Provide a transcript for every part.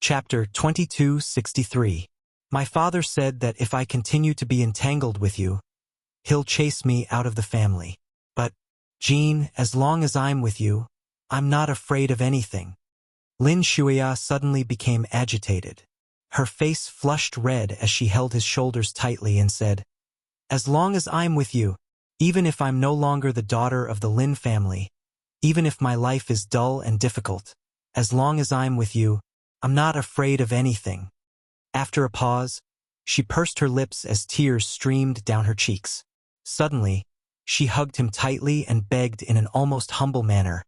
Chapter 2263. My father said that if I continue to be entangled with you, he'll chase me out of the family. But, Jean, as long as I'm with you, I'm not afraid of anything. Lin Shuya suddenly became agitated. Her face flushed red as she held his shoulders tightly and said, "As long as I'm with you, even if I'm no longer the daughter of the Lin family, even if my life is dull and difficult, as long as I'm with you, I'm not afraid of anything." After a pause, she pursed her lips as tears streamed down her cheeks. Suddenly, she hugged him tightly and begged in an almost humble manner,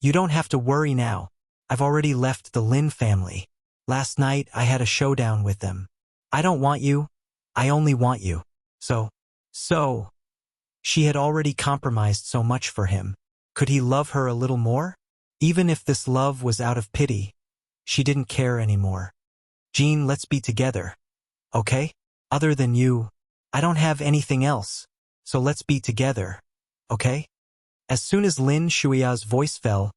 "You don't have to worry now. I've already left the Lin family. Last night I had a showdown with them. I don't want you. I only want you. So. She had already compromised so much for him. Could he love her a little more? Even if this love was out of pity, she didn't care anymore. "Jean, let's be together. Okay? Other than you, I don't have anything else. So let's be together. Okay?" As soon as Lin Shuya's voice fell,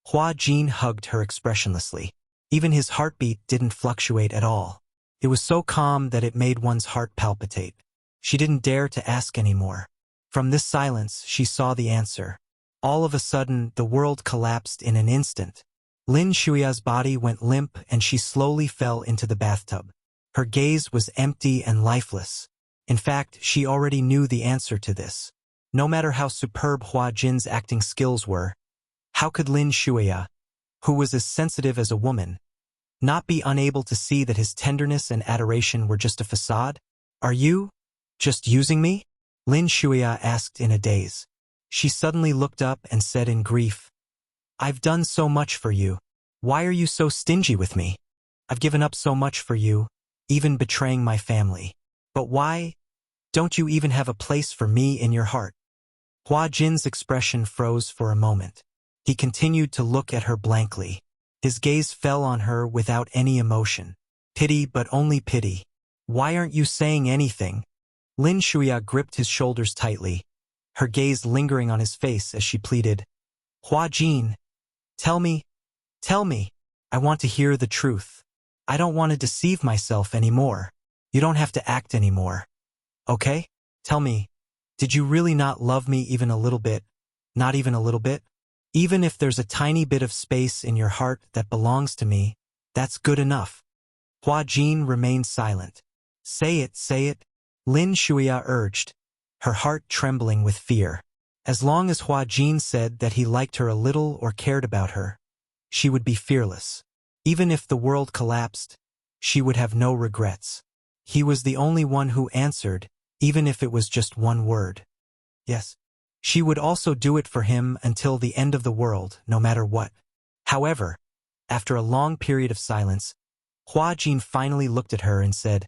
Hua Jin hugged her expressionlessly. Even his heartbeat didn't fluctuate at all. It was so calm that it made one's heart palpitate. She didn't dare to ask anymore. From this silence, she saw the answer. All of a sudden, the world collapsed in an instant. Lin Shuya's body went limp and she slowly fell into the bathtub. Her gaze was empty and lifeless. In fact, she already knew the answer to this. No matter how superb Hua Jin's acting skills were, how could Lin Shuya, who was as sensitive as a woman, not be unable to see that his tenderness and adoration were just a facade? "Are you just using me?" Lin Shuya asked in a daze. She suddenly looked up and said in grief, "I've done so much for you. Why are you so stingy with me? I've given up so much for you, even betraying my family. But why don't you even have a place for me in your heart?" Hua Jin's expression froze for a moment. He continued to look at her blankly. His gaze fell on her without any emotion. Pity, but only pity. "Why aren't you saying anything?" Lin Shuya gripped his shoulders tightly, her gaze lingering on his face as she pleaded, "Hua Jin, tell me. I want to hear the truth. I don't want to deceive myself anymore. You don't have to act anymore. Okay? Tell me, did you really not love me even a little bit? Not even a little bit? Even if there's a tiny bit of space in your heart that belongs to me, that's good enough." Hua Jin remained silent. Say it, Lin Shuya urged, her heart trembling with fear. As long as Hua Jin said that he liked her a little or cared about her, she would be fearless. Even if the world collapsed, she would have no regrets. He was the only one who answered, even if it was just one word. Yes. She would also do it for him until the end of the world, no matter what. However, after a long period of silence, Hua Jin finally looked at her and said,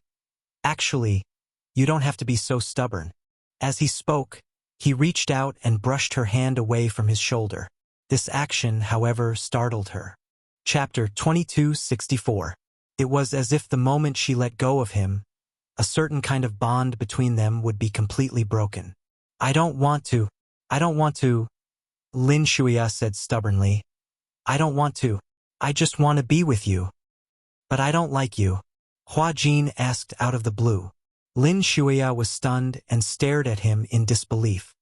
"Actually, you don't have to be so stubborn." As he spoke, he reached out and brushed her hand away from his shoulder. This action, however, startled her. Chapter 2264. It was as if the moment she let go of him, a certain kind of bond between them would be completely broken. I don't want to, Lin Shuya said stubbornly. "I don't want to. I just want to be with you." "But I don't like you," Hua Jin asked out of the blue. Lin Shuya was stunned and stared at him in disbelief.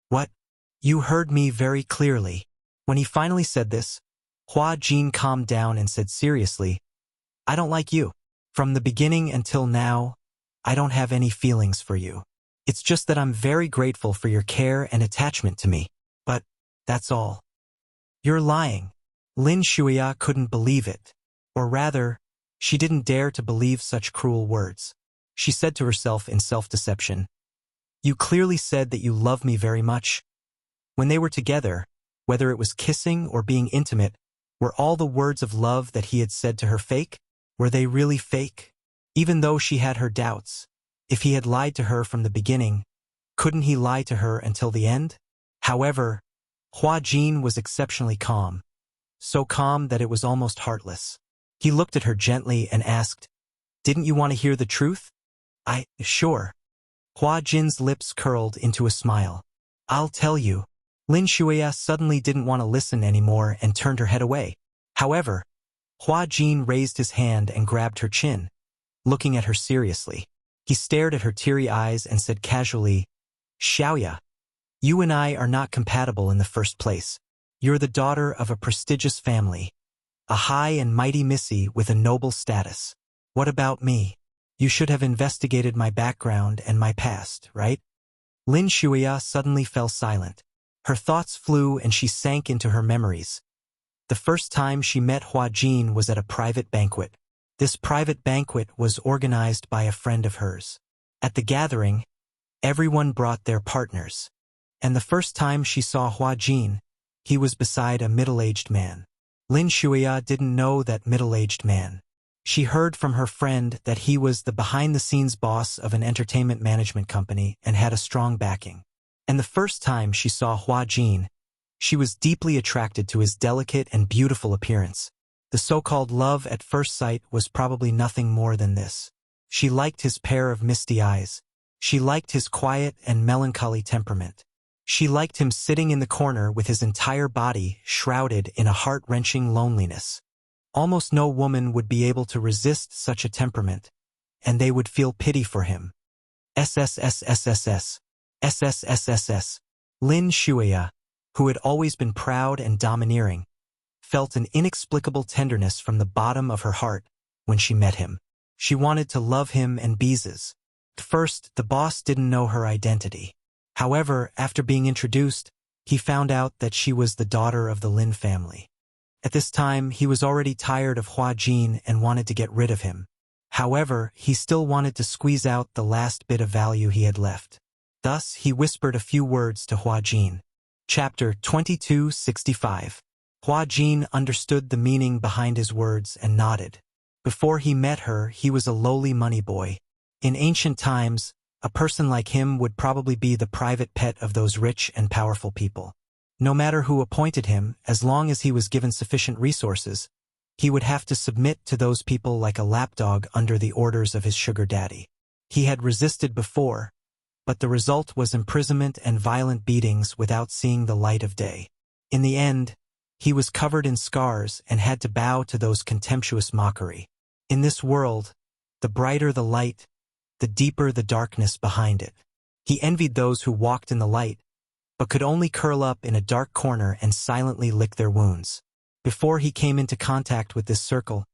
"What? You heard me very clearly." When he finally said this, Hua Jin calmed down and said seriously, "I don't like you. From the beginning until now, I don't have any feelings for you. It's just that I'm very grateful for your care and attachment to me. But that's all." "You're lying." Lin Shuya couldn't believe it. Or rather, she didn't dare to believe such cruel words. She said to herself in self-deception, "You clearly said that you love me very much." When they were together, whether it was kissing or being intimate, were all the words of love that he had said to her fake? Were they really fake? Even though she had her doubts, if he had lied to her from the beginning, couldn't he lie to her until the end? However, Hua Jin was exceptionally calm. So calm that it was almost heartless. He looked at her gently and asked, "Didn't you want to hear the truth?" Sure." Hua Jin's lips curled into a smile. "I'll tell you." Lin Shuya suddenly didn't want to listen anymore and turned her head away. However, Hua Jin raised his hand and grabbed her chin, looking at her seriously. He stared at her teary eyes and said casually, "Xiaoya, you and I are not compatible in the first place. You're the daughter of a prestigious family, a high and mighty missy with a noble status. What about me? You should have investigated my background and my past, right?" Lin Shuya suddenly fell silent. Her thoughts flew and she sank into her memories. The first time she met Hua Jin was at a private banquet. This private banquet was organized by a friend of hers. At the gathering, everyone brought their partners. And the first time she saw Hua Jin, he was beside a middle-aged man. Lin Shuya didn't know that middle-aged man. She heard from her friend that he was the behind-the-scenes boss of an entertainment management company and had a strong backing. And the first time she saw Hua Jin, she was deeply attracted to his delicate and beautiful appearance. The so-called love at first sight was probably nothing more than this. She liked his pair of misty eyes. She liked his quiet and melancholy temperament. She liked him sitting in the corner with his entire body shrouded in a heart-wrenching loneliness. Almost no woman would be able to resist such a temperament, and they would feel pity for him. SSSSSS. SSSSS. Lin Shuya, who had always been proud and domineering, felt an inexplicable tenderness from the bottom of her heart when she met him. She wanted to love him and Beezes. At first, the boss didn't know her identity. However, after being introduced, he found out that she was the daughter of the Lin family. At this time, he was already tired of Hua Jin and wanted to get rid of him. However, he still wanted to squeeze out the last bit of value he had left. Thus, he whispered a few words to Hua Jin. Chapter 2265. Hua Jin understood the meaning behind his words and nodded. Before he met her, he was a lowly money boy. In ancient times, a person like him would probably be the private pet of those rich and powerful people. No matter who appointed him, as long as he was given sufficient resources, he would have to submit to those people like a lapdog under the orders of his sugar daddy. He had resisted before, but the result was imprisonment and violent beatings without seeing the light of day. In the end, he was covered in scars and had to bow to those contemptuous mockery. In this world, the brighter the light, the deeper the darkness behind it. He envied those who walked in the light, but could only curl up in a dark corner and silently lick their wounds. Before he came into contact with this circle,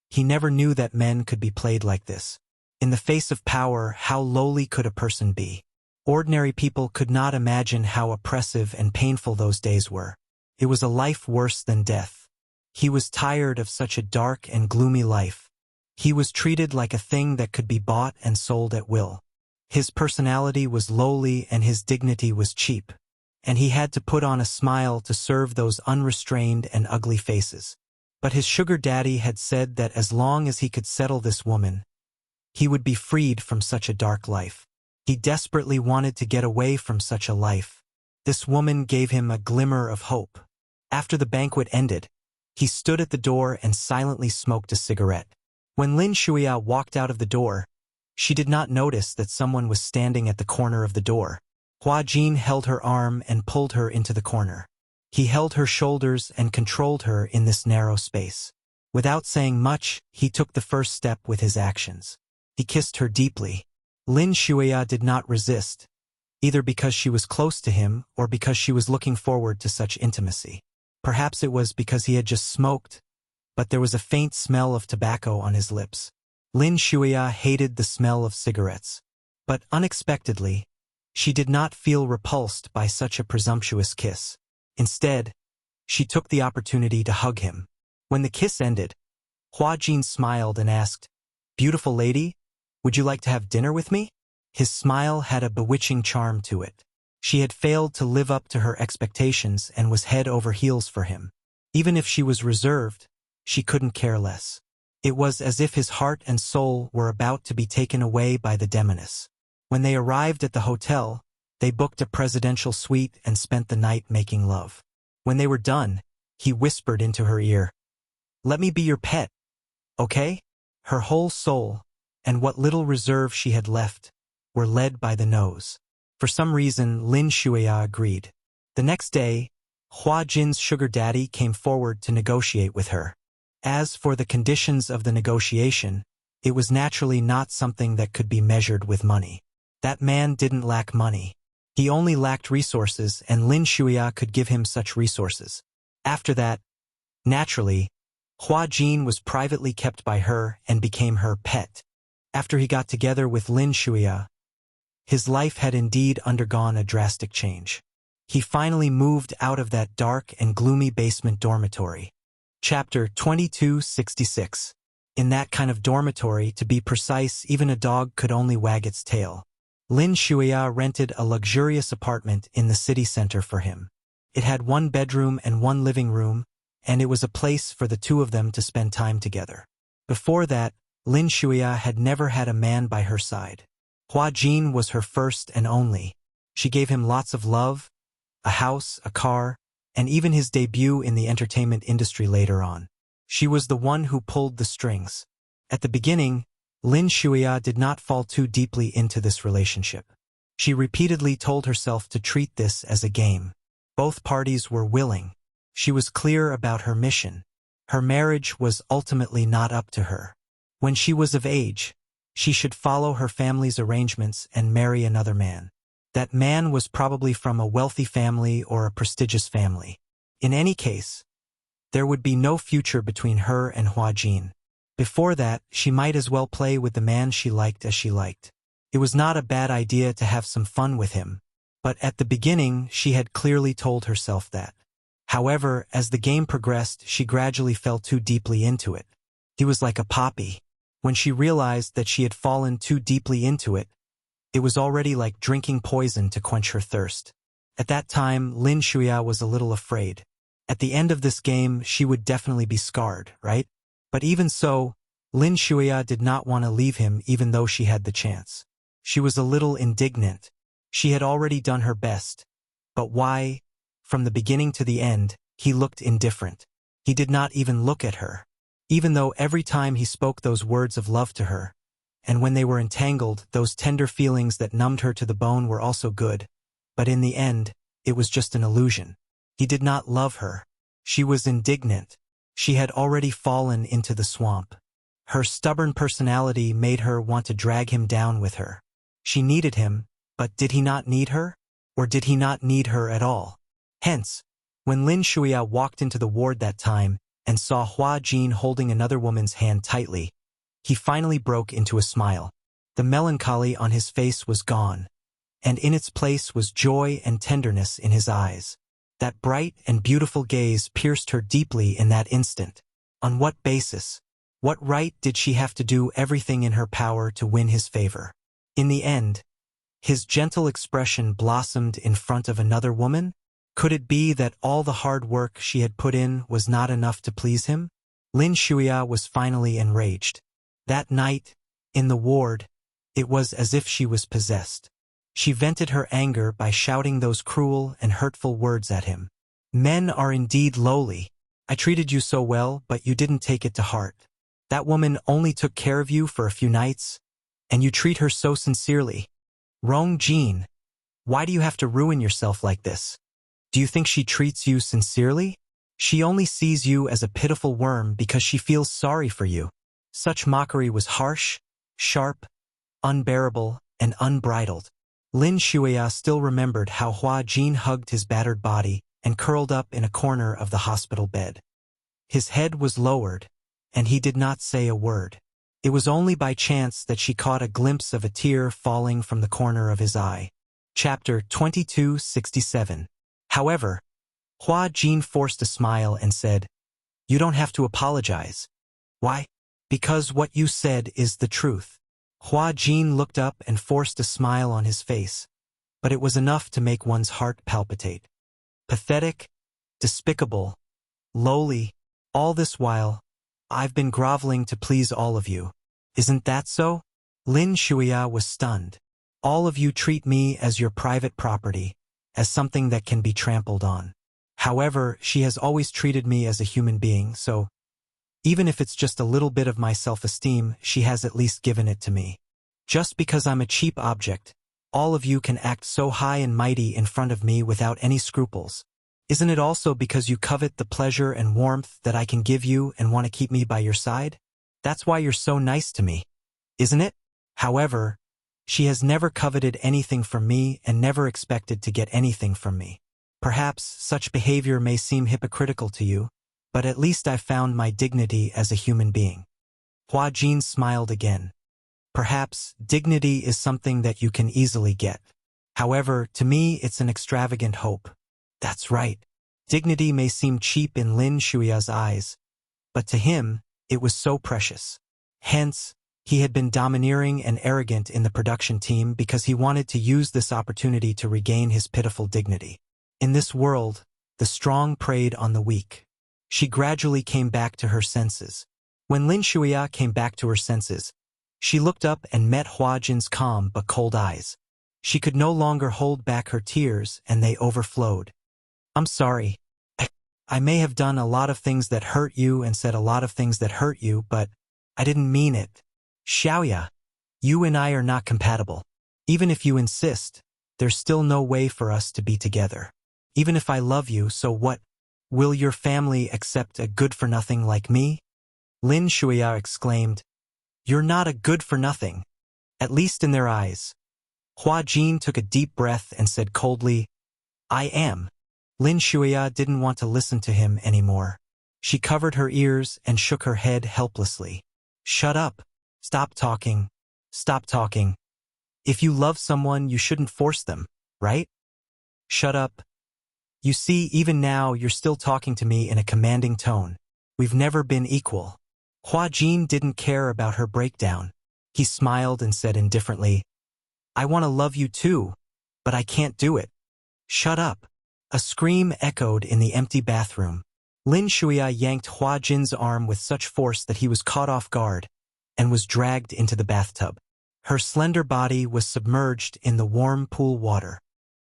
he never knew that men could be played like this. In the face of power, how lowly could a person be? Ordinary people could not imagine how oppressive and painful those days were. It was a life worse than death. He was tired of such a dark and gloomy life. He was treated like a thing that could be bought and sold at will. His personality was lowly and his dignity was cheap. And he had to put on a smile to serve those unrestrained and ugly faces. But his sugar daddy had said that as long as he could settle this woman, he would be freed from such a dark life. He desperately wanted to get away from such a life. This woman gave him a glimmer of hope. After the banquet ended, he stood at the door and silently smoked a cigarette. When Lin Shuya walked out of the door, she did not notice that someone was standing at the corner of the door. Hua Jin held her arm and pulled her into the corner. He held her shoulders and controlled her in this narrow space. Without saying much, he took the first step with his actions. He kissed her deeply. Lin Shuya did not resist, either because she was close to him or because she was looking forward to such intimacy. Perhaps it was because he had just smoked, but there was a faint smell of tobacco on his lips. Lin Shuya hated the smell of cigarettes. But unexpectedly, she did not feel repulsed by such a presumptuous kiss. Instead, she took the opportunity to hug him. When the kiss ended, Hua Jin smiled and asked, "Beautiful lady, would you like to have dinner with me?" His smile had a bewitching charm to it. She had failed to live up to her expectations and was head over heels for him. Even if she was reserved, she couldn't care less. It was as if his heart and soul were about to be taken away by the demoness. When they arrived at the hotel, they booked a presidential suite and spent the night making love. When they were done, he whispered into her ear, "Let me be your pet, okay?" Her whole soul, and what little reserve she had left, were led by the nose. For some reason, Lin Shuya agreed. The next day, Hua Jin's sugar daddy came forward to negotiate with her. As for the conditions of the negotiation, it was naturally not something that could be measured with money. That man didn't lack money. He only lacked resources, and Lin Shuya could give him such resources. After that, naturally, Hua Jin was privately kept by her and became her pet. After he got together with Lin Shuya, his life had indeed undergone a drastic change. He finally moved out of that dark and gloomy basement dormitory. Chapter 2266. In that kind of dormitory, to be precise, even a dog could only wag its tail. Lin Shuya rented a luxurious apartment in the city center for him. It had 1 bedroom and 1 living room, and it was a place for the two of them to spend time together. Before that, Lin Shuya had never had a man by her side. Hua Jin was her first and only. She gave him lots of love, a house, a car, and even his debut in the entertainment industry later on. She was the one who pulled the strings. At the beginning, Lin Shuya did not fall too deeply into this relationship. She repeatedly told herself to treat this as a game. Both parties were willing. She was clear about her mission. Her marriage was ultimately not up to her. When she was of age, she should follow her family's arrangements and marry another man. That man was probably from a wealthy family or a prestigious family. In any case, there would be no future between her and Hua Jin. Before that, she might as well play with the man she liked as she liked. It was not a bad idea to have some fun with him, but at the beginning she had clearly told herself that. However, as the game progressed, she gradually fell too deeply into it. He was like a poppy. When she realized that she had fallen too deeply into it, it was already like drinking poison to quench her thirst. At that time, Lin Shuya was a little afraid. At the end of this game, she would definitely be scarred, right? But even so, Lin Shuya did not want to leave him even though she had the chance. She was a little indignant. She had already done her best. But why? From the beginning to the end, he looked indifferent. He did not even look at her. Even though every time he spoke those words of love to her, and when they were entangled, those tender feelings that numbed her to the bone were also good, but in the end, it was just an illusion. He did not love her. She was indignant. She had already fallen into the swamp. Her stubborn personality made her want to drag him down with her. She needed him, but did he not need her? Or did he not need her at all? Hence, when Lin Shuya walked into the ward that time and saw Hua Jin holding another woman's hand tightly, he finally broke into a smile. The melancholy on his face was gone, and in its place was joy and tenderness in his eyes. That bright and beautiful gaze pierced her deeply in that instant. On what basis? What right did she have to do everything in her power to win his favor? In the end, his gentle expression blossomed in front of another woman? Could it be that all the hard work she had put in was not enough to please him? Lin Shuya was finally enraged. That night, in the ward, it was as if she was possessed. She vented her anger by shouting those cruel and hurtful words at him. Men are indeed lowly. I treated you so well, but you didn't take it to heart. That woman only took care of you for a few nights, and you treat her so sincerely. Rong Jin, why do you have to ruin yourself like this? Do you think she treats you sincerely? She only sees you as a pitiful worm because she feels sorry for you. Such mockery was harsh, sharp, unbearable, and unbridled. Lin Shuya still remembered how Hua Jin hugged his battered body and curled up in a corner of the hospital bed. His head was lowered, and he did not say a word. It was only by chance that she caught a glimpse of a tear falling from the corner of his eye. Chapter 2267. However, Hua Jin forced a smile and said, "You don't have to apologize." "Why?" "Because what you said is the truth." Hua Jin looked up and forced a smile on his face, but it was enough to make one's heart palpitate. Pathetic, despicable, lowly, all this while, I've been groveling to please all of you. Isn't that so? Lin Shuya was stunned. All of you treat me as your private property, as something that can be trampled on. However, she has always treated me as a human being, so even if it's just a little bit of my self-esteem, she has at least given it to me. Just because I'm a cheap object, all of you can act so high and mighty in front of me without any scruples. Isn't it also because you covet the pleasure and warmth that I can give you and want to keep me by your side? That's why you're so nice to me, isn't it? However, she has never coveted anything from me and never expected to get anything from me. Perhaps such behavior may seem hypocritical to you, but at least I found my dignity as a human being. Hua Jin smiled again. Perhaps dignity is something that you can easily get. However, to me it's an extravagant hope. That's right. Dignity may seem cheap in Lin Shuia's eyes, but to him, it was so precious. Hence, he had been domineering and arrogant in the production team because he wanted to use this opportunity to regain his pitiful dignity. In this world, the strong preyed on the weak. She gradually came back to her senses. When Lin Shuia came back to her senses, she looked up and met Hua Jin's calm but cold eyes. She could no longer hold back her tears, and they overflowed. I'm sorry. I may have done a lot of things that hurt you and said a lot of things that hurt you, but I didn't mean it. Xiaoya, you and I are not compatible. Even if you insist, there's still no way for us to be together. Even if I love you, so what? Will your family accept a good-for-nothing like me? Lin Shuya exclaimed. You're not a good-for-nothing, at least in their eyes. Hua Jin took a deep breath and said coldly, I am. Lin Shuya didn't want to listen to him anymore. She covered her ears and shook her head helplessly. Shut up. Stop talking. Stop talking. If you love someone, you shouldn't force them, right? Shut up. You see, even now, you're still talking to me in a commanding tone. We've never been equal. Hua Jin didn't care about her breakdown. He smiled and said indifferently, I want to love you too, but I can't do it. Shut up. A scream echoed in the empty bathroom. Lin Shuya yanked Hua Jin's arm with such force that he was caught off guard and was dragged into the bathtub. Her slender body was submerged in the warm pool water.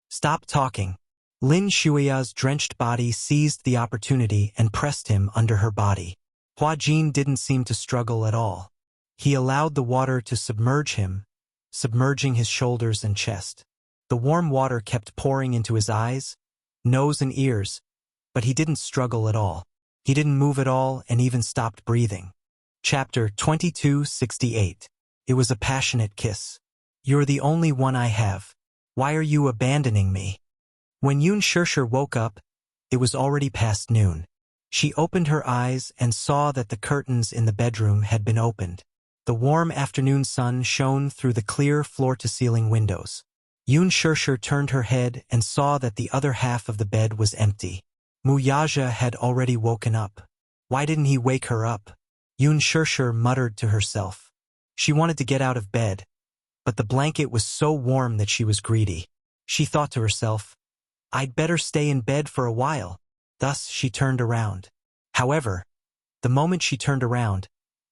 Stop talking. Lin Shuya's drenched body seized the opportunity and pressed him under her body. Hua Jin didn't seem to struggle at all. He allowed the water to submerge him, submerging his shoulders and chest. The warm water kept pouring into his eyes, nose and ears, but he didn't struggle at all. He didn't move at all and even stopped breathing. Chapter 2268. It was a passionate kiss. You're the only one I have. Why are you abandoning me? When Yun Shirshir woke up, it was already past noon. She opened her eyes and saw that the curtains in the bedroom had been opened. The warm afternoon sun shone through the clear floor-to-ceiling windows. Yun Shirshir turned her head and saw that the other half of the bed was empty. Muyaja had already woken up. Why didn't he wake her up? Yun Shirshir muttered to herself. She wanted to get out of bed, but the blanket was so warm that she was greedy. She thought to herself, I'd better stay in bed for a while. Thus she turned around. However, the moment she turned around,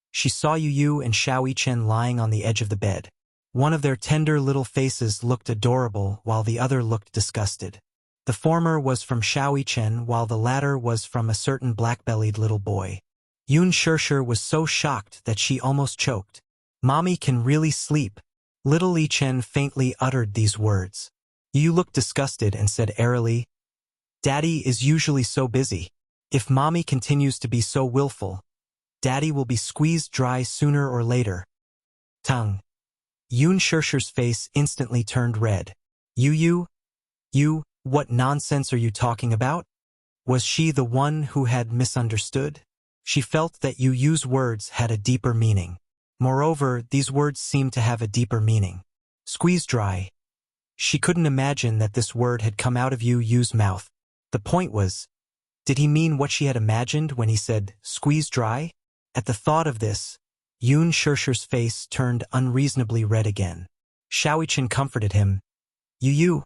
she saw Yu and Xiao Chen lying on the edge of the bed. One of their tender little faces looked adorable while the other looked disgusted. The former was from Xiao Chen while the latter was from a certain black-bellied little boy. Yun Shirshir was so shocked that she almost choked. Mommy can really sleep. Little Li Chen faintly uttered these words. Yu looked disgusted and said airily, Daddy is usually so busy. If Mommy continues to be so willful, Daddy will be squeezed dry sooner or later. Tongue. Yun Shirshir's face instantly turned red. You, what nonsense are you talking about? Was she the one who had misunderstood? She felt that Yu's words had a deeper meaning. Moreover, these words seemed to have a deeper meaning. Squeeze dry. She couldn't imagine that this word had come out of Yu's mouth. The point was, did he mean what she had imagined when he said, squeeze dry? At the thought of this, Yun Shirshir's face turned unreasonably red again. Xiao Chen comforted him. Yu,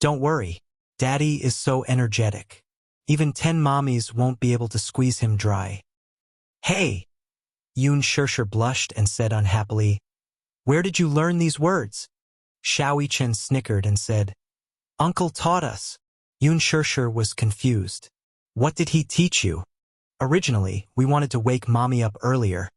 don't worry. Daddy is so energetic. Even 10 mommies won't be able to squeeze him dry. Hey! Yun Shirshir blushed and said unhappily, Where did you learn these words? Xiao Chen snickered and said, Uncle taught us. Yun Shirshir was confused. What did he teach you? Originally, we wanted to wake Mommy up earlier,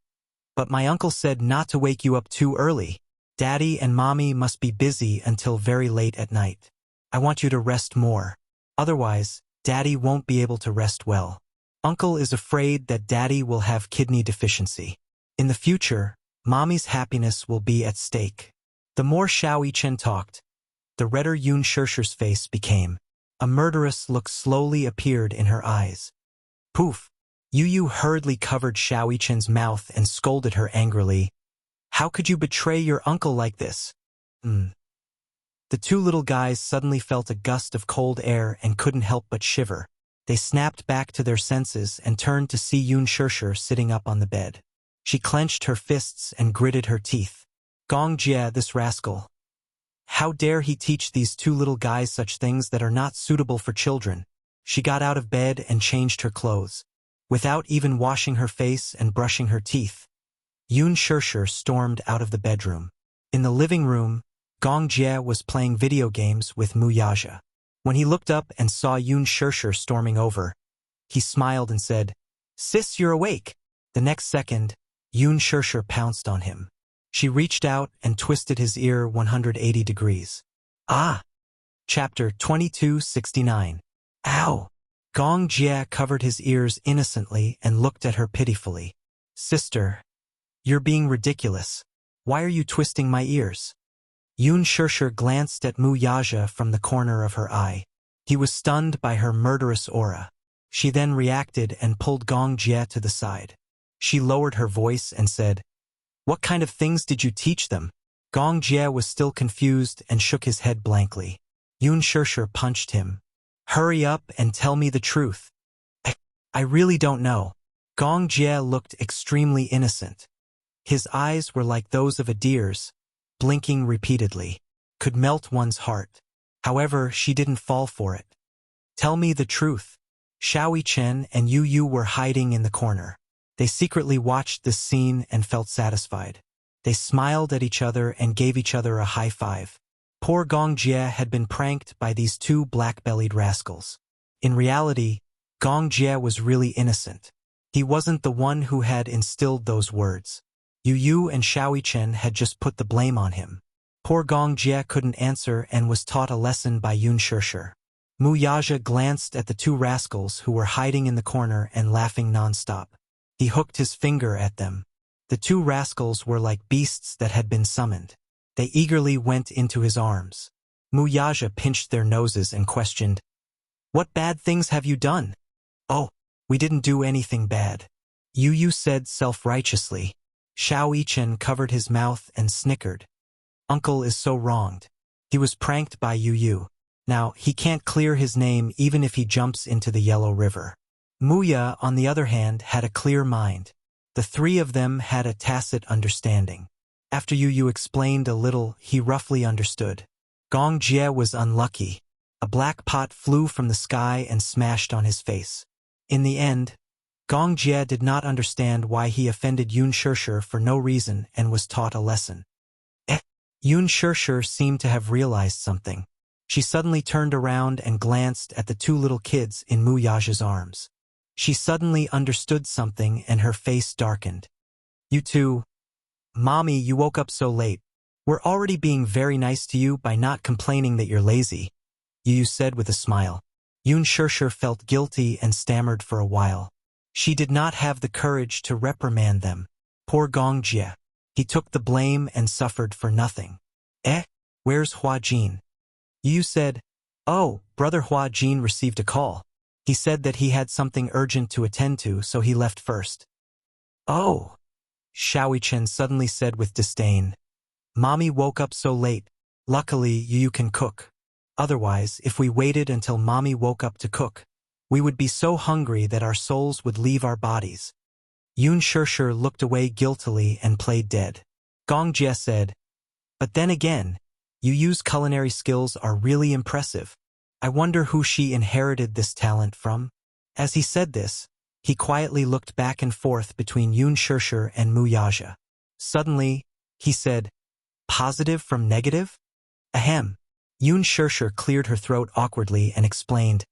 but my uncle said not to wake you up too early. Daddy and Mommy must be busy until very late at night. I want you to rest more. Otherwise, Daddy won't be able to rest well. Uncle is afraid that Daddy will have kidney deficiency. In the future, Mommy's happiness will be at stake. The more Xiao Yichen talked, the redder Yun Shishir's face became. A murderous look slowly appeared in her eyes. Poof! Yu hurriedly covered Xiao Yichen's mouth and scolded her angrily. How could you betray your uncle like this? The two little guys suddenly felt a gust of cold air and couldn't help but shiver. They snapped back to their senses and turned to see Yun Shishir sitting up on the bed. She clenched her fists and gritted her teeth. Gong Jie, this rascal. How dare he teach these two little guys such things that are not suitable for children? She got out of bed and changed her clothes. Without even washing her face and brushing her teeth, Yun Shishir stormed out of the bedroom. In the living room, Gong Jie was playing video games with Wuxia. When he looked up and saw Yun Shishir storming over, he smiled and said, "Sis, you're awake." The next second, Yun Shishir pounced on him. She reached out and twisted his ear 180 degrees. Ah! Chapter 2269. Ow! Gong Jie covered his ears innocently and looked at her pitifully. Sister, you're being ridiculous. Why are you twisting my ears? Yun Shishir glanced at Wuxia from the corner of her eye. He was stunned by her murderous aura. She then reacted and pulled Gong Jie to the side. She lowered her voice and said, "What kind of things did you teach them?" Gong Jie was still confused and shook his head blankly. Yun Shishir punched him. "Hurry up and tell me the truth." I really don't know." Gong Jie looked extremely innocent. His eyes were like those of a deer's, blinking repeatedly. Could melt one's heart. However, she didn't fall for it. "Tell me the truth." Xiao Yichen and Yu were hiding in the corner. They secretly watched this scene and felt satisfied. They smiled at each other and gave each other a high five. Poor Gong Jie had been pranked by these two black-bellied rascals. In reality, Gong Jie was really innocent. He wasn't the one who had instilled those words. Yu and Xiao Yichen had just put the blame on him. Poor Gong Jie couldn't answer and was taught a lesson by Yun Shishir. Wuxia glanced at the two rascals who were hiding in the corner and laughing non-stop. He hooked his finger at them. The two rascals were like beasts that had been summoned. They eagerly went into his arms. Wuxia pinched their noses and questioned, "What bad things have you done?" "Oh, we didn't do anything bad," Yu said self-righteously. Xiao Yichen covered his mouth and snickered. Uncle is so wronged. He was pranked by Yu. Now, he can't clear his name even if he jumps into the Yellow River. Wuxia, on the other hand, had a clear mind. The three of them had a tacit understanding. After Yu explained a little, he roughly understood. Gong Jie was unlucky. A black pot flew from the sky and smashed on his face. In the end, Gong Jie did not understand why he offended Yun Shishir for no reason and was taught a lesson. Yun Shishir seemed to have realized something. She suddenly turned around and glanced at the two little kids in Wuxia's arms. She suddenly understood something and her face darkened. "You two, Mommy, you woke up so late. We're already being very nice to you by not complaining that you're lazy," Yu said with a smile. Yun Shishir felt guilty and stammered for a while. She did not have the courage to reprimand them. Poor Gong Jie. He took the blame and suffered for nothing. Where's Hua Jin?" Yu said, "Oh, Brother Hua Jin received a call. He said that he had something urgent to attend to, so he left first." "Oh," Xiao Yichen suddenly said with disdain. "Mommy woke up so late. Luckily, Yu can cook. Otherwise, if we waited until Mommy woke up to cook, we would be so hungry that our souls would leave our bodies." Yun Shishir looked away guiltily and played dead. Gong Jie said, "But then again, Yu's culinary skills are really impressive. I wonder who she inherited this talent from." As he said this, he quietly looked back and forth between Yun Shishir and Wuxia. Suddenly, he said, "Positive from negative?" Ahem. Yun Shishir cleared her throat awkwardly and explained,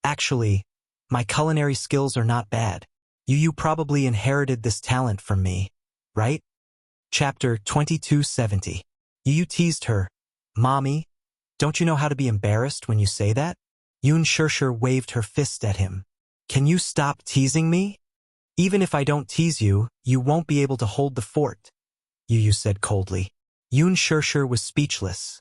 "Actually, my culinary skills are not bad. You probably inherited this talent from me, right?" Chapter 2270. Yu teased her, "Mommy, don't you know how to be embarrassed when you say that?" Yun Shirshir waved her fist at him. Can you stop teasing me? Even if I don't tease you, you won't be able to hold the fort, Yu said coldly. Yun Shirshir was speechless.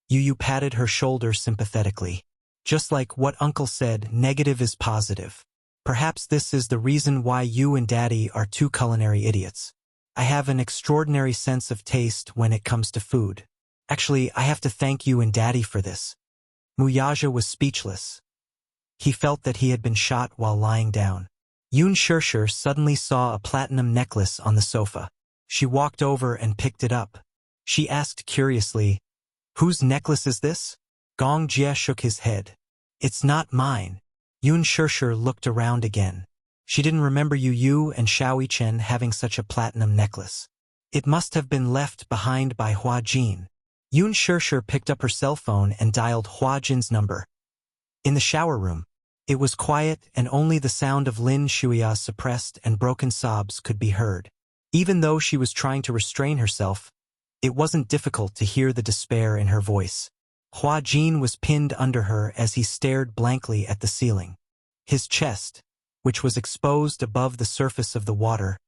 Yu patted her shoulder sympathetically. Just like what Uncle said, negative is positive. Perhaps this is the reason why you and Daddy are two culinary idiots. I have an extraordinary sense of taste when it comes to food. Actually, I have to thank you and Daddy for this. Muyaja was speechless. He felt that he had been shot while lying down. Yun Shirshir suddenly saw a platinum necklace on the sofa. She walked over and picked it up. She asked curiously, "Whose necklace is this?" Gong Jie shook his head. "It's not mine." Yun Shirshir looked around again. She didn't remember Yu and Xiao Chen having such a platinum necklace. It must have been left behind by Hua Jin. Yun Shirshir picked up her cell phone and dialed Hua Jin's number. In the shower room, it was quiet and only the sound of Lin Shuia's suppressed and broken sobs could be heard. Even though she was trying to restrain herself, it wasn't difficult to hear the despair in her voice. Hua Jin was pinned under her as he stared blankly at the ceiling. His chest, which was exposed above the surface of the water,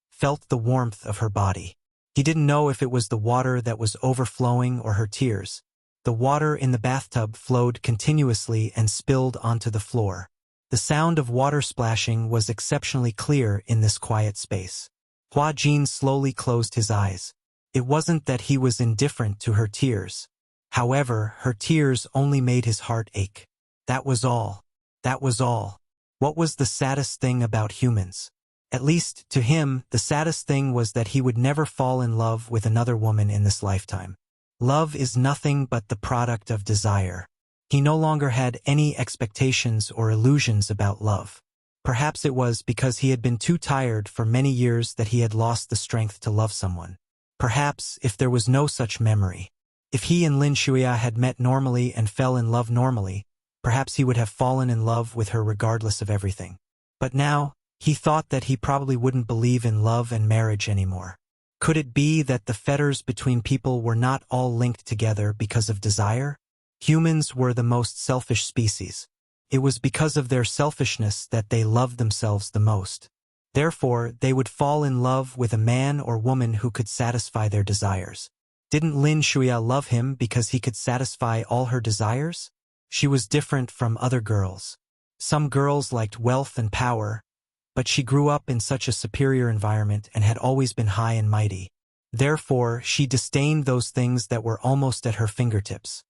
felt the warmth of her body. He didn't know if it was the water that was overflowing or her tears. The water in the bathtub flowed continuously and spilled onto the floor. The sound of water splashing was exceptionally clear in this quiet space. Hua Jin slowly closed his eyes. It wasn't that he was indifferent to her tears. However, her tears only made his heart ache. That was all. That was all. What was the saddest thing about humans? At least, to him, the saddest thing was that he would never fall in love with another woman in this lifetime. Love is nothing but the product of desire. He no longer had any expectations or illusions about love. Perhaps it was because he had been too tired for many years that he had lost the strength to love someone. Perhaps, if there was no such memory, if he and Lin Shuya had met normally and fell in love normally, perhaps he would have fallen in love with her regardless of everything. But now, he thought that he probably wouldn't believe in love and marriage anymore. Could it be that the fetters between people were not all linked together because of desire? Humans were the most selfish species. It was because of their selfishness that they loved themselves the most. Therefore, they would fall in love with a man or woman who could satisfy their desires. Didn't Lin Shuya love him because he could satisfy all her desires? She was different from other girls. Some girls liked wealth and power, but she grew up in such a superior environment and had always been high and mighty. Therefore, she disdained those things that were almost at her fingertips.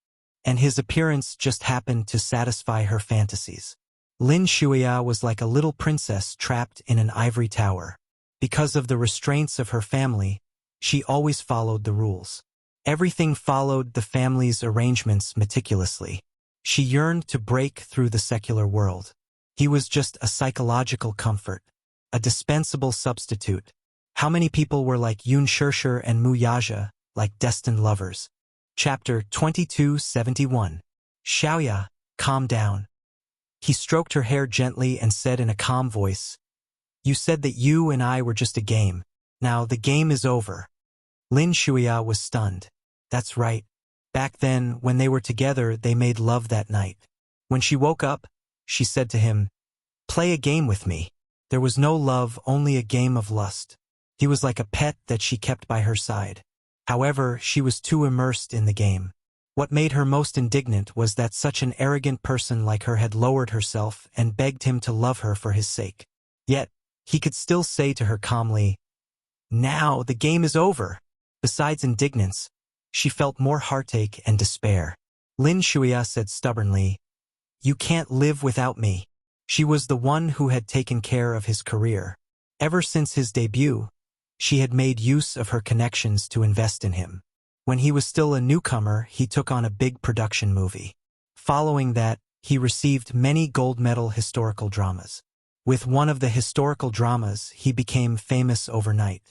And his appearance just happened to satisfy her fantasies. Lin Shuya was like a little princess trapped in an ivory tower. Because of the restraints of her family, she always followed the rules. Everything followed the family's arrangements meticulously. She yearned to break through the secular world. He was just a psychological comfort, a dispensable substitute. How many people were like Yun Shirshir and Mu Yaja, like destined lovers? Chapter 2271. Xiaoya, calm down. He stroked her hair gently and said in a calm voice, "You said that you and I were just a game. Now the game is over." Lin Shuya was stunned. That's right. Back then, when they were together, they made love that night. When she woke up, she said to him, "Play a game with me." There was no love, only a game of lust. He was like a pet that she kept by her side. However, she was too immersed in the game. What made her most indignant was that such an arrogant person like her had lowered herself and begged him to love her for his sake. Yet, he could still say to her calmly, "Now the game is over." Besides indignance, she felt more heartache and despair. Lin Shuya said stubbornly, "You can't live without me." She was the one who had taken care of his career. Ever since his debut, she had made use of her connections to invest in him. When he was still a newcomer, he took on a big production movie. Following that, he received many gold medal historical dramas. With one of the historical dramas, he became famous overnight.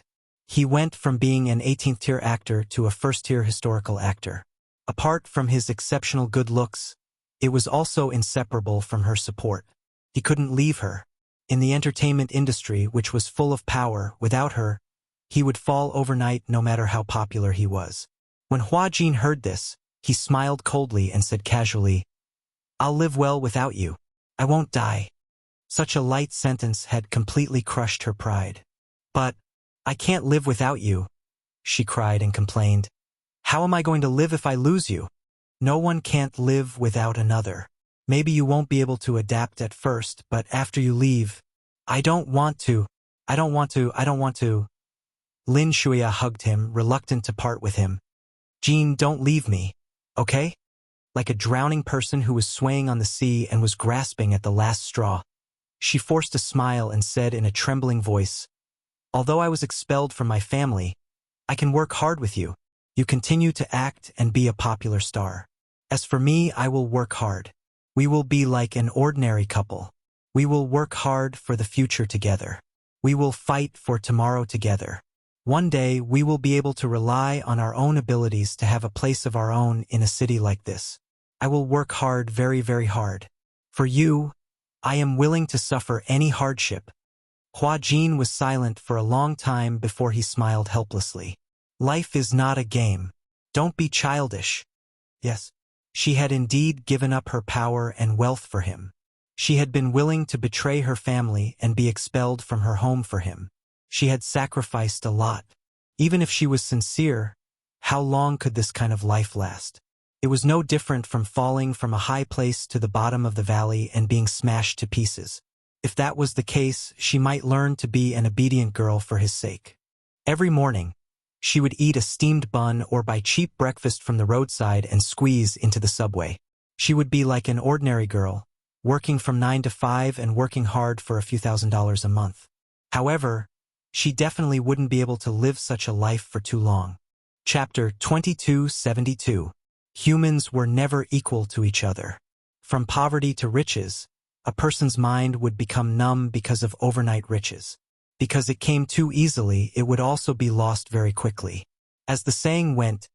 He went from being an 18th-tier actor to a first-tier historical actor. Apart from his exceptional good looks, it was also inseparable from her support. He couldn't leave her. In the entertainment industry, which was full of power, without her, he would fall overnight no matter how popular he was. When Hua Jin heard this, he smiled coldly and said casually, I'll live well without you. I won't die. Such a light sentence had completely crushed her pride. But I can't live without you, she cried and complained. How am I going to live if I lose you? No one can't live without another. Maybe you won't be able to adapt at first, but after you leave, I don't want to. I don't want to. Lin Shuya hugged him, reluctant to part with him. Jean, don't leave me, okay? Like a drowning person who was swaying on the sea and was grasping at the last straw. She forced a smile and said in a trembling voice, although I was expelled from my family, I can work hard with you. You continue to act and be a popular star. As for me, I will work hard. We will be like an ordinary couple. We will work hard for the future together. We will fight for tomorrow together. One day, we will be able to rely on our own abilities to have a place of our own in a city like this. I will work hard, very, very hard. For you, I am willing to suffer any hardship. Hua Jin was silent for a long time before he smiled helplessly. Life is not a game. Don't be childish. Yes. She had indeed given up her power and wealth for him. She had been willing to betray her family and be expelled from her home for him. She had sacrificed a lot. Even if she was sincere, how long could this kind of life last? It was no different from falling from a high place to the bottom of the valley and being smashed to pieces. If that was the case, she might learn to be an obedient girl for his sake. Every morning, she would eat a steamed bun or buy cheap breakfast from the roadside and squeeze into the subway. She would be like an ordinary girl, working from 9 to 5 and working hard for a few $1,000s a month. However, she definitely wouldn't be able to live such a life for too long. Chapter 2272. Humans were never equal to each other. From poverty to riches, a person's mind would become numb because of overnight riches. Because it came too easily, it would also be lost very quickly. As the saying went,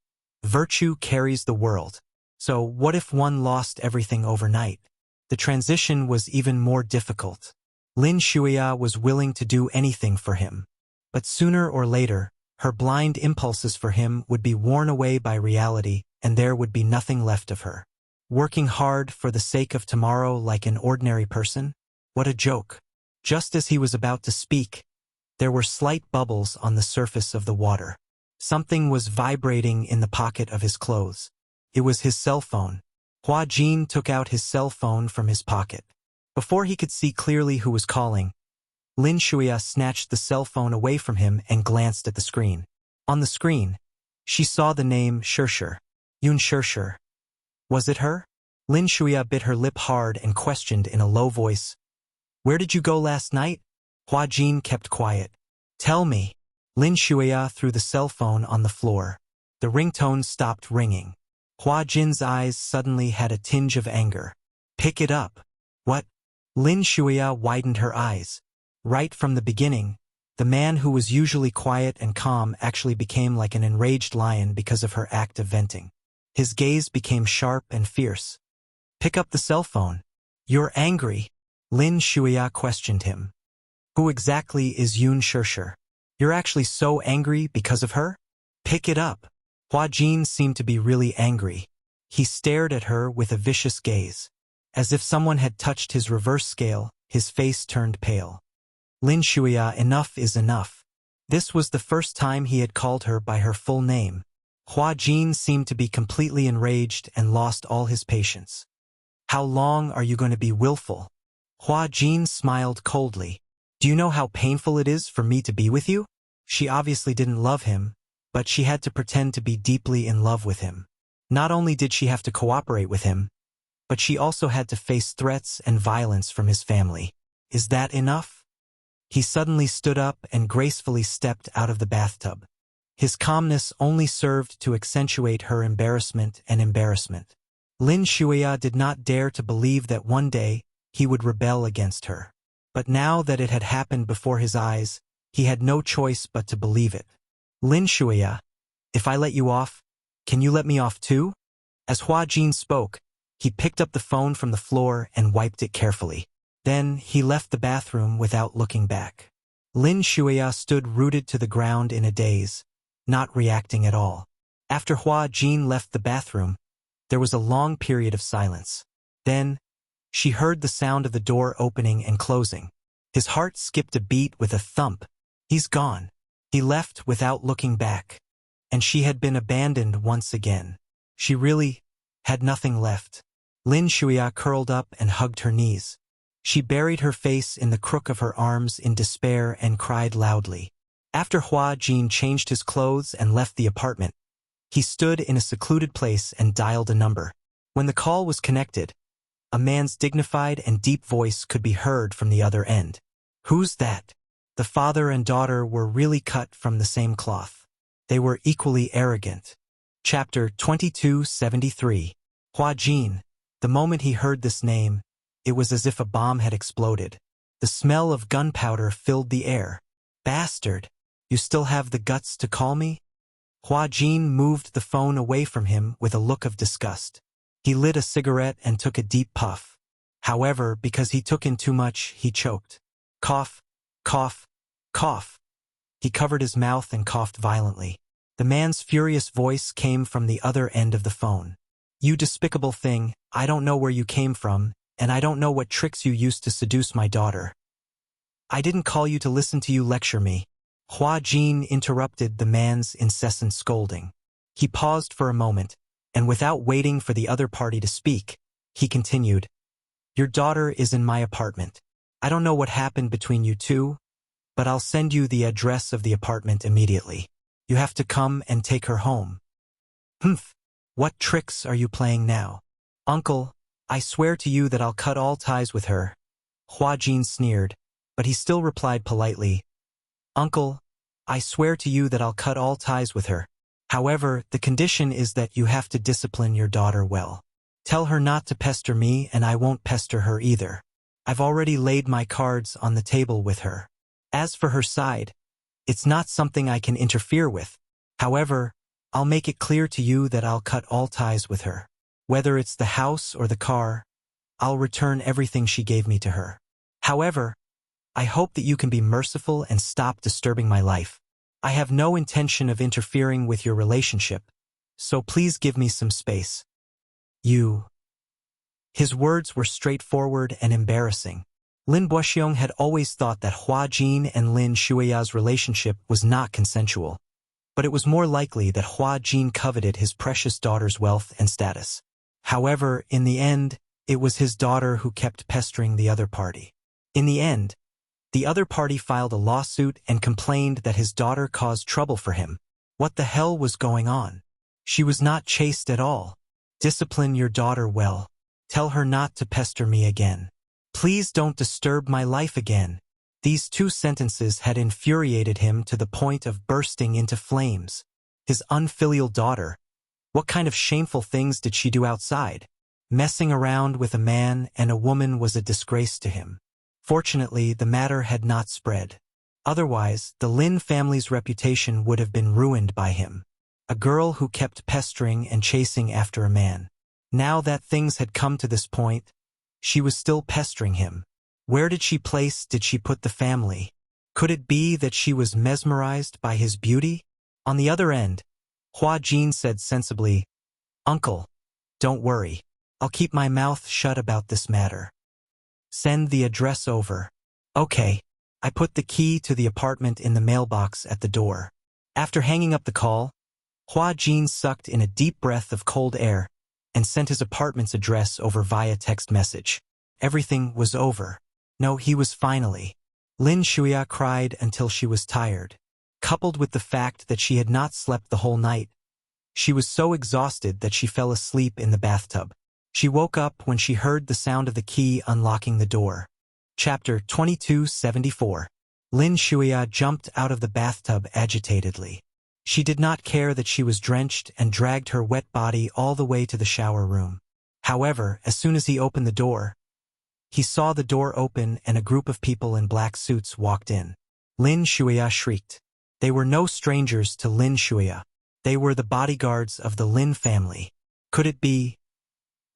virtue carries the world. So what if one lost everything overnight? The transition was even more difficult. Lin Shuya was willing to do anything for him. But sooner or later, her blind impulses for him would be worn away by reality, and there would be nothing left of her. Working hard for the sake of tomorrow like an ordinary person? What a joke. Just as he was about to speak, there were slight bubbles on the surface of the water. Something was vibrating in the pocket of his clothes. It was his cell phone. Hua Jin took out his cell phone from his pocket. Before he could see clearly who was calling, Lin Shuya snatched the cell phone away from him and glanced at the screen. On the screen, she saw the name Shirshir. Yun Shirshir. Was it her? Lin Shuya bit her lip hard and questioned in a low voice. Where did you go last night? Hua Jin kept quiet. Tell me. Lin Shuya threw the cell phone on the floor. The ringtone stopped ringing. Hua Jin's eyes suddenly had a tinge of anger. Pick it up. What? Lin Shuya widened her eyes. Right from the beginning, the man who was usually quiet and calm actually became like an enraged lion because of her act of venting. His gaze became sharp and fierce. Pick up the cell phone. You're angry. Lin Shuya questioned him. Who exactly is Yun Shirshir? You're actually so angry because of her? Pick it up. Hua Jin seemed to be really angry. He stared at her with a vicious gaze. As if someone had touched his reverse scale, his face turned pale. Lin Shuya, enough is enough. This was the first time he had called her by her full name. Hua Jin seemed to be completely enraged and lost all his patience. How long are you going to be willful? Hua Jin smiled coldly. Do you know how painful it is for me to be with you? She obviously didn't love him, but she had to pretend to be deeply in love with him. Not only did she have to cooperate with him, but she also had to face threats and violence from his family. Is that enough? He suddenly stood up and gracefully stepped out of the bathtub. His calmness only served to accentuate her embarrassment and embarrassment. Lin Shuya did not dare to believe that one day he would rebel against her. But now that it had happened before his eyes, he had no choice but to believe it. Lin Shuya, if I let you off, can you let me off too? As Hua Jin spoke, he picked up the phone from the floor and wiped it carefully. Then he left the bathroom without looking back. Lin Shuya stood rooted to the ground in a daze, not reacting at all. After Hua Jin left the bathroom, there was a long period of silence. Then, she heard the sound of the door opening and closing. His heart skipped a beat with a thump. He's gone. He left without looking back. And she had been abandoned once again. She really had nothing left. Lin Shuya curled up and hugged her knees. She buried her face in the crook of her arms in despair and cried loudly. After Hua Jin changed his clothes and left the apartment, he stood in a secluded place and dialed a number. When the call was connected, a man's dignified and deep voice could be heard from the other end. "Who's that?" The father and daughter were really cut from the same cloth. They were equally arrogant. Chapter 2273. Hua Jin. The moment he heard this name, it was as if a bomb had exploded. The smell of gunpowder filled the air. "Bastard! You still have the guts to call me?" Hua Jin moved the phone away from him with a look of disgust. He lit a cigarette and took a deep puff. However, because he took in too much, he choked. Cough, cough, cough. He covered his mouth and coughed violently. The man's furious voice came from the other end of the phone. "You despicable thing, I don't know where you came from, and I don't know what tricks you used to seduce my daughter. I didn't call you to listen to you lecture me." Hua Jin interrupted the man's incessant scolding. He paused for a moment, and without waiting for the other party to speak, he continued, "Your daughter is in my apartment. I don't know what happened between you two, but I'll send you the address of the apartment immediately. You have to come and take her home." "Humph! What tricks are you playing now?" "Uncle, I swear to you that I'll cut all ties with her." Hua Jin sneered, but he still replied politely, "Uncle, I swear to you that I'll cut all ties with her. However, the condition is that you have to discipline your daughter well. Tell her not to pester me and I won't pester her either. I've already laid my cards on the table with her. As for her side, it's not something I can interfere with. However, I'll make it clear to you that I'll cut all ties with her. Whether it's the house or the car, I'll return everything she gave me to her. However, I hope that you can be merciful and stop disturbing my life. I have no intention of interfering with your relationship, so please give me some space. You." His words were straightforward and embarrassing. Lin Buoxiong had always thought that Hua Jin and Lin Shuya's relationship was not consensual, but it was more likely that Hua Jin coveted his precious daughter's wealth and status. However, in the end, it was his daughter who kept pestering the other party. In the end, the other party filed a lawsuit and complained that his daughter caused trouble for him. What the hell was going on? She was not chaste at all. "Discipline your daughter well. Tell her not to pester me again. Please don't disturb my life again." These two sentences had infuriated him to the point of bursting into flames. His unfilial daughter. What kind of shameful things did she do outside? Messing around with a man and a woman was a disgrace to him. Fortunately, the matter had not spread. Otherwise, the Lin family's reputation would have been ruined by him. A girl who kept pestering and chasing after a man. Now that things had come to this point, she was still pestering him. Where did she put the family? Could it be that she was mesmerized by his beauty? On the other end, Hua Jin said sensibly, "Uncle, don't worry. I'll keep my mouth shut about this matter. Send the address over." "Okay." I put the key to the apartment in the mailbox at the door. After hanging up the call, Hua Jin sucked in a deep breath of cold air and sent his apartment's address over via text message. Everything was over. No, he was finally. Lin Shuya cried until she was tired. Coupled with the fact that she had not slept the whole night, she was so exhausted that she fell asleep in the bathtub. She woke up when she heard the sound of the key unlocking the door. Chapter 2274. Lin Shuya jumped out of the bathtub agitatedly. She did not care that she was drenched and dragged her wet body all the way to the shower room. However, as soon as he opened the door, he saw the door open and a group of people in black suits walked in. Lin Shuya shrieked. They were no strangers to Lin Shuya. They were the bodyguards of the Lin family. Could it be?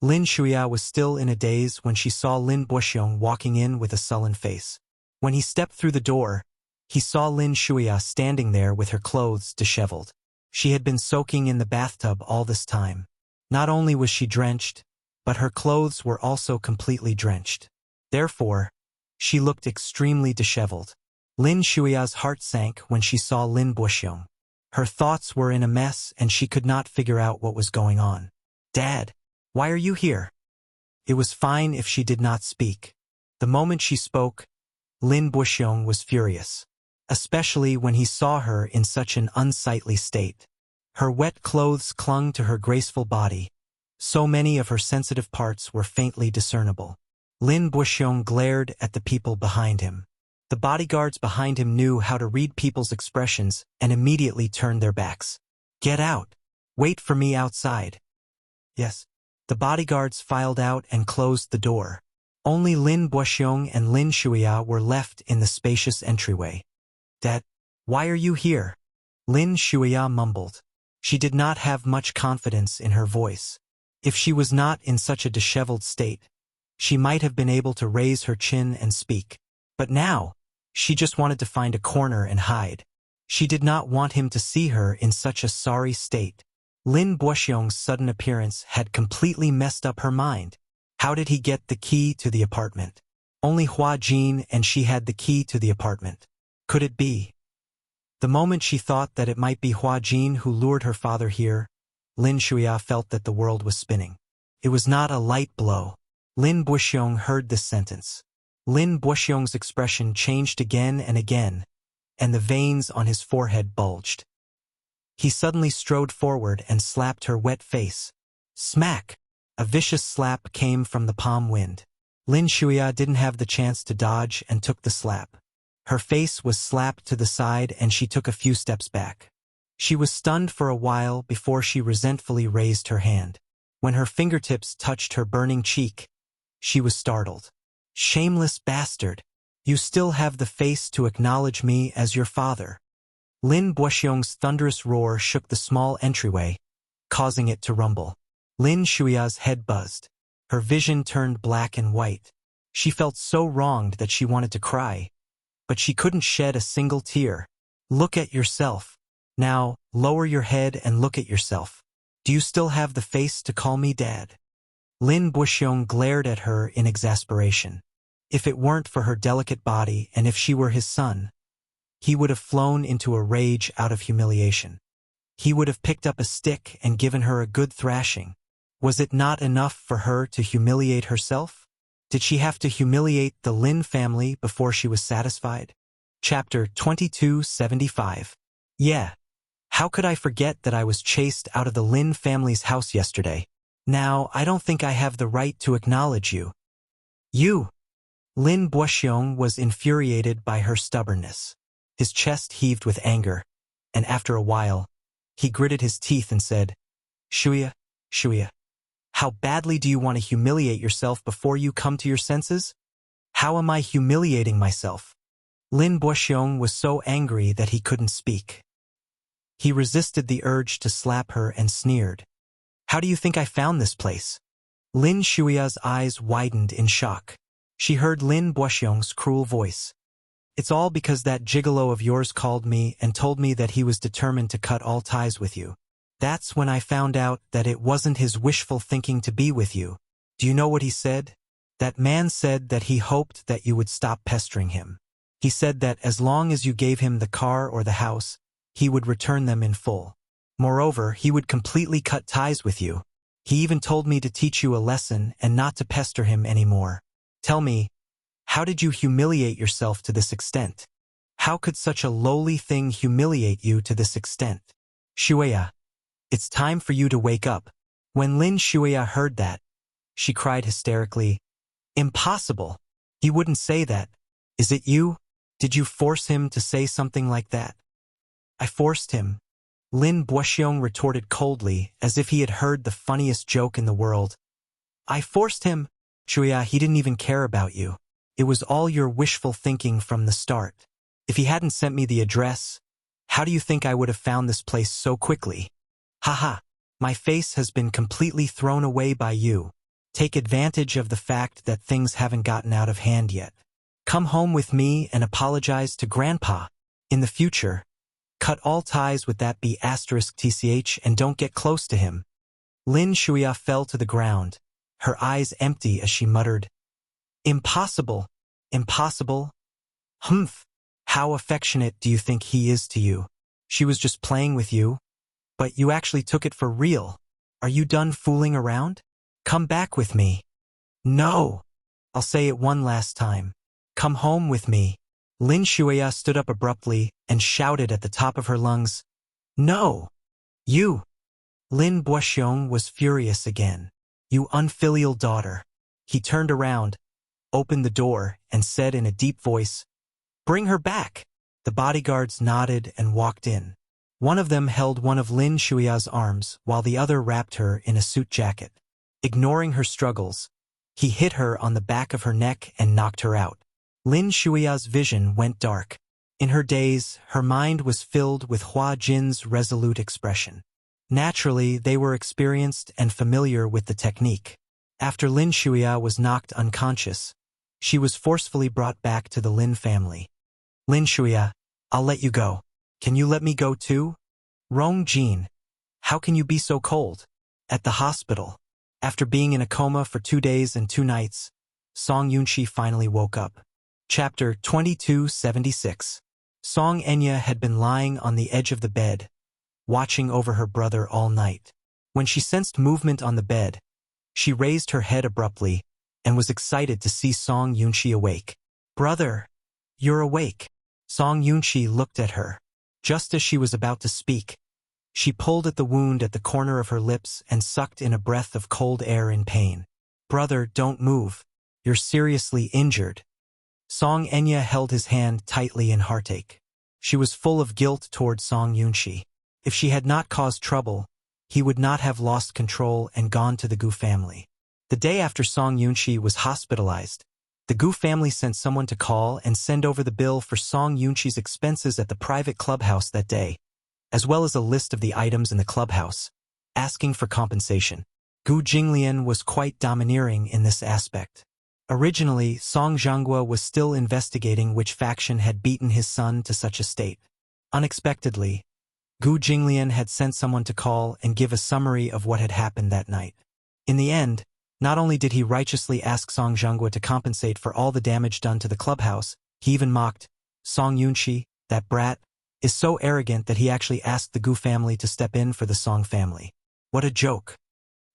Lin Shuya was still in a daze when she saw Lin Buoxiong walking in with a sullen face. When he stepped through the door, he saw Lin Shuya standing there with her clothes disheveled. She had been soaking in the bathtub all this time. Not only was she drenched, but her clothes were also completely drenched. Therefore, she looked extremely disheveled. Lin Shuia's heart sank when she saw Lin Buxiong. Her thoughts were in a mess and she could not figure out what was going on. "Dad, why are you here?" It was fine if she did not speak. The moment she spoke, Lin Buxiong was furious, especially when he saw her in such an unsightly state. Her wet clothes clung to her graceful body. So many of her sensitive parts were faintly discernible. Lin Buxiong glared at the people behind him. The bodyguards behind him knew how to read people's expressions and immediately turned their backs. "Get out! Wait for me outside." Yes. The bodyguards filed out and closed the door. Only Lin Buxiong and Lin Shuia were left in the spacious entryway. "Dad, why are you here?" Lin Shuia mumbled. She did not have much confidence in her voice. If she was not in such a disheveled state, she might have been able to raise her chin and speak. But now, she just wanted to find a corner and hide. She did not want him to see her in such a sorry state. Lin Buxiong's sudden appearance had completely messed up her mind. How did he get the key to the apartment? Only Hua Jin and she had the key to the apartment. Could it be? The moment she thought that it might be Hua Jin who lured her father here, Lin Shuia felt that the world was spinning. It was not a light blow. Lin Buxiong heard this sentence. Lin Buxiong's expression changed again and again, and the veins on his forehead bulged. He suddenly strode forward and slapped her wet face. Smack! A vicious slap came from the palm wind. Lin Shuia didn't have the chance to dodge and took the slap. Her face was slapped to the side and she took a few steps back. She was stunned for a while before she resentfully raised her hand. When her fingertips touched her burning cheek, she was startled. "Shameless bastard! You still have the face to acknowledge me as your father." Lin Buxiong's thunderous roar shook the small entryway, causing it to rumble. Lin Shuia's head buzzed. Her vision turned black and white. She felt so wronged that she wanted to cry, but she couldn't shed a single tear. "Look at yourself. Now, lower your head and look at yourself. Do you still have the face to call me Dad?" Lin Buxiong glared at her in exasperation. If it weren't for her delicate body and if she were his son, he would have flown into a rage out of humiliation. He would have picked up a stick and given her a good thrashing. Was it not enough for her to humiliate herself? Did she have to humiliate the Lin family before she was satisfied? Chapter 2275. Yeah. How could I forget that I was chased out of the Lin family's house yesterday? Now, I don't think I have the right to acknowledge you. You! Lin Buxiong was infuriated by her stubbornness. His chest heaved with anger, and after a while, he gritted his teeth and said, Shuia, Shuia, how badly do you want to humiliate yourself before you come to your senses? How am I humiliating myself? Lin Buxiong was so angry that he couldn't speak. He resisted the urge to slap her and sneered. How do you think I found this place? Lin Shuia's eyes widened in shock. She heard Lin Buxiong's cruel voice. It's all because that gigolo of yours called me and told me that he was determined to cut all ties with you. That's when I found out that it wasn't his wishful thinking to be with you. Do you know what he said? That man said that he hoped that you would stop pestering him. He said that as long as you gave him the car or the house, he would return them in full. Moreover, he would completely cut ties with you. He even told me to teach you a lesson and not to pester him anymore. Tell me, how did you humiliate yourself to this extent? How could such a lowly thing humiliate you to this extent? Shuia, it's time for you to wake up. When Lin Shuia heard that, she cried hysterically, Impossible! He wouldn't say that. Is it you? Did you force him to say something like that? I forced him. Lin Buxiong retorted coldly, as if he had heard the funniest joke in the world. I forced him? Shuia, he didn't even care about you. It was all your wishful thinking from the start. If he hadn't sent me the address, how do you think I would have found this place so quickly? Haha, my face has been completely thrown away by you. Take advantage of the fact that things haven't gotten out of hand yet. Come home with me and apologize to Grandpa. In the future, cut all ties with that **tch and don't get close to him. Lin Shuia fell to the ground, her eyes empty as she muttered, "Impossible, impossible. Humph, how affectionate do you think he is to you? She was just playing with you, but you actually took it for real. Are you done fooling around? Come back with me." "No." "I'll say it one last time. Come home with me." Lin Shuya stood up abruptly and shouted at the top of her lungs, "No! You!" Lin Buoxiong was furious again. "You unfilial daughter." He turned around, opened the door, and said in a deep voice, "Bring her back." The bodyguards nodded and walked in. One of them held one of Lin Shuya's arms while the other wrapped her in a suit jacket. Ignoring her struggles, he hit her on the back of her neck and knocked her out. Lin Shuya's vision went dark. In her daze, her mind was filled with Hua Jin's resolute expression. Naturally, they were experienced and familiar with the technique. After Lin Shuya was knocked unconscious, she was forcefully brought back to the Lin family. "Lin Shuya, I'll let you go. Can you let me go too?" "Rong Jin, how can you be so cold?" At the hospital, after being in a coma for 2 days and 2 nights, Song Yunqi finally woke up. Chapter 2276. Song Enya had been lying on the edge of the bed, watching over her brother all night. When she sensed movement on the bed, she raised her head abruptly and was excited to see Song Yunqi awake. "Brother, you're awake." Song Yunqi looked at her. Just as she was about to speak, she pulled at the wound at the corner of her lips and sucked in a breath of cold air in pain. "Brother, don't move. You're seriously injured." Song Enya held his hand tightly in heartache. She was full of guilt toward Song Yunqi. If she had not caused trouble, he would not have lost control and gone to the Gu family. The day after Song Yunqi was hospitalized, the Gu family sent someone to call and send over the bill for Song Yunqi's expenses at the private clubhouse that day, as well as a list of the items in the clubhouse, asking for compensation. Gu Jinglian was quite domineering in this aspect. Originally, Song Zhanghua was still investigating which faction had beaten his son to such a state. Unexpectedly, Gu Jinglian had sent someone to call and give a summary of what had happened that night. In the end, not only did he righteously ask Song Zhanghua to compensate for all the damage done to the clubhouse, he even mocked, "Song Yunqi, that brat, is so arrogant that he actually asked the Gu family to step in for the Song family. What a joke."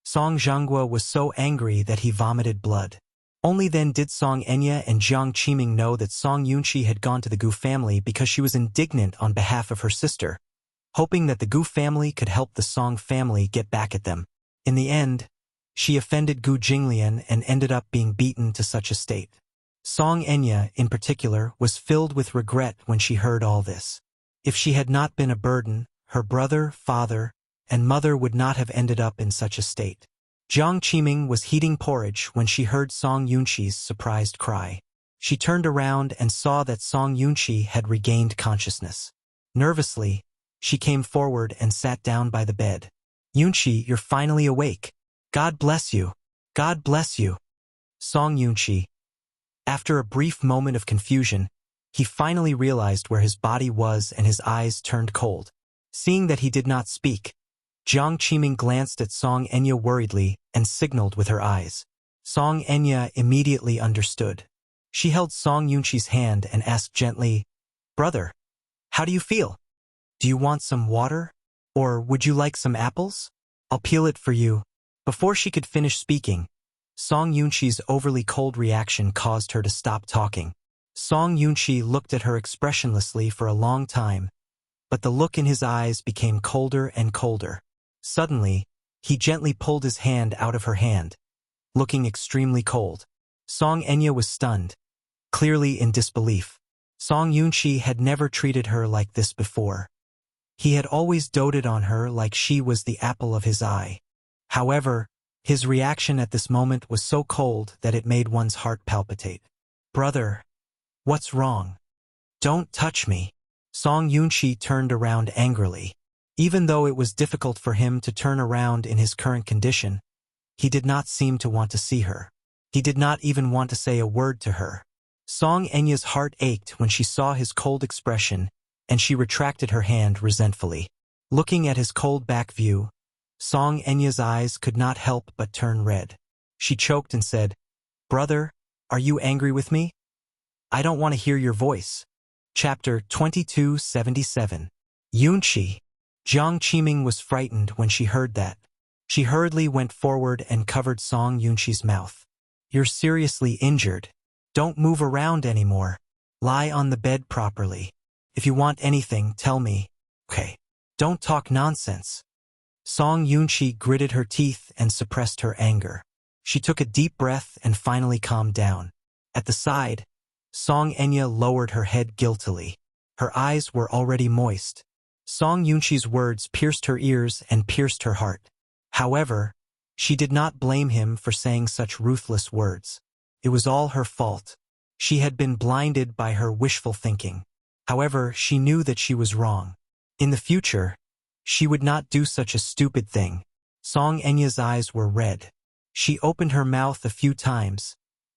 Song Zhanghua was so angry that he vomited blood. Only then did Song Enya and Jiang Qiming know that Song Yunqi had gone to the Gu family because she was indignant on behalf of her sister, hoping that the Gu family could help the Song family get back at them. In the end, she offended Gu Jinglian and ended up being beaten to such a state. Song Enya, in particular, was filled with regret when she heard all this. If she had not been a burden, her brother, father, and mother would not have ended up in such a state. Jiang Qiming was heating porridge when she heard Song Yunqi's surprised cry. She turned around and saw that Song Yunqi had regained consciousness. Nervously, she came forward and sat down by the bed. "Yunqi, you're finally awake. God bless you. God bless you." Song Yunqi. After a brief moment of confusion, he finally realized where his body was and his eyes turned cold. Seeing that he did not speak, Jiang Qiming glanced at Song Enya worriedly and signaled with her eyes. Song Enya immediately understood. She held Song Yunqi's hand and asked gently, "Brother, how do you feel? Do you want some water? Or would you like some apples? I'll peel it for you." Before she could finish speaking, Song Yunqi's overly cold reaction caused her to stop talking. Song Yunqi looked at her expressionlessly for a long time, but the look in his eyes became colder and colder. Suddenly, he gently pulled his hand out of her hand, looking extremely cold. Song Enya was stunned, clearly in disbelief. Song Yunqi had never treated her like this before. He had always doted on her like she was the apple of his eye. However, his reaction at this moment was so cold that it made one's heart palpitate. "Brother, what's wrong? Don't touch me." Song Yunqi turned around angrily. Even though it was difficult for him to turn around in his current condition, he did not seem to want to see her. He did not even want to say a word to her. Song Enya's heart ached when she saw his cold expression, and she retracted her hand resentfully. Looking at his cold back view, Song Enya's eyes could not help but turn red. She choked and said, "Brother, are you angry with me? I don't want to hear your voice." Chapter 2277. Yunqi. Jiang Qiming was frightened when she heard that. She hurriedly went forward and covered Song Yunqi's mouth. "You're seriously injured. Don't move around anymore. Lie on the bed properly. If you want anything, tell me. Okay. Don't talk nonsense." Song Yunqi gritted her teeth and suppressed her anger. She took a deep breath and finally calmed down. At the side, Song Enya lowered her head guiltily. Her eyes were already moist. Song Yunqi's words pierced her ears and pierced her heart. However, she did not blame him for saying such ruthless words. It was all her fault. She had been blinded by her wishful thinking. However, she knew that she was wrong. In the future, she would not do such a stupid thing. Song Enya's eyes were red. She opened her mouth a few times,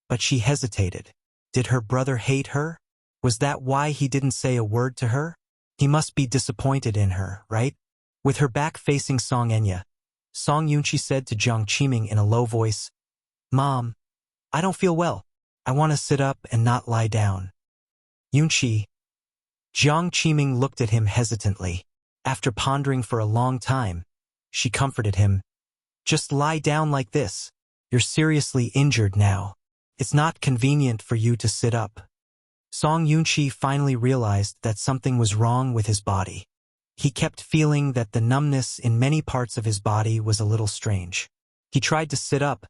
but she hesitated. Did her brother hate her? Was that why he didn't say a word to her? He must be disappointed in her, right? With her back facing Song Enya, Song Yunqi said to Jiang Qiming in a low voice, "Mom, I don't feel well. I want to sit up and not lie down." "Yunqi." Jiang Qiming looked at him hesitantly. After pondering for a long time, she comforted him. "Just lie down like this. You're seriously injured now. It's not convenient for you to sit up." Song Yunqi finally realized that something was wrong with his body. He kept feeling that the numbness in many parts of his body was a little strange. He tried to sit up,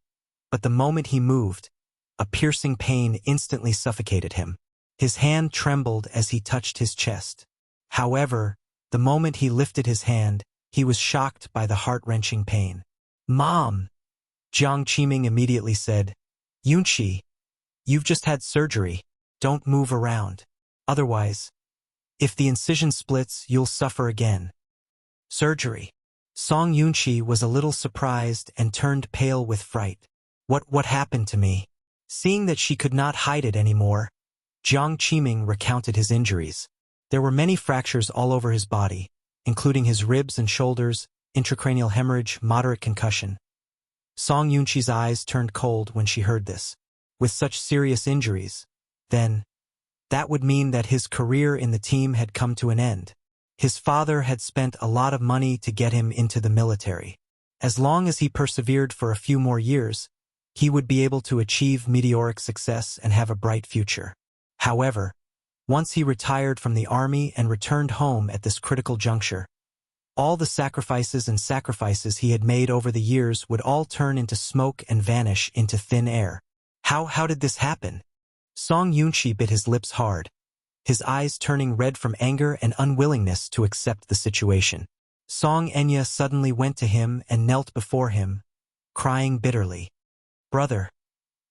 but the moment he moved, a piercing pain instantly suffocated him. His hand trembled as he touched his chest. However, the moment he lifted his hand, he was shocked by the heart-wrenching pain. "Mom!" Jiang Qiming immediately said, "Yunqi, you've just had surgery. Don't move around. Otherwise, if the incision splits, you'll suffer again." "Surgery?" Song Yunqi was a little surprised and turned pale with fright. What happened to me?" Seeing that she could not hide it anymore, Jiang Qiming recounted his injuries. There were many fractures all over his body, including his ribs and shoulders, intracranial hemorrhage, moderate concussion. Song Yunqi's eyes turned cold when she heard this. With such serious injuries, then, that would mean that his career in the team had come to an end. His father had spent a lot of money to get him into the military. As long as he persevered for a few more years, he would be able to achieve meteoric success and have a bright future. However, once he retired from the army and returned home at this critical juncture, all the sacrifices he had made over the years would all turn into smoke and vanish into thin air. How did this happen? Song Yunqi bit his lips hard, his eyes turning red from anger and unwillingness to accept the situation. Song Enya suddenly went to him and knelt before him, crying bitterly. "Brother,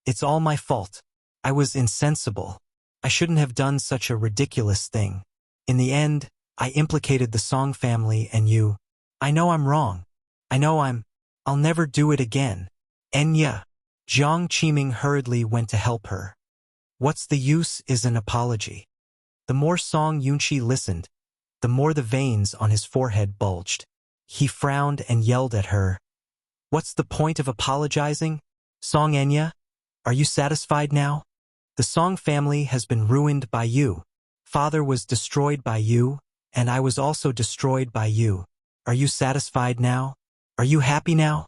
it's all my fault. I was insensible. I shouldn't have done such a ridiculous thing. In the end, I implicated the Song family and you. I know I'm wrong. I'll never do it again. Enya." Jiang Qiming hurriedly went to help her. "What's the use is an apology." The more Song Yunqi listened, the more the veins on his forehead bulged. He frowned and yelled at her. "What's the point of apologizing? Song Enya, are you satisfied now? The Song family has been ruined by you. Father was destroyed by you, and I was also destroyed by you. Are you satisfied now? Are you happy now?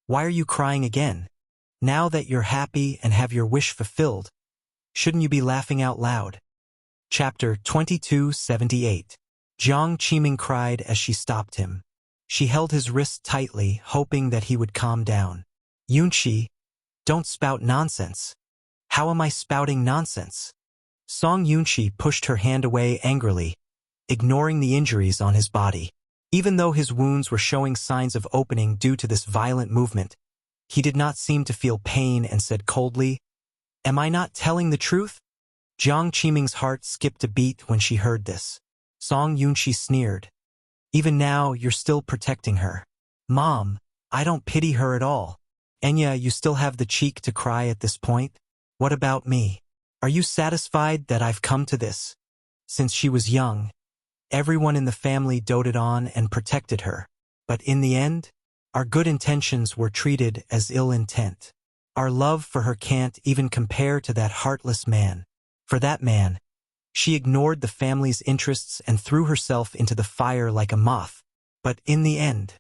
Why are you crying again? Now that you're happy and have your wish fulfilled, shouldn't you be laughing out loud?" Chapter 2278. Jiang Qiming cried as she stopped him. She held his wrist tightly, hoping that he would calm down. "Yunqi, don't spout nonsense." "How am I spouting nonsense?" Song Yunqi pushed her hand away angrily, ignoring the injuries on his body. Even though his wounds were showing signs of opening due to this violent movement, he did not seem to feel pain and said coldly, "Am I not telling the truth?" Jiang Qiming's heart skipped a beat when she heard this. Song Yunqi sneered. "Even now, you're still protecting her." "Mom, I don't pity her at all." "Enya, you still have the cheek to cry at this point? What about me? Are you satisfied that I've come to this?" Since she was young, everyone in the family doted on and protected her. But in the end, our good intentions were treated as ill intent. Our love for her can't even compare to that heartless man. For that man, she ignored the family's interests and threw herself into the fire like a moth. But in the end,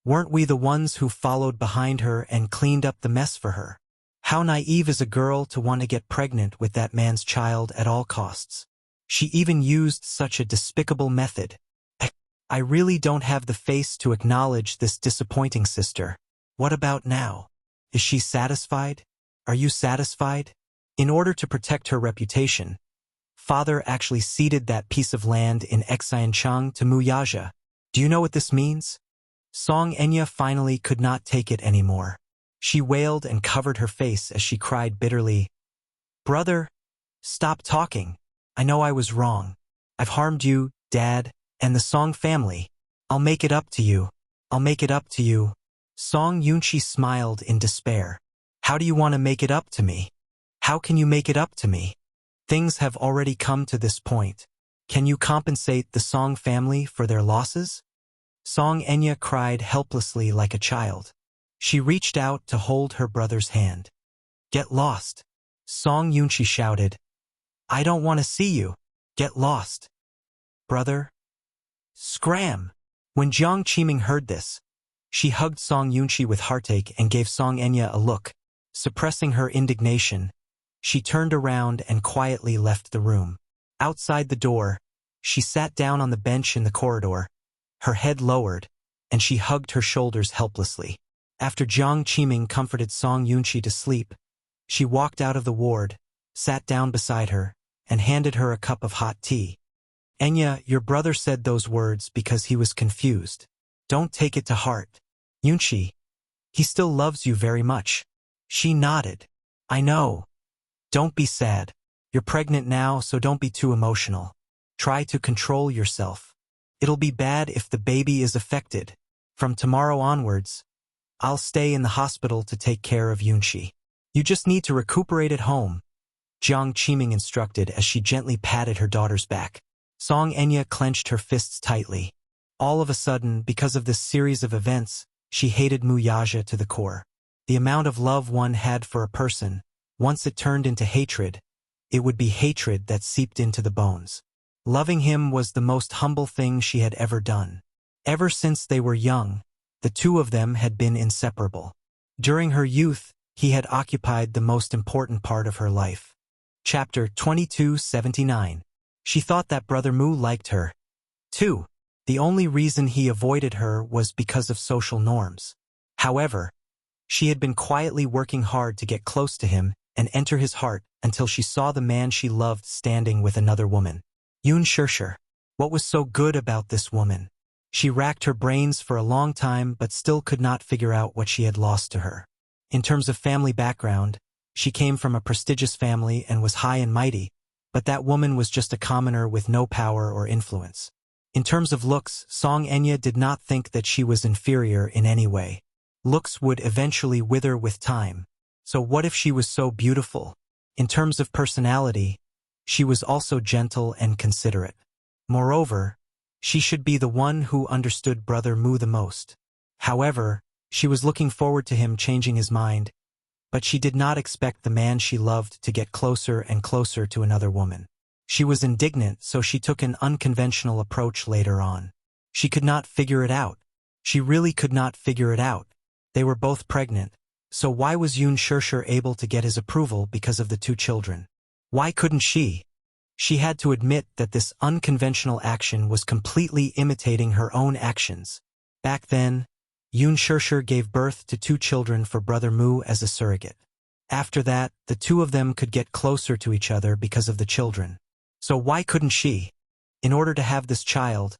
weren't we the ones who followed behind her and cleaned up the mess for her? How naive is a girl to want to get pregnant with that man's child at all costs? She even used such a despicable method. I really don't have the face to acknowledge this disappointing sister. What about now? Is she satisfied? Are you satisfied? In order to protect her reputation, father actually ceded that piece of land in Xianchang to Wuxia. Do you know what this means? Song Enya finally could not take it anymore. She wailed and covered her face as she cried bitterly. Brother, stop talking. I know I was wrong. I've harmed you, Dad, and the Song family. I'll make it up to you. I'll make it up to you. Song Yunqi smiled in despair. How do you want to make it up to me? How can you make it up to me? Things have already come to this point. Can you compensate the Song family for their losses? Song Enya cried helplessly like a child. She reached out to hold her brother's hand. Get lost. Song Yunqi shouted. I don't want to see you. Get lost. Brother. Scram! When Jiang Qiming heard this, she hugged Song Yunqi with heartache and gave Song Enya a look. Suppressing her indignation, she turned around and quietly left the room. Outside the door, she sat down on the bench in the corridor, her head lowered, and she hugged her shoulders helplessly. After Jiang Qiming comforted Song Yunqi to sleep, she walked out of the ward, sat down beside her, and handed her a cup of hot tea. Enya, your brother said those words because he was confused. Don't take it to heart. Yunqi, he still loves you very much. She nodded. I know. Don't be sad. You're pregnant now, so don't be too emotional. Try to control yourself. It'll be bad if the baby is affected. From tomorrow onwards, I'll stay in the hospital to take care of Yunqi. You just need to recuperate at home, Jiang Qiming instructed as she gently patted her daughter's back. Song Enya clenched her fists tightly. All of a sudden, because of this series of events, she hated Wuxia to the core. The amount of love one had for a person, once it turned into hatred, it would be hatred that seeped into the bones. Loving him was the most humble thing she had ever done. Ever since they were young, the two of them had been inseparable. During her youth, he had occupied the most important part of her life. Chapter 2279. She thought that Brother Mu liked her, too. The only reason he avoided her was because of social norms. However, she had been quietly working hard to get close to him and enter his heart until she saw the man she loved standing with another woman. Yun Shirshir. What was so good about this woman? She racked her brains for a long time but still could not figure out what she had lost to her. In terms of family background, she came from a prestigious family and was high and mighty, but that woman was just a commoner with no power or influence. In terms of looks, Song Enya did not think that she was inferior in any way. Looks would eventually wither with time. So what if she was so beautiful? In terms of personality, she was also gentle and considerate. Moreover, she should be the one who understood Brother Mu the most. However, she was looking forward to him changing his mind, but she did not expect the man she loved to get closer and closer to another woman. She was indignant, so she took an unconventional approach later on. She could not figure it out. She really could not figure it out. They were both pregnant, so why was Yun Shirshir able to get his approval because of the two children? Why couldn't she? She had to admit that this unconventional action was completely imitating her own actions. Back then, Yun Shirshir gave birth to two children for Brother Mu as a surrogate. After that, the two of them could get closer to each other because of the children. So why couldn't she? In order to have this child,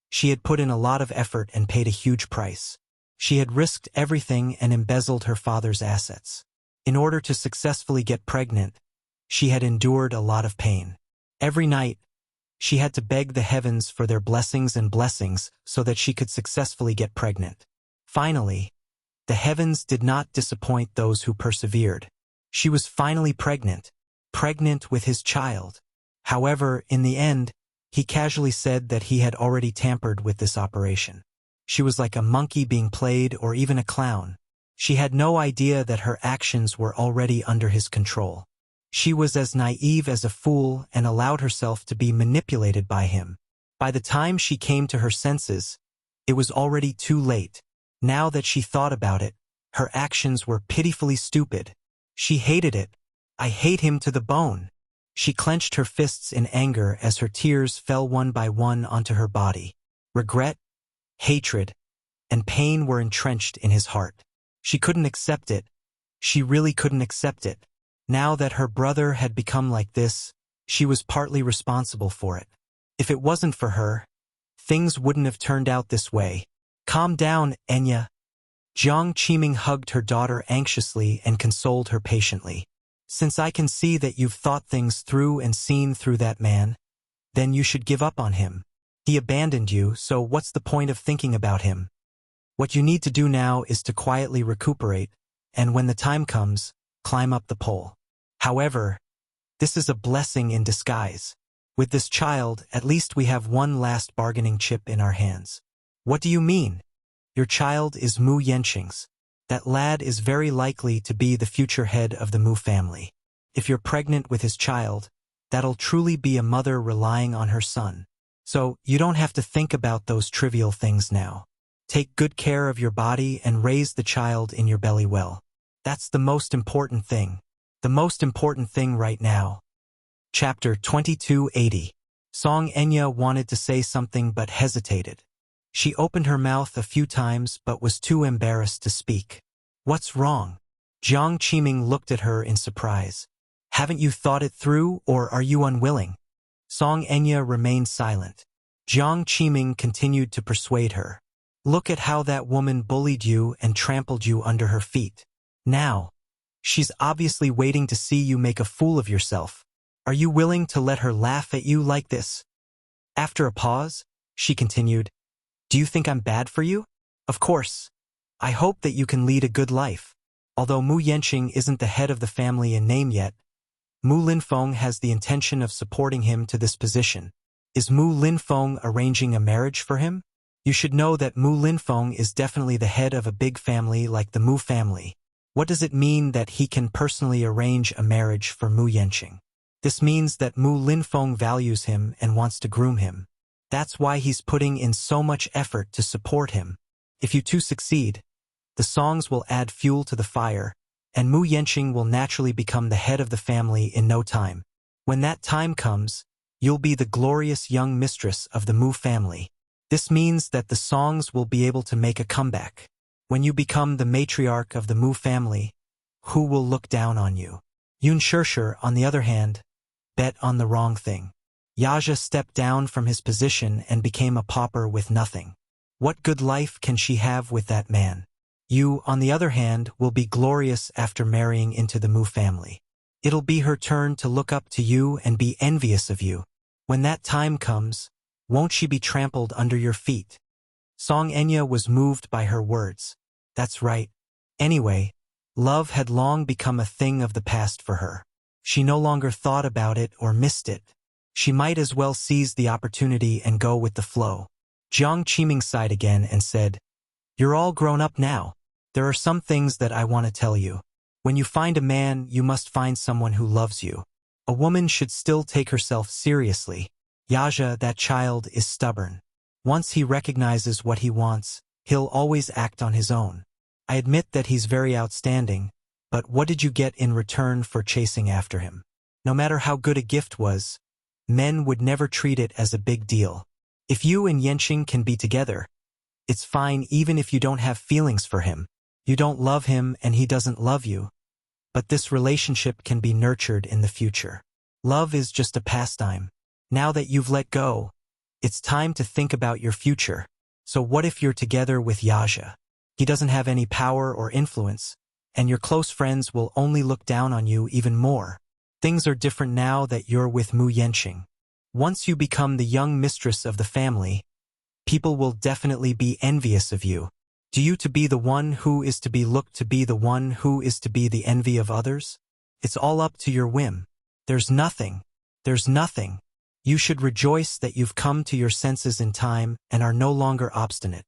she had put in a lot of effort and paid a huge price. She had risked everything and embezzled her father's assets. In order to successfully get pregnant, she had endured a lot of pain. Every night, she had to beg the heavens for their blessings and blessings so that she could successfully get pregnant. Finally, the heavens did not disappoint those who persevered. She was finally pregnant with his child. However, in the end, he casually said that he had already tampered with this operation. She was like a monkey being played or even a clown. She had no idea that her actions were already under his control. She was as naive as a fool and allowed herself to be manipulated by him. By the time she came to her senses, it was already too late. Now that she thought about it, her actions were pitifully stupid. She hated it. I hate him to the bone. She clenched her fists in anger as her tears fell one by one onto her body. Regret, hatred, and pain were entrenched in his heart. She couldn't accept it. She really couldn't accept it. Now that her brother had become like this, she was partly responsible for it. If it wasn't for her, things wouldn't have turned out this way. Calm down, Enya. Jiang Qiming hugged her daughter anxiously and consoled her patiently. Since I can see that you've thought things through and seen through that man, then you should give up on him. He abandoned you, so what's the point of thinking about him? What you need to do now is to quietly recuperate, and when the time comes, climb up the pole. However, this is a blessing in disguise. With this child, at least we have one last bargaining chip in our hands. What do you mean? Your child is Mu Yenqing's. That lad is very likely to be the future head of the Mu family. If you're pregnant with his child, that'll truly be a mother relying on her son. So, you don't have to think about those trivial things now. Take good care of your body and raise the child in your belly well. That's the most important thing. The most important thing right now. Chapter 2280. Song Enya wanted to say something but hesitated. She opened her mouth a few times but was too embarrassed to speak. What's wrong? Jiang Qiming looked at her in surprise. Haven't you thought it through, or are you unwilling? Song Enya remained silent. Jiang Qiming continued to persuade her. Look at how that woman bullied you and trampled you under her feet. Now, she's obviously waiting to see you make a fool of yourself. Are you willing to let her laugh at you like this? After a pause, she continued, Do you think I'm bad for you? Of course. I hope that you can lead a good life. Although Mu Yenqing isn't the head of the family in name yet, Mu Linfeng has the intention of supporting him to this position. Is Mu Linfeng arranging a marriage for him? You should know that Mu Linfeng is definitely the head of a big family like the Mu family. What does it mean that he can personally arrange a marriage for Mu Yenqing? This means that Mu Linfeng values him and wants to groom him. That's why he's putting in so much effort to support him. If you two succeed, the songs will add fuel to the fire, and Mu Yenqing will naturally become the head of the family in no time. When that time comes, you'll be the glorious young mistress of the Mu family. This means that the songs will be able to make a comeback. When you become the matriarch of the Mu family, who will look down on you? Yun Shirshir, on the other hand, bet on the wrong thing. Yaja stepped down from his position and became a pauper with nothing. What good life can she have with that man? You, on the other hand, will be glorious after marrying into the Mu family. It'll be her turn to look up to you and be envious of you. When that time comes, won't she be trampled under your feet? Song Enya was moved by her words. That's right. Anyway, love had long become a thing of the past for her. She no longer thought about it or missed it. She might as well seize the opportunity and go with the flow. Jiang Qiming sighed again and said, You're all grown up now. There are some things that I want to tell you. When you find a man, you must find someone who loves you. A woman should still take herself seriously. Yaja, that child, is stubborn. Once he recognizes what he wants, he'll always act on his own. I admit that he's very outstanding, but what did you get in return for chasing after him? No matter how good a gift was, men would never treat it as a big deal. If you and Yenqing can be together, it's fine even if you don't have feelings for him. You don't love him and he doesn't love you. But this relationship can be nurtured in the future. Love is just a pastime. Now that you've let go, it's time to think about your future. So what if you're together with Yaja? He doesn't have any power or influence, and your close friends will only look down on you even more. Things are different now that you're with Mu Yenqing. Once you become the young mistress of the family, people will definitely be envious of you. Do you to be the one who is to be looked to be the one who is to be the envy of others? It's all up to your whim. There's nothing. You should rejoice that you've come to your senses in time and are no longer obstinate.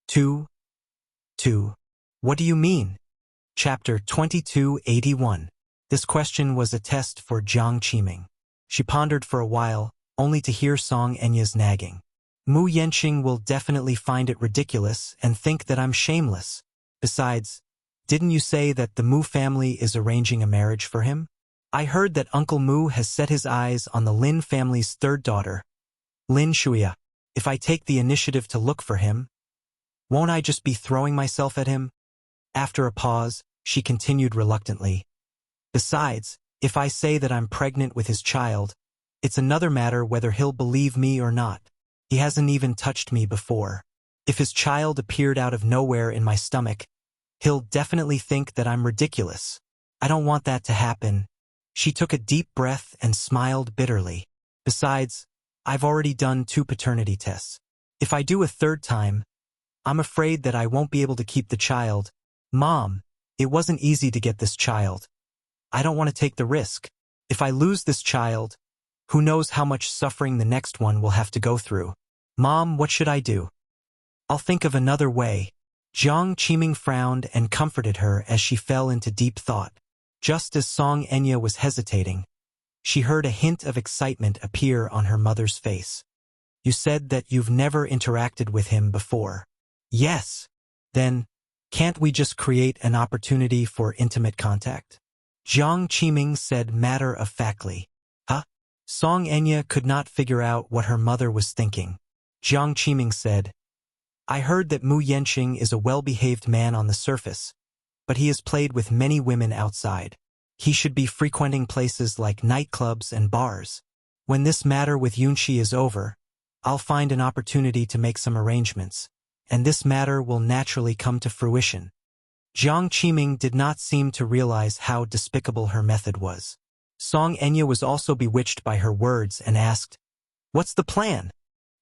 2. What do you mean? Chapter 2281. This question was a test for Jiang Qiming. She pondered for a while, only to hear Song Enya's nagging. Mu Yanqing will definitely find it ridiculous and think that I'm shameless. Besides, didn't you say that the Mu family is arranging a marriage for him? I heard that Uncle Mu has set his eyes on the Lin family's third daughter, Lin Shuya. If I take the initiative to look for him, won't I just be throwing myself at him? After a pause, she continued reluctantly. Besides, if I say that I'm pregnant with his child, it's another matter whether he'll believe me or not. He hasn't even touched me before. If his child appeared out of nowhere in my stomach, he'll definitely think that I'm ridiculous. I don't want that to happen. She took a deep breath and smiled bitterly. Besides, I've already done 2 paternity tests. If I do a third time, I'm afraid that I won't be able to keep the child. Mom, it wasn't easy to get this child. I don't want to take the risk. If I lose this child, who knows how much suffering the next one will have to go through. Mom, what should I do? I'll think of another way. Jiang Qiming frowned and comforted her as she fell into deep thought. Just as Song Enya was hesitating, she heard a hint of excitement appear on her mother's face. You said that you've never interacted with him before. Yes. Then, can't we just create an opportunity for intimate contact? Jiang Qiming said matter-of-factly. Huh? Song Enya could not figure out what her mother was thinking. Jiang Qiming said, I heard that Mu Yanqing is a well-behaved man on the surface, but he has played with many women outside. He should be frequenting places like nightclubs and bars. When this matter with Yunxi is over, I'll find an opportunity to make some arrangements, and this matter will naturally come to fruition. Jiang Qiming did not seem to realize how despicable her method was. Song Enya was also bewitched by her words and asked, What's the plan?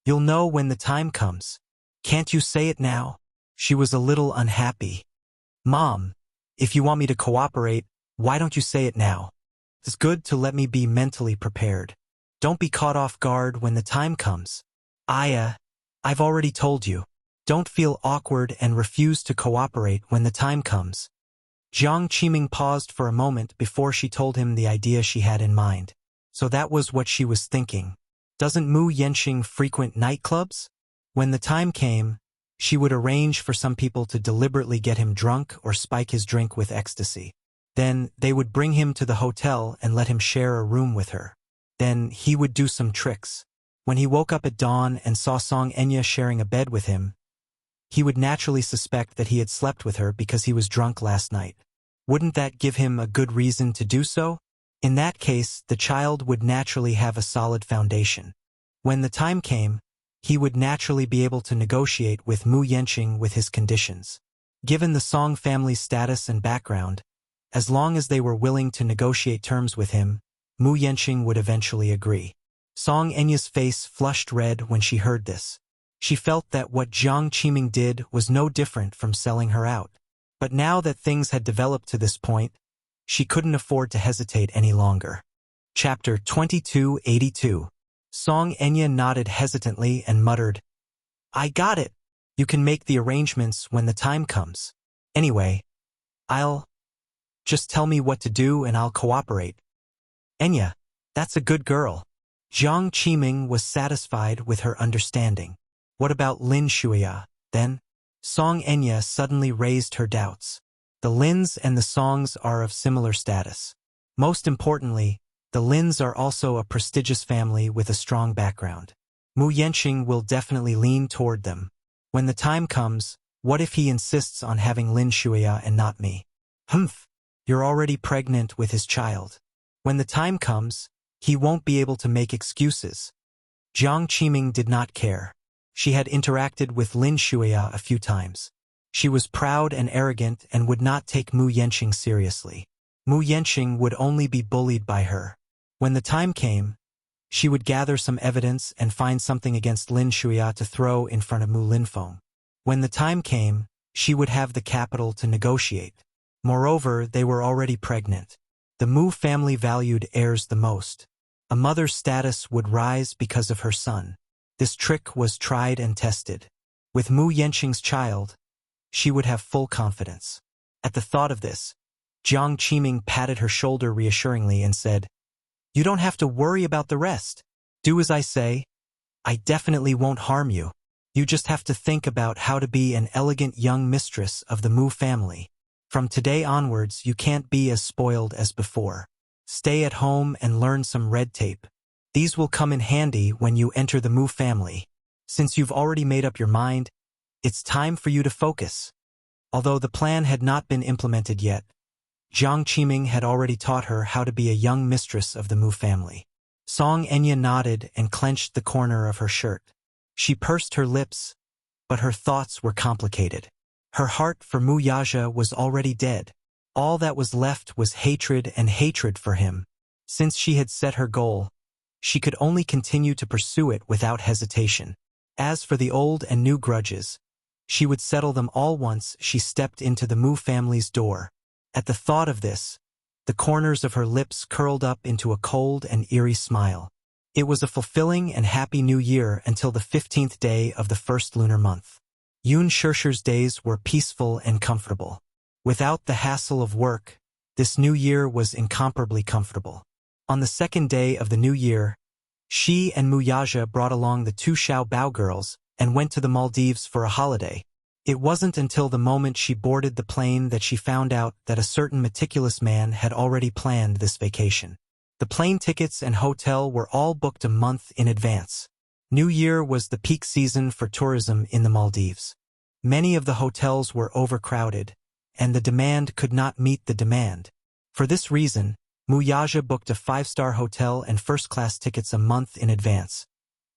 You'll know when the time comes. Can't you say it now? She was a little unhappy. Mom, if you want me to cooperate, why don't you say it now? It's good to let me be mentally prepared. Don't be caught off guard when the time comes. I've already told you. Don't feel awkward and refuse to cooperate when the time comes. Jiang Qiming paused for a moment before she told him the idea she had in mind. So that was what she was thinking. Doesn't Mu Yanqing frequent nightclubs? When the time came, she would arrange for some people to deliberately get him drunk or spike his drink with ecstasy. Then they would bring him to the hotel and let him share a room with her. Then he would do some tricks. When he woke up at dawn and saw Song Enya sharing a bed with him, he would naturally suspect that he had slept with her because he was drunk last night. Wouldn't that give him a good reason to do so? In that case, the child would naturally have a solid foundation. When the time came, he would naturally be able to negotiate with Mu Yanqing with his conditions. Given the Song family's status and background, as long as they were willing to negotiate terms with him, Mu Yanqing would eventually agree. Song Enya's face flushed red when she heard this. She felt that what Jiang Qiming did was no different from selling her out. But now that things had developed to this point, she couldn't afford to hesitate any longer. Chapter 2282. Song Enya nodded hesitantly and muttered, I got it. You can make the arrangements when the time comes. Anyway, just tell me what to do and I'll cooperate. Enya, that's a good girl. Jiang Qiming was satisfied with her understanding. What about Lin Shuya, then? Song Enya suddenly raised her doubts. The Lins and the Songs are of similar status. Most importantly, the Lins are also a prestigious family with a strong background. Mu Yanqing will definitely lean toward them. When the time comes, what if he insists on having Lin Shuya and not me? Humph, you're already pregnant with his child. When the time comes, he won't be able to make excuses. Jiang Qiming did not care. She had interacted with Lin Shuya a few times. She was proud and arrogant and would not take Mu Yanqing seriously. Mu Yanqing would only be bullied by her. When the time came, she would gather some evidence and find something against Lin Shuya to throw in front of Mu Linfeng. When the time came, she would have the capital to negotiate. Moreover, they were already pregnant. The Mu family valued heirs the most. A mother's status would rise because of her son. This trick was tried and tested. With Mu Yanqing's child, she would have full confidence. At the thought of this, Jiang Qiming patted her shoulder reassuringly and said, "You don't have to worry about the rest. Do as I say. I definitely won't harm you. You just have to think about how to be an elegant young mistress of the Mu family. From today onwards, you can't be as spoiled as before. Stay at home and learn some red tape. These will come in handy when you enter the Mu family. Since you've already made up your mind, it's time for you to focus." Although the plan had not been implemented yet, Jiang Qiming had already taught her how to be a young mistress of the Mu family. Song Enya nodded and clenched the corner of her shirt. She pursed her lips, but her thoughts were complicated. Her heart for Mu Yaja was already dead. All that was left was hatred and hatred for him. Since she had set her goal, she could only continue to pursue it without hesitation. As for the old and new grudges, she would settle them all once she stepped into the Mu family's door. At the thought of this, the corners of her lips curled up into a cold and eerie smile. It was a fulfilling and happy new year until the 15th day of the first lunar month. Yun Shirshir's days were peaceful and comfortable. Without the hassle of work, this new year was incomparably comfortable. On the second day of the new year, she and Mu Yaja brought along the two Xiao Bao girls and went to the Maldives for a holiday. It wasn't until the moment she boarded the plane that she found out that a certain meticulous man had already planned this vacation. The plane tickets and hotel were all booked a month in advance. New Year was the peak season for tourism in the Maldives. Many of the hotels were overcrowded, and the demand could not meet the demand. For this reason, Mu Yaja booked a 5-star hotel and first-class tickets a month in advance,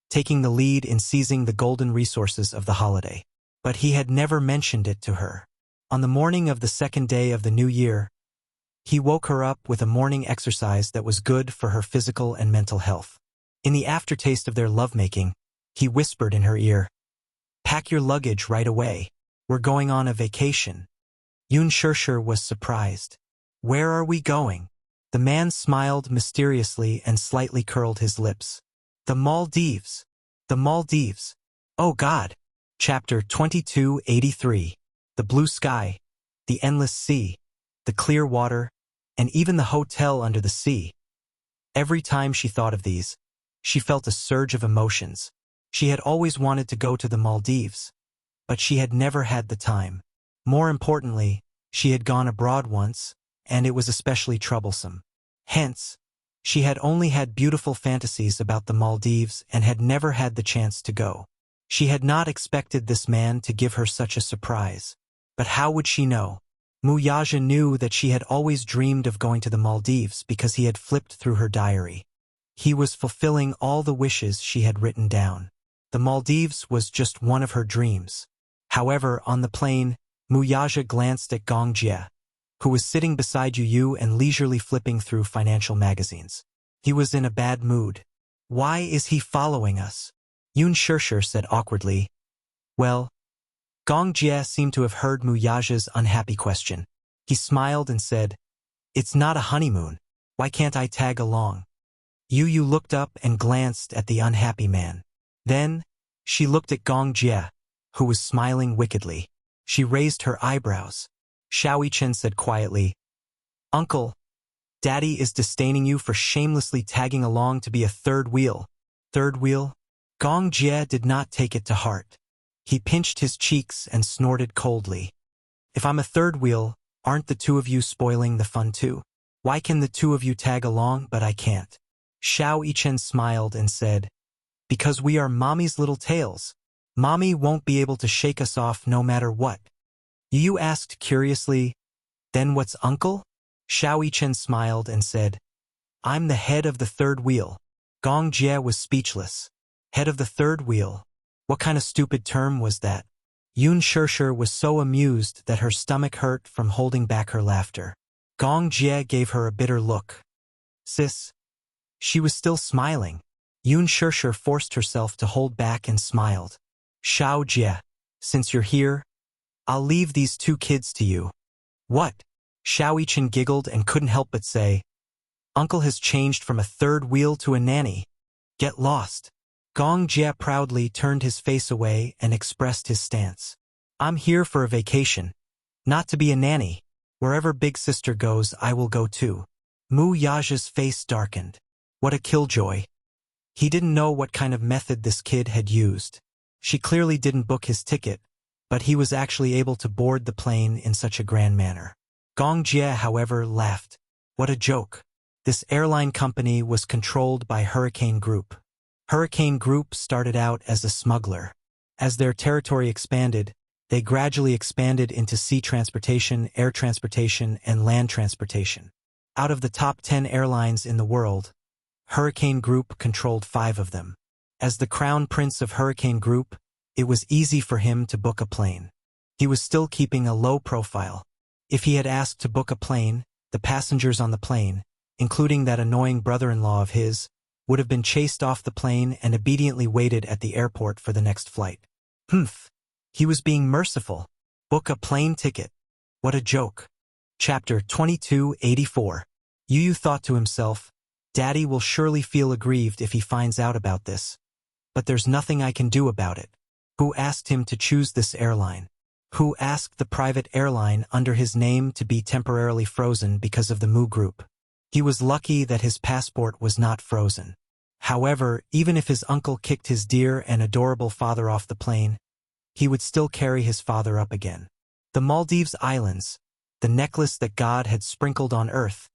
taking the lead in seizing the golden resources of the holiday. But he had never mentioned it to her. On the morning of the second day of the new year, he woke her up with a morning exercise that was good for her physical and mental health. In the aftertaste of their lovemaking, he whispered in her ear, "Pack your luggage right away. We're going on a vacation." Yun Shirshir was surprised. "Where are we going?" The man smiled mysteriously and slightly curled his lips. "The Maldives. The Maldives. Oh God." Chapter 2283. The blue sky, the endless sea, the clear water, and even the hotel under the sea. Every time she thought of these, she felt a surge of emotions. She had always wanted to go to the Maldives, but she had never had the time. More importantly, she had gone abroad once, and it was especially troublesome. Hence, she had only had beautiful fantasies about the Maldives and had never had the chance to go. She had not expected this man to give her such a surprise. But how would she know? Mu Yaja knew that she had always dreamed of going to the Maldives because he had flipped through her diary. He was fulfilling all the wishes she had written down. The Maldives was just one of her dreams. However, on the plane, Mu Yaja glanced at Gong Jie, who was sitting beside Yu and leisurely flipping through financial magazines. He was in a bad mood. "Why is he following us?" Yun Shirshir said awkwardly. "Well," Gong Jie seemed to have heard Mu Yaja's unhappy question. He smiled and said, "It's not a honeymoon. Why can't I tag along?" Yu looked up and glanced at the unhappy man. Then, she looked at Gong Jie, who was smiling wickedly. She raised her eyebrows. Xiao Chen said quietly, "Uncle, Daddy is disdaining you for shamelessly tagging along to be a third wheel." "Third wheel?" Gong Jie did not take it to heart. He pinched his cheeks and snorted coldly. "If I'm a third wheel, aren't the two of you spoiling the fun too? Why can the two of you tag along but I can't?" Xiao Chen smiled and said, "Because we are Mommy's little tails. Mommy won't be able to shake us off no matter what." Yu asked curiously, "Then what's Uncle?" Xiao Chen smiled and said, "I'm the head of the third wheel." Gong Jie was speechless. Head of the third wheel? What kind of stupid term was that? Yun Shirshir was so amused that her stomach hurt from holding back her laughter. Gong Jie gave her a bitter look. "Sis." She was still smiling. Yun Shirshir forced herself to hold back and smiled. "Xiao Jie, since you're here, I'll leave these two kids to you." "What?" Xiao Chen giggled and couldn't help but say, "Uncle has changed from a third wheel to a nanny. Get lost." Gong Jie proudly turned his face away and expressed his stance. "I'm here for a vacation, not to be a nanny." Wherever big sister goes, I will go too. Mu Yaja's face darkened. What a killjoy. He didn't know what kind of method this kid had used. She clearly didn't book his ticket, but he was actually able to board the plane in such a grand manner. Gong Jie, however, laughed. What a joke. This airline company was controlled by Hurricane Group. Hurricane Group started out as a smuggler. As their territory expanded, they gradually expanded into sea transportation, air transportation, and land transportation. Out of the top 10 airlines in the world, Hurricane Group controlled 5 of them. As the crown prince of Hurricane Group, it was easy for him to book a plane. He was still keeping a low profile. If he had asked to book a plane, the passengers on the plane, including that annoying brother-in-law of his, would have been chased off the plane and obediently waited at the airport for the next flight. Humph. He was being merciful. Book a plane ticket. What a joke. Chapter 2284. Yu Yu thought to himself, Daddy will surely feel aggrieved if he finds out about this. But there's nothing I can do about it. Who asked him to choose this airline? Who asked the private airline under his name to be temporarily frozen because of the Mu Group? He was lucky that his passport was not frozen. However, even if his uncle kicked his dear and adorable father off the plane, he would still carry his father up again. The Maldives Islands, the necklace that God had sprinkled on earth,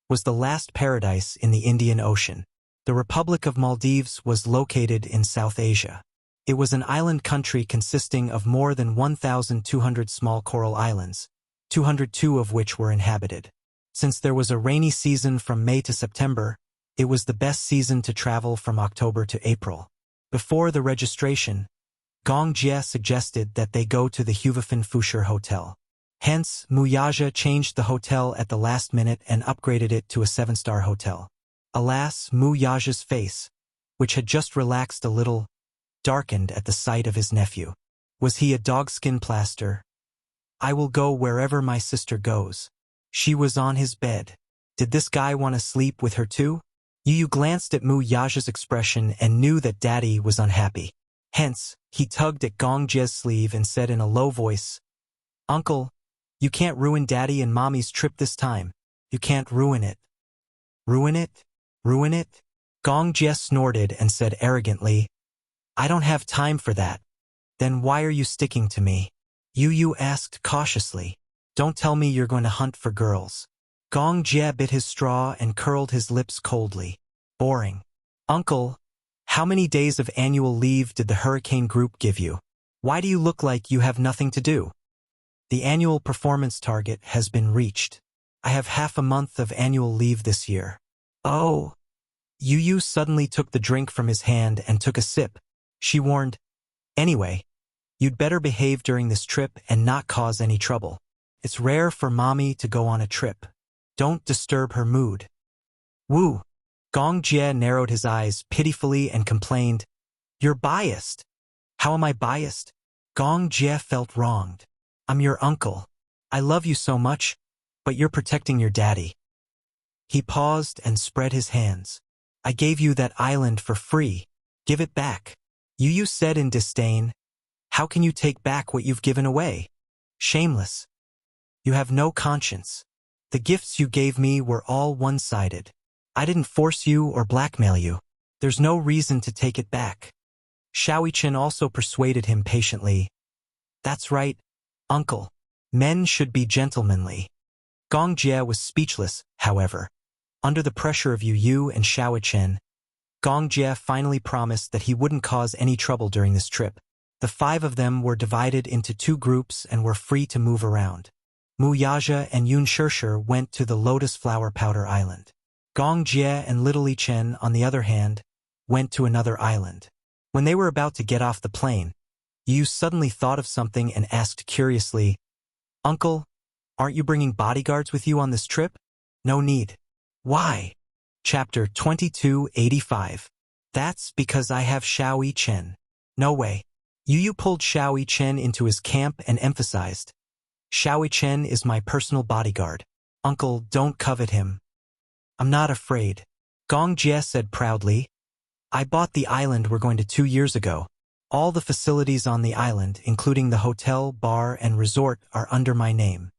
was the last paradise in the Indian Ocean. The Republic of Maldives was located in South Asia. It was an island country consisting of more than 1,200 small coral islands, 202 of which were inhabited. Since there was a rainy season from May to September, it was the best season to travel from October to April. Before the registration, Gong Jie suggested that they go to the Huvafin Fusher Hotel. Hence, Mu Yaja changed the hotel at the last minute and upgraded it to a 7-star hotel. Alas, Mu Yaja's face, which had just relaxed a little, darkened at the sight of his nephew. Was he a dogskin plaster? I will go wherever my sister goes. She was on his bed. Did this guy want to sleep with her too? Yu Yu glanced at Mu Yaja's expression and knew that Daddy was unhappy. Hence, he tugged at Gong Jie's sleeve and said in a low voice, Uncle, you can't ruin Daddy and Mommy's trip this time. You can't ruin it. Ruin it? Ruin it? Gong Jie snorted and said arrogantly, I don't have time for that. Then why are you sticking to me? Yu Yu asked cautiously. Don't tell me you're going to hunt for girls. Gong Jie bit his straw and curled his lips coldly. Boring. Uncle, how many days of annual leave did the Hurricane Group give you? Why do you look like you have nothing to do? The annual performance target has been reached. I have half a month of annual leave this year. Oh. Yu Yu suddenly took the drink from his hand and took a sip. She warned, Anyway, you'd better behave during this trip and not cause any trouble. It's rare for Mommy to go on a trip. Don't disturb her mood. Woo! Gong Jie narrowed his eyes pitifully and complained, You're biased. How am I biased? Gong Jie felt wronged. I'm your uncle. I love you so much, but you're protecting your daddy. He paused and spread his hands. I gave you that island for free. Give it back. Yu Yu said in disdain, How can you take back what you've given away? Shameless. You have no conscience. The gifts you gave me were all one-sided. I didn't force you or blackmail you. There's no reason to take it back. Xiaoyichen also persuaded him patiently. That's right, uncle. Men should be gentlemanly. Gong Jie was speechless, however. Under the pressure of Yu Yu and Xiaoyichen, Gong Jie finally promised that he wouldn't cause any trouble during this trip. The 5 of them were divided into 2 groups and were free to move around. Mu Yaja and Yun Shishir went to the Lotus Flower Powder Island. Gong Jie and Little Li Chen, on the other hand, went to another island. When they were about to get off the plane, Yu suddenly thought of something and asked curiously, Uncle, aren't you bringing bodyguards with you on this trip? No need. Why? Chapter 2285. That's because I have Xiaoyichen. No way. Yu Yu pulled Xiaoyichen into his camp and emphasized, Xiaoyichen is my personal bodyguard. Uncle, don't covet him. I'm not afraid. Gong Jie said proudly, I bought the island we're going to 2 years ago. All the facilities on the island, including the hotel, bar, and resort, are under my name.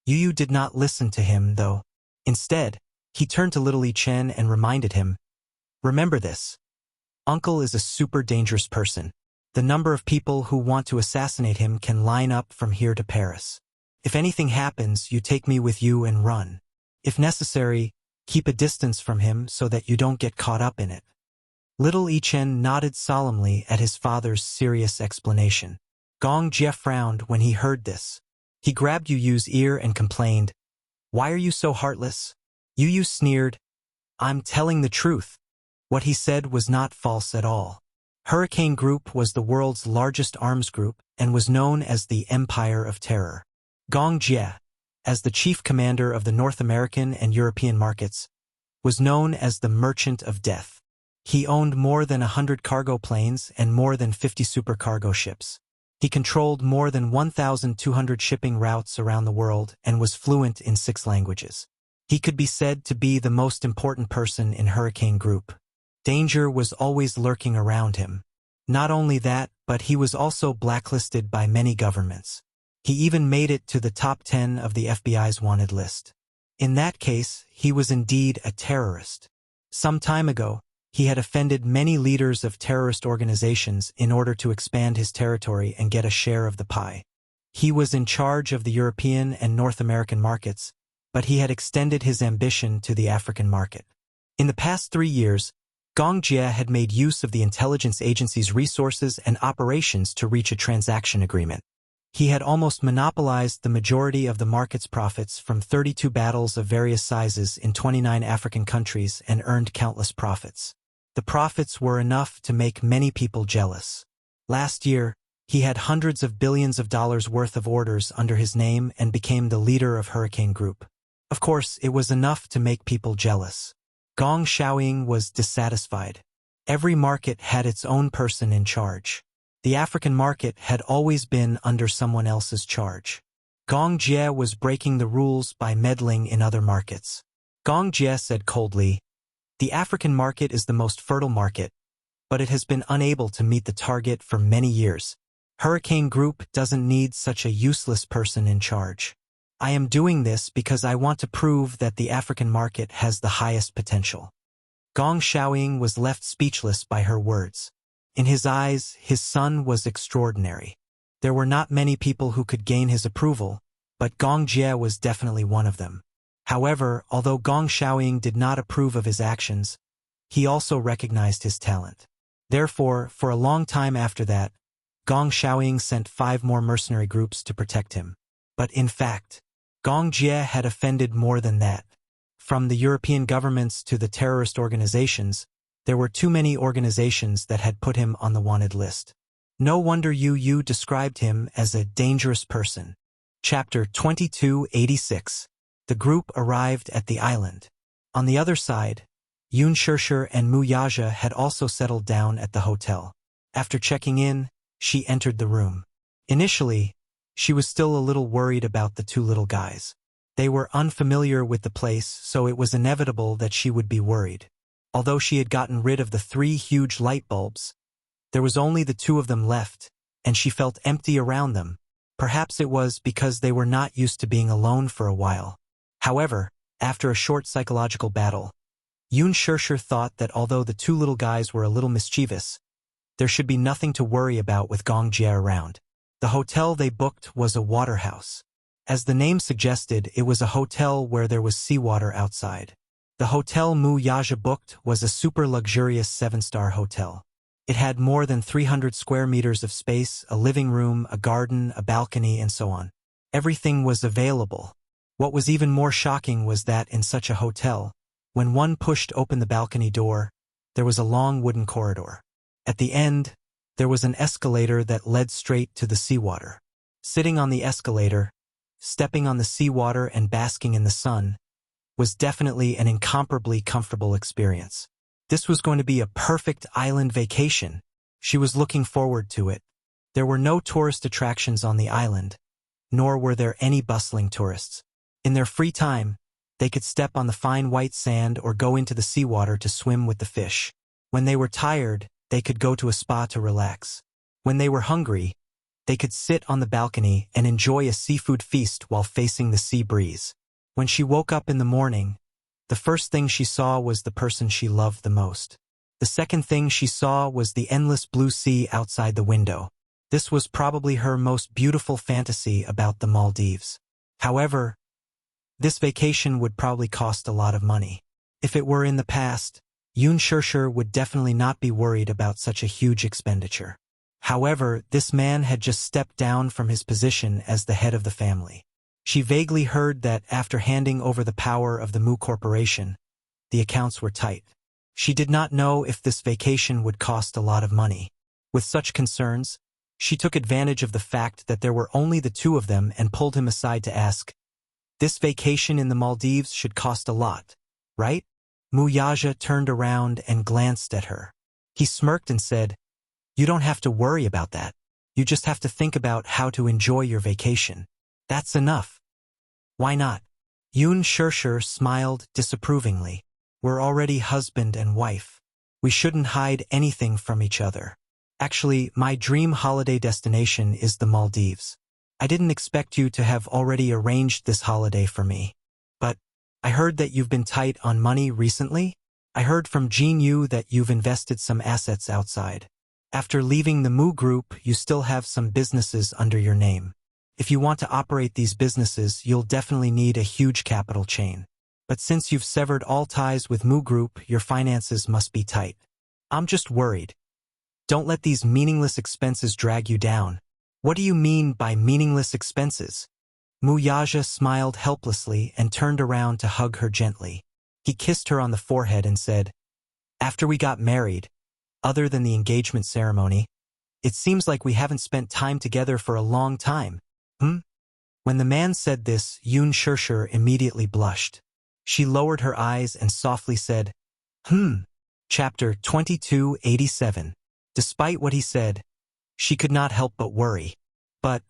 Yu did not listen to him, though. Instead, he turned to little Yi Chen and reminded him, "Remember this. Uncle is a super dangerous person. The number of people who want to assassinate him can line up from here to Paris. If anything happens, you take me with you and run. If necessary, keep a distance from him so that you don't get caught up in it." Little Yi Chen nodded solemnly at his father's serious explanation. Gong Jie frowned when he heard this. He grabbed Yu Yu's ear and complained, "Why are you so heartless?" Yu Yu sneered, "I'm telling the truth." What he said was not false at all. Hurricane Group was the world's largest arms group and was known as the Empire of Terror. Gong Jie, as the chief commander of the North American and European markets, was known as the Merchant of Death. He owned more than 100 cargo planes and more than 50 supercargo ships. He controlled more than 1,200 shipping routes around the world and was fluent in 6 languages. He could be said to be the most important person in Hurricane Group. Danger was always lurking around him. Not only that, but he was also blacklisted by many governments. He even made it to the top 10 of the FBI's wanted list. In that case, he was indeed a terrorist. Some time ago, he had offended many leaders of terrorist organizations in order to expand his territory and get a share of the pie. He was in charge of the European and North American markets, but he had extended his ambition to the African market. In the past 3 years, Gong Jie had made use of the intelligence agency's resources and operations to reach a transaction agreement. He had almost monopolized the majority of the market's profits from 32 battles of various sizes in 29 African countries and earned countless profits. The profits were enough to make many people jealous. Last year, he had hundreds of billions of dollars worth of orders under his name and became the leader of Hurricane Group. Of course, it was enough to make people jealous. Gong Xiaoying was dissatisfied. Every market had its own person in charge. The African market had always been under someone else's charge. Gong Jie was breaking the rules by meddling in other markets. Gong Jie said coldly, "The African market is the most fertile market, but it has been unable to meet the target for many years. Hurricane Group doesn't need such a useless person in charge. I am doing this because I want to prove that the African market has the highest potential." Gong Xiaoying was left speechless by her words. In his eyes, his son was extraordinary. There were not many people who could gain his approval, but Gong Jie was definitely one of them. However, although Gong Xiaoying did not approve of his actions, he also recognized his talent. Therefore, for a long time after that, Gong Xiaoying sent 5 more mercenary groups to protect him. But in fact, Gong Jie had offended more than that. From the European governments to the terrorist organizations, there were too many organizations that had put him on the wanted list. No wonder Yu Yu described him as a dangerous person. Chapter 2286. The group arrived at the island. On the other side, Yun Shishir and Mu Yaja had also settled down at the hotel. After checking in, she entered the room. Initially, she was still a little worried about the 2 little guys. They were unfamiliar with the place, so it was inevitable that she would be worried. Although she had gotten rid of the 3 huge light bulbs, there was only the 2 of them left, and she felt empty around them. Perhaps it was because they were not used to being alone for a while. However, after a short psychological battle, Yun Shishir thought that although the 2 little guys were a little mischievous, there should be nothing to worry about with Gong Jie around. The hotel they booked was a water house. As the name suggested, it was a hotel where there was seawater outside. The hotel Mu Yaja booked was a super luxurious 7-star hotel. It had more than 300 square meters of space, a living room, a garden, a balcony, and so on. Everything was available. What was even more shocking was that in such a hotel, when one pushed open the balcony door, there was a long wooden corridor. At the end, there was an escalator that led straight to the seawater. Sitting on the escalator, stepping on the seawater and basking in the sun, was definitely an incomparably comfortable experience. This was going to be a perfect island vacation. She was looking forward to it. There were no tourist attractions on the island, nor were there any bustling tourists. In their free time, they could step on the fine white sand or go into the seawater to swim with the fish. When they were tired, they could go to a spa to relax. When they were hungry, They could sit on the balcony and enjoy a seafood feast while facing the sea breeze. When she woke up in the morning, the first thing she saw was the person she loved the most. The second thing she saw was the endless blue sea outside the window. This was probably her most beautiful fantasy about the Maldives. However, this vacation would probably cost a lot of money. If it were in the past, Yoon Shirshir would definitely not be worried about such a huge expenditure. However, this man had just stepped down from his position as the head of the family. She vaguely heard that after handing over the power of the Mu Corporation, the accounts were tight. She did not know if this vacation would cost a lot of money. With such concerns, she took advantage of the fact that there were only the two of them and pulled him aside to ask, "This vacation in the Maldives should cost a lot, right?" Mu Yaja turned around and glanced at her. He smirked and said, "You don't have to worry about that. You just have to think about how to enjoy your vacation. That's enough." "Why not?" Yoon Shirshir smiled disapprovingly. "We're already husband and wife. We shouldn't hide anything from each other. Actually, my dream holiday destination is the Maldives. I didn't expect you to have already arranged this holiday for me. But I heard that you've been tight on money recently. I heard from Jean Yu that you've invested some assets outside. After leaving the Mu Group, you still have some businesses under your name. If you want to operate these businesses, you'll definitely need a huge capital chain. But since you've severed all ties with Mu Group, your finances must be tight. I'm just worried. Don't let these meaningless expenses drag you down." "What do you mean by meaningless expenses?" Mu Yaja smiled helplessly and turned around to hug her gently. He kissed her on the forehead and said, "After we got married, other than the engagement ceremony, it seems like we haven't spent time together for a long time." When the man said this, Yoon Shirshir immediately blushed. She lowered her eyes and softly said, Chapter 2287. Despite what he said, she could not help but worry. "But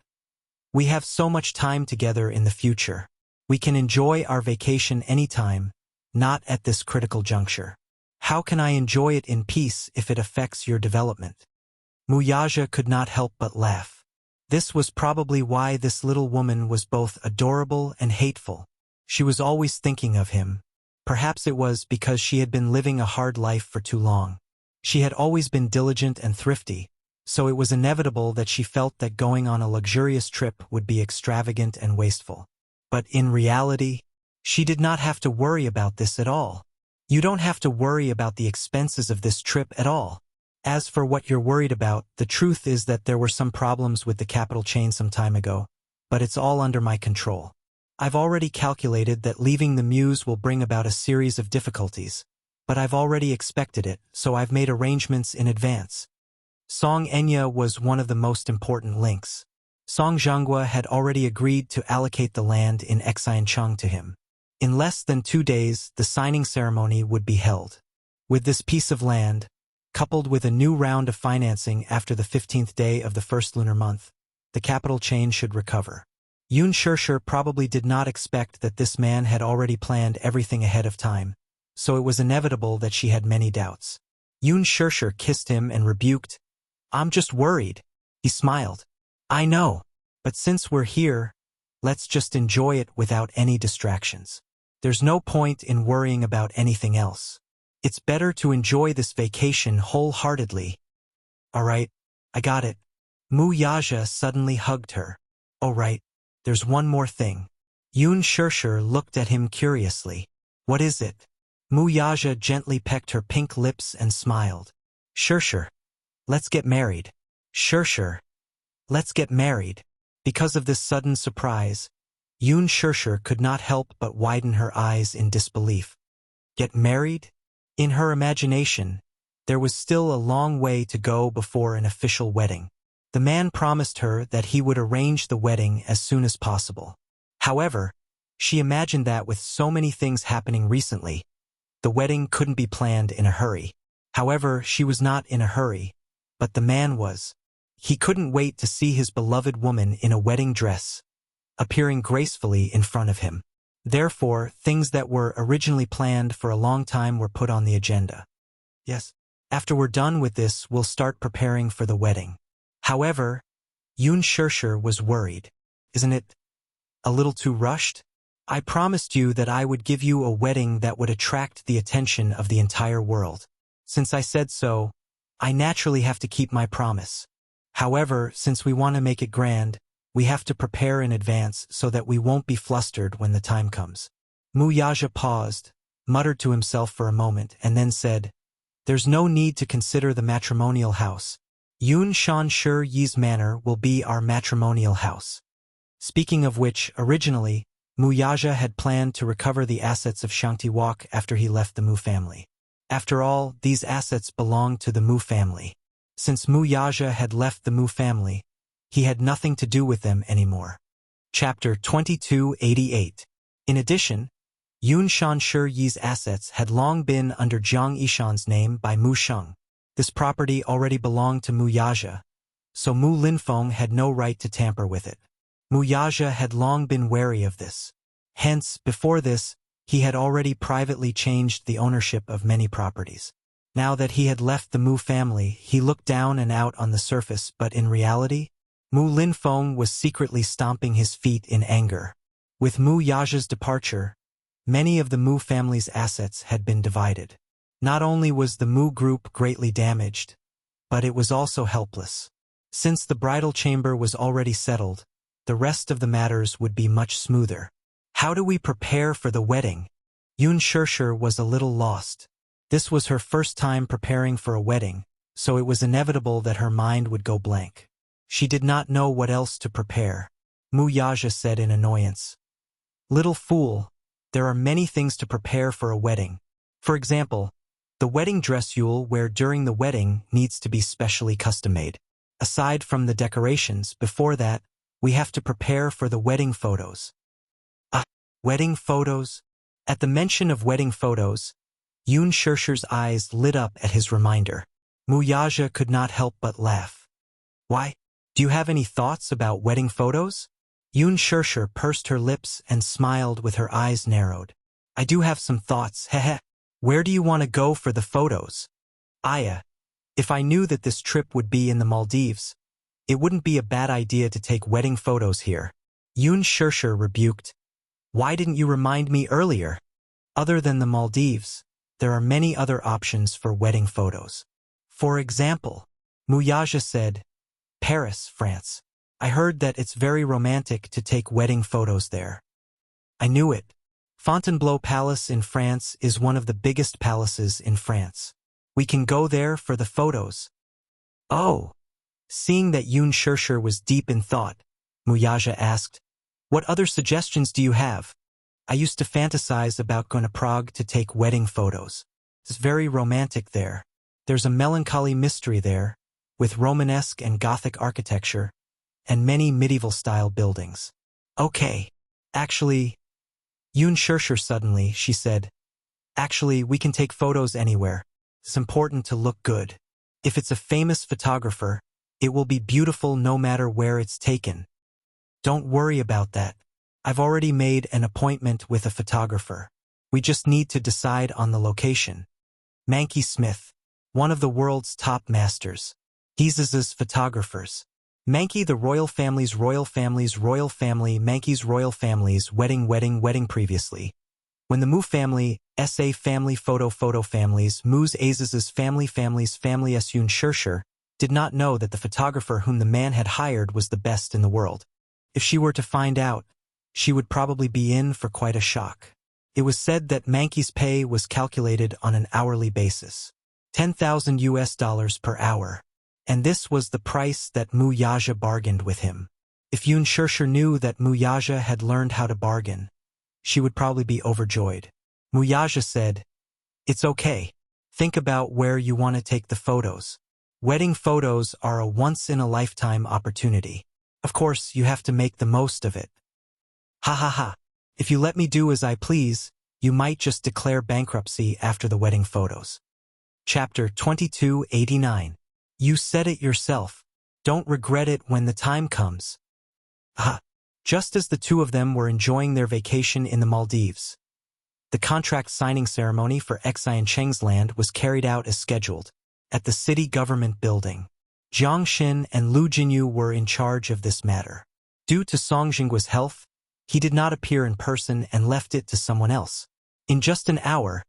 we have so much time together in the future. We can enjoy our vacation anytime, not at this critical juncture. How can I enjoy it in peace if it affects your development?" Mu Yaja could not help but laugh. This was probably why this little woman was both adorable and hateful. She was always thinking of him. Perhaps it was because she had been living a hard life for too long. She had always been diligent and thrifty, so it was inevitable that she felt that going on a luxurious trip would be extravagant and wasteful. But in reality, she did not have to worry about this at all. You don't have to worry about the expenses of this trip at all. As for what you're worried about, the truth is that there were some problems with the capital chain some time ago, but it's all under my control. I've already calculated that leaving the Muse will bring about a series of difficulties, but I've already expected it, so I've made arrangements in advance. Song Enya was one of the most important links. Song Zhanghua had already agreed to allocate the land in Xiancheng to him. In less than 2 days, the signing ceremony would be held. With this piece of land, coupled with a new round of financing after the 15th day of the first lunar month, the capital chain should recover. Yoon Shirshir probably did not expect that this man had already planned everything ahead of time, so it was inevitable that she had many doubts. Yoon Shirshir kissed him and rebuked, "I'm just worried." He smiled. "I know, but since we're here, let's just enjoy it without any distractions. There's no point in worrying about anything else. It's better to enjoy this vacation wholeheartedly." "All right, I got it." Mu Yaja suddenly hugged her. "Oh right, there's one more thing." Yoon Shirshir looked at him curiously. "What is it?" Mu Yaja gently pecked her pink lips and smiled. "Shirshir, let's get married." "Shirshir, let's get married." Because of this sudden surprise, Yoon Shirshir could not help but widen her eyes in disbelief. Get married? In her imagination, there was still a long way to go before an official wedding. The man promised her that he would arrange the wedding as soon as possible. However, she imagined that with so many things happening recently, the wedding couldn't be planned in a hurry. However, she was not in a hurry, but the man was. He couldn't wait to see his beloved woman in a wedding dress, appearing gracefully in front of him. Therefore, things that were originally planned for a long time were put on the agenda. Yes, after we're done with this, we'll start preparing for the wedding. However, Yun Shirshir was worried. Isn't it a little too rushed? I promised you that I would give you a wedding that would attract the attention of the entire world. Since I said so, I naturally have to keep my promise. However, since we want to make it grand, we have to prepare in advance so that we won't be flustered when the time comes. Mu Yaja paused, muttered to himself for a moment, and then said, "There's no need to consider the matrimonial house. Yun Shan Shur Yi's manor will be our matrimonial house." Speaking of which, originally, Mu Yaja had planned to recover the assets of Shangtiwok after he left the Mu family. After all, these assets belonged to the Mu family. Since Mu Yaja had left the Mu family, he had nothing to do with them anymore. Chapter 2288. In addition, Yun Shan Shur Yi's assets had long been under Jiang Yishan's name by Mu Sheng. This property already belonged to Mu Yaja, so Mu Linfeng had no right to tamper with it. Mu Yaja had long been wary of this. Hence, before this, he had already privately changed the ownership of many properties. Now that he had left the Mu family, he looked down and out on the surface, but in reality, Mu Linfeng was secretly stomping his feet in anger. With Mu Yaja's departure, many of the Mu family's assets had been divided. Not only was the Mu group greatly damaged, but it was also helpless. Since the bridal chamber was already settled, the rest of the matters would be much smoother. How do we prepare for the wedding? Yun Shirshir was a little lost. This was her first time preparing for a wedding, so it was inevitable that her mind would go blank. She did not know what else to prepare. Mu Yaja said in annoyance, "Little fool, there are many things to prepare for a wedding. For example, the wedding dress you'll wear during the wedding needs to be specially custom-made. Aside from the decorations, before that, we have to prepare for the wedding photos." Wedding photos? At the mention of wedding photos, Yun Shirshir's eyes lit up at his reminder. Mu Yaja could not help but laugh. "Why? Do you have any thoughts about wedding photos?" Yun Shirshir pursed her lips and smiled with her eyes narrowed. "I do have some thoughts, heh. Where do you want to go for the photos?" "Aya, if I knew that this trip would be in the Maldives, it wouldn't be a bad idea to take wedding photos here." Yun Shirshir rebuked. "Why didn't you remind me earlier? Other than the Maldives, there are many other options for wedding photos. For example," Mu Yaja said, "Paris, France. I heard that it's very romantic to take wedding photos there." "I knew it. Fontainebleau Palace in France is one of the biggest palaces in France. We can go there for the photos." "Oh." Seeing that Yun Shirshir was deep in thought, Mu Yaja asked, "What other suggestions do you have? I used to fantasize about going to Prague to take wedding photos. It's very romantic there. There's a melancholy mystery there, with Romanesque and Gothic architecture, and many medieval-style buildings." "Okay. Actually," Yun Shirshir suddenly, she said, "actually, we can take photos anywhere. It's important to look good. If it's a famous photographer, it will be beautiful no matter where it's taken. Don't worry about that. I've already made an appointment with a photographer. We just need to decide on the location. Mankey Smith, one of the world's top masters. He's his photographers. Mankey the royal family, Mankey's royal family's wedding previously. When the Mu family, SA family, photo families, Mu's Aziz's family's Yun Shirshir, did not know that the photographer whom the man had hired was the best in the world. If she were to find out, she would probably be in for quite a shock. It was said that Mankey's pay was calculated on an hourly basis, $10,000 per hour, and this was the price that Mu Yaja bargained with him. If Yun Shirshir knew that Mu Yaja had learned how to bargain, she would probably be overjoyed. Mu Yaja said, "It's okay. Think about where you want to take the photos. Wedding photos are a once-in-a-lifetime opportunity. Of course, you have to make the most of it. Ha ha ha. If you let me do as I please, you might just declare bankruptcy after the wedding photos." Chapter 2289. You said it yourself. Don't regret it when the time comes. Just as the two of them were enjoying their vacation in the Maldives, the contract signing ceremony for Xian Cheng's land was carried out as scheduled, at the city government building. Jiang Xin and Lu Jinyu were in charge of this matter. Due to Song Jinggua's health, he did not appear in person and left it to someone else. In just an hour,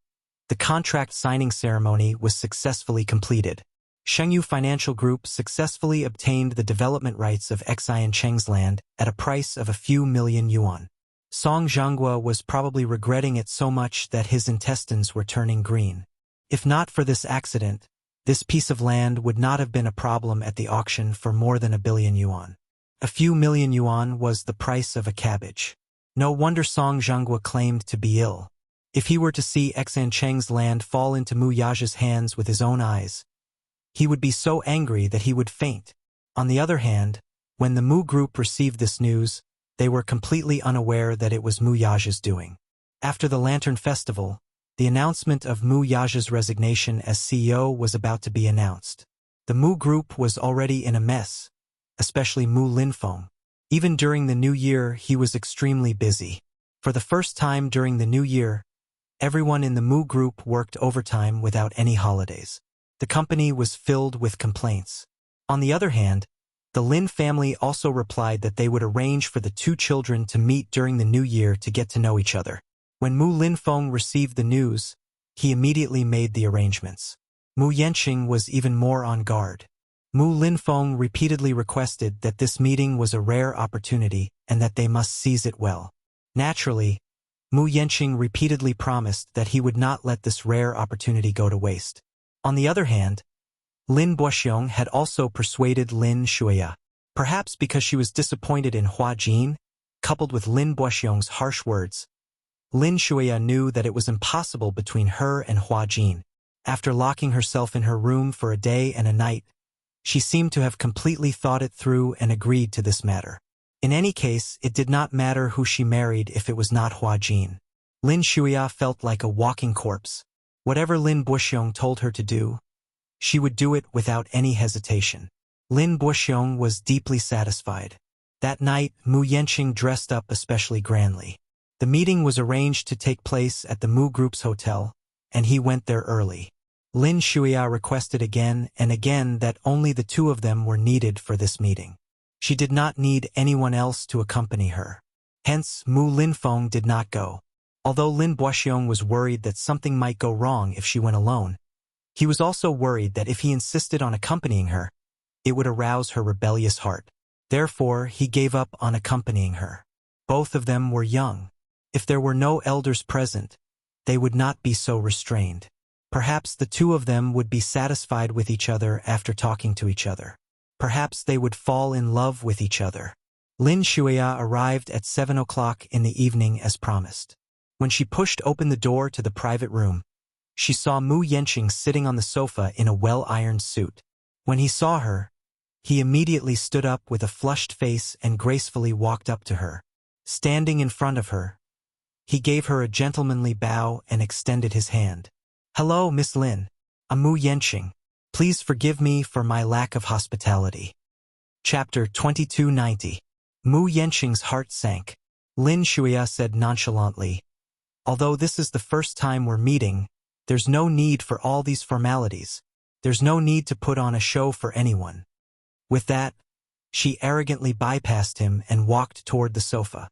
the contract signing ceremony was successfully completed. Shengyu Financial Group successfully obtained the development rights of Xian Cheng's land at a price of a few million yuan. Song Zhanghua was probably regretting it so much that his intestines were turning green. If not for this accident, this piece of land would not have been a problem at the auction for more than 1 billion yuan. A few million yuan was the price of a cabbage. No wonder Song Zhanghua claimed to be ill. If he were to see Xian Cheng's land fall into Mu Yaja's hands with his own eyes, he would be so angry that he would faint. On the other hand, when the Mu group received this news, they were completely unaware that it was Mu Yaja's doing. After the Lantern Festival, the announcement of Mu Yaja's resignation as CEO was about to be announced. The Mu group was already in a mess, especially Mu Linfeng. Even during the new year, he was extremely busy. For the first time during the new year, everyone in the Mu group worked overtime without any holidays. The company was filled with complaints. On the other hand, the Lin family also replied that they would arrange for the two children to meet during the new year to get to know each other. When Mu Linfeng received the news, he immediately made the arrangements. Mu Yanqing was even more on guard. Mu Linfeng repeatedly requested that this meeting was a rare opportunity and that they must seize it well. Naturally, Mu Yanqing repeatedly promised that he would not let this rare opportunity go to waste. On the other hand, Lin Buoxiong had also persuaded Lin Shuya. Perhaps because she was disappointed in Hua Jin, coupled with Lin Buoxiong's harsh words, Lin Shuya knew that it was impossible between her and Hua Jin. After locking herself in her room for a day and a night, she seemed to have completely thought it through and agreed to this matter. In any case, it did not matter who she married if it was not Hua Jin. Lin Shuya felt like a walking corpse. Whatever Lin Buoxiong told her to do, she would do it without any hesitation. Lin Buoxiong was deeply satisfied. That night, Mu Yanqing dressed up especially grandly. The meeting was arranged to take place at the Mu Group's hotel, and he went there early. Lin Shuya requested again and again that only the two of them were needed for this meeting. She did not need anyone else to accompany her. Hence, Mu Linfeng did not go. Although Lin Buoxiong was worried that something might go wrong if she went alone, he was also worried that if he insisted on accompanying her, it would arouse her rebellious heart. Therefore, he gave up on accompanying her. Both of them were young. If there were no elders present, they would not be so restrained. Perhaps the two of them would be satisfied with each other after talking to each other. Perhaps they would fall in love with each other. Lin Shuya arrived at 7 o'clock in the evening as promised. When she pushed open the door to the private room, she saw Mu Yanqing sitting on the sofa in a well-ironed suit. When he saw her, he immediately stood up with a flushed face and gracefully walked up to her. Standing in front of her, he gave her a gentlemanly bow and extended his hand. "Hello, Miss Lin. I'm Mu Yanqing. Please forgive me for my lack of hospitality." Chapter 2290. Mu Yanqing's heart sank. Lin Shuya said nonchalantly, "Although this is the first time we're meeting, there's no need for all these formalities. There's no need to put on a show for anyone." With that, she arrogantly bypassed him and walked toward the sofa.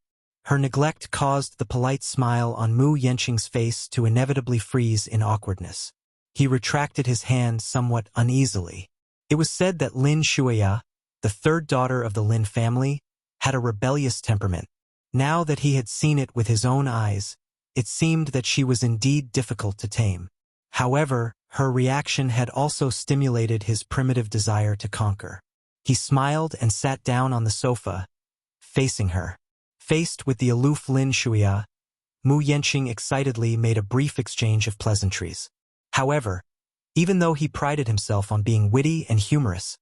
Her neglect caused the polite smile on Mu Yanqing's face to inevitably freeze in awkwardness. He retracted his hand somewhat uneasily. It was said that Lin Shuya, the third daughter of the Lin family, had a rebellious temperament. Now that he had seen it with his own eyes, it seemed that she was indeed difficult to tame. However, her reaction had also stimulated his primitive desire to conquer. He smiled and sat down on the sofa, facing her. Faced with the aloof Lin Shuya, Mu Yanqing excitedly made a brief exchange of pleasantries. However, even though he prided himself on being witty and humorous,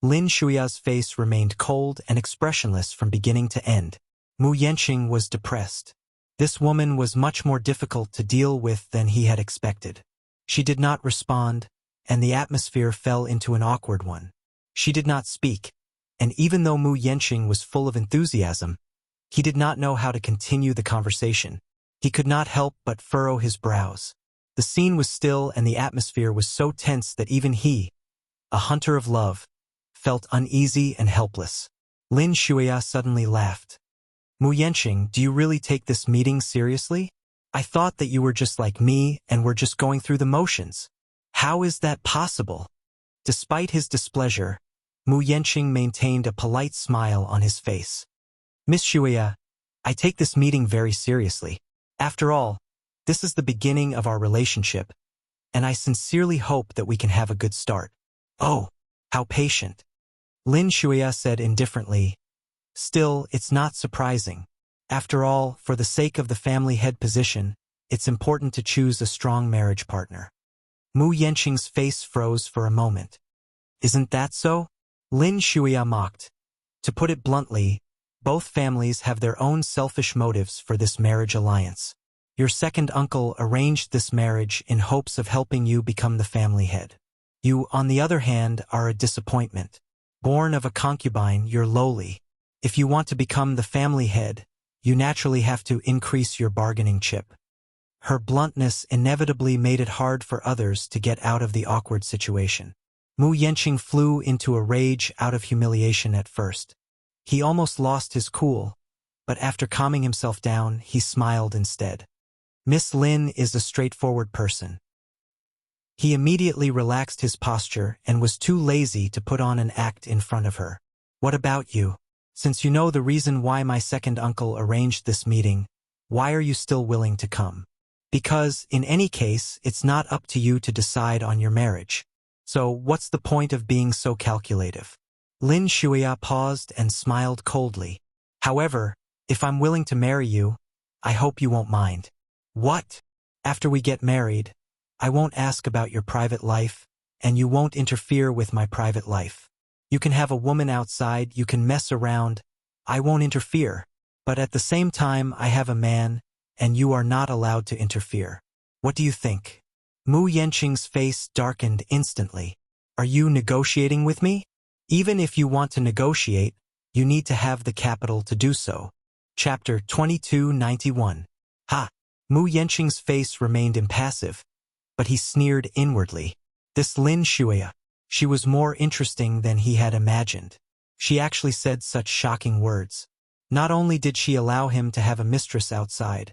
Lin Shuya's face remained cold and expressionless from beginning to end. Mu Yanqing was depressed. This woman was much more difficult to deal with than he had expected. She did not respond, and the atmosphere fell into an awkward one. She did not speak, and even though Mu Yanqing was full of enthusiasm, he did not know how to continue the conversation. He could not help but furrow his brows. The scene was still and the atmosphere was so tense that even he, a hunter of love, felt uneasy and helpless. Lin Shuya suddenly laughed. Mu Yanqing, do you really take this meeting seriously? I thought that you were just like me and were just going through the motions. How is that possible? Despite his displeasure, Mu Yanqing maintained a polite smile on his face. Miss Shuya, I take this meeting very seriously. After all, this is the beginning of our relationship, and I sincerely hope that we can have a good start. Oh, how patient. Lin Shuya said indifferently. Still, it's not surprising. After all, for the sake of the family head position, it's important to choose a strong marriage partner. Mu Yanqing's face froze for a moment. Isn't that so? Lin Shuya mocked. To put it bluntly, both families have their own selfish motives for this marriage alliance. Your second uncle arranged this marriage in hopes of helping you become the family head. You, on the other hand, are a disappointment. Born of a concubine, you're lowly. If you want to become the family head, you naturally have to increase your bargaining chip. Her bluntness inevitably made it hard for others to get out of the awkward situation. Mu Yanqing flew into a rage out of humiliation at first. He almost lost his cool, but after calming himself down, he smiled instead. Miss Lin is a straightforward person. He immediately relaxed his posture and was too lazy to put on an act in front of her. What about you? Since you know the reason why my second uncle arranged this meeting, why are you still willing to come? Because, in any case, it's not up to you to decide on your marriage. So, what's the point of being so calculative? Lin Shuya paused and smiled coldly. However, if I'm willing to marry you, I hope you won't mind. What? After we get married, I won't ask about your private life, and you won't interfere with my private life. You can have a woman outside, you can mess around, I won't interfere. But at the same time, I have a man, and you are not allowed to interfere. What do you think? Mu Yanqing's face darkened instantly. Are you negotiating with me? Even if you want to negotiate, you need to have the capital to do so. Chapter 2291. Ha! Mu Yanqing's face remained impassive, but he sneered inwardly. This Lin Shuya, she was more interesting than he had imagined. She actually said such shocking words. Not only did she allow him to have a mistress outside,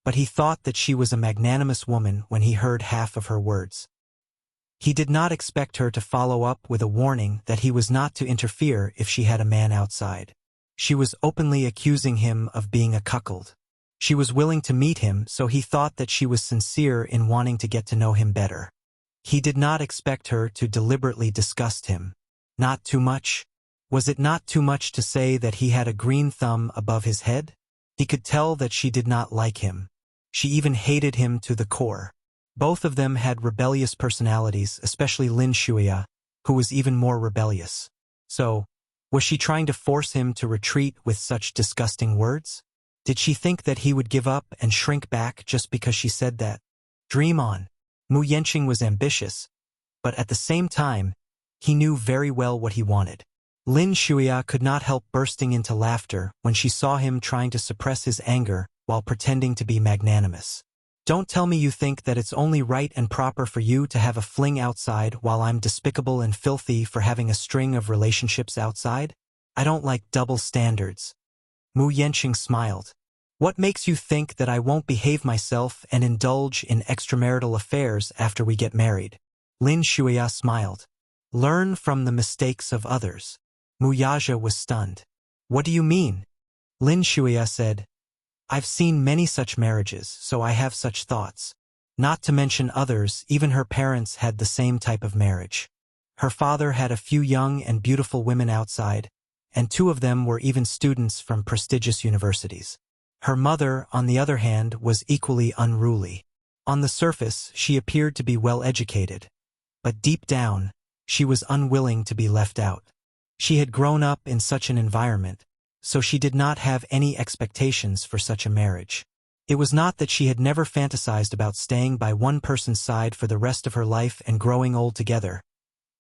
but he thought that she was a magnanimous woman when he heard half of her words. He did not expect her to follow up with a warning that he was not to interfere if she had a man outside. She was openly accusing him of being a cuckold. She was willing to meet him, so he thought that she was sincere in wanting to get to know him better. He did not expect her to deliberately disgust him. Not too much? Was it not too much to say that he had a green thumb above his head? He could tell that she did not like him. She even hated him to the core. Both of them had rebellious personalities, especially Lin Shuya, who was even more rebellious. So, was she trying to force him to retreat with such disgusting words? Did she think that he would give up and shrink back just because she said that? Dream on. Mu Yanqing was ambitious, but at the same time, he knew very well what he wanted. Lin Shuya could not help bursting into laughter when she saw him trying to suppress his anger while pretending to be magnanimous. Don't tell me you think that it's only right and proper for you to have a fling outside while I'm despicable and filthy for having a string of relationships outside? I don't like double standards. Mu Yanqing smiled. What makes you think that I won't behave myself and indulge in extramarital affairs after we get married? Lin Shuya smiled. Learn from the mistakes of others. Mu Yaja was stunned. What do you mean? Lin Shuya said, I've seen many such marriages, so I have such thoughts. Not to mention others, even her parents had the same type of marriage. Her father had a few young and beautiful women outside, and 2 of them were even students from prestigious universities. Her mother, on the other hand, was equally unruly. On the surface, she appeared to be well educated, but deep down, she was unwilling to be left out. She had grown up in such an environment, so she did not have any expectations for such a marriage. It was not that she had never fantasized about staying by one person's side for the rest of her life and growing old together.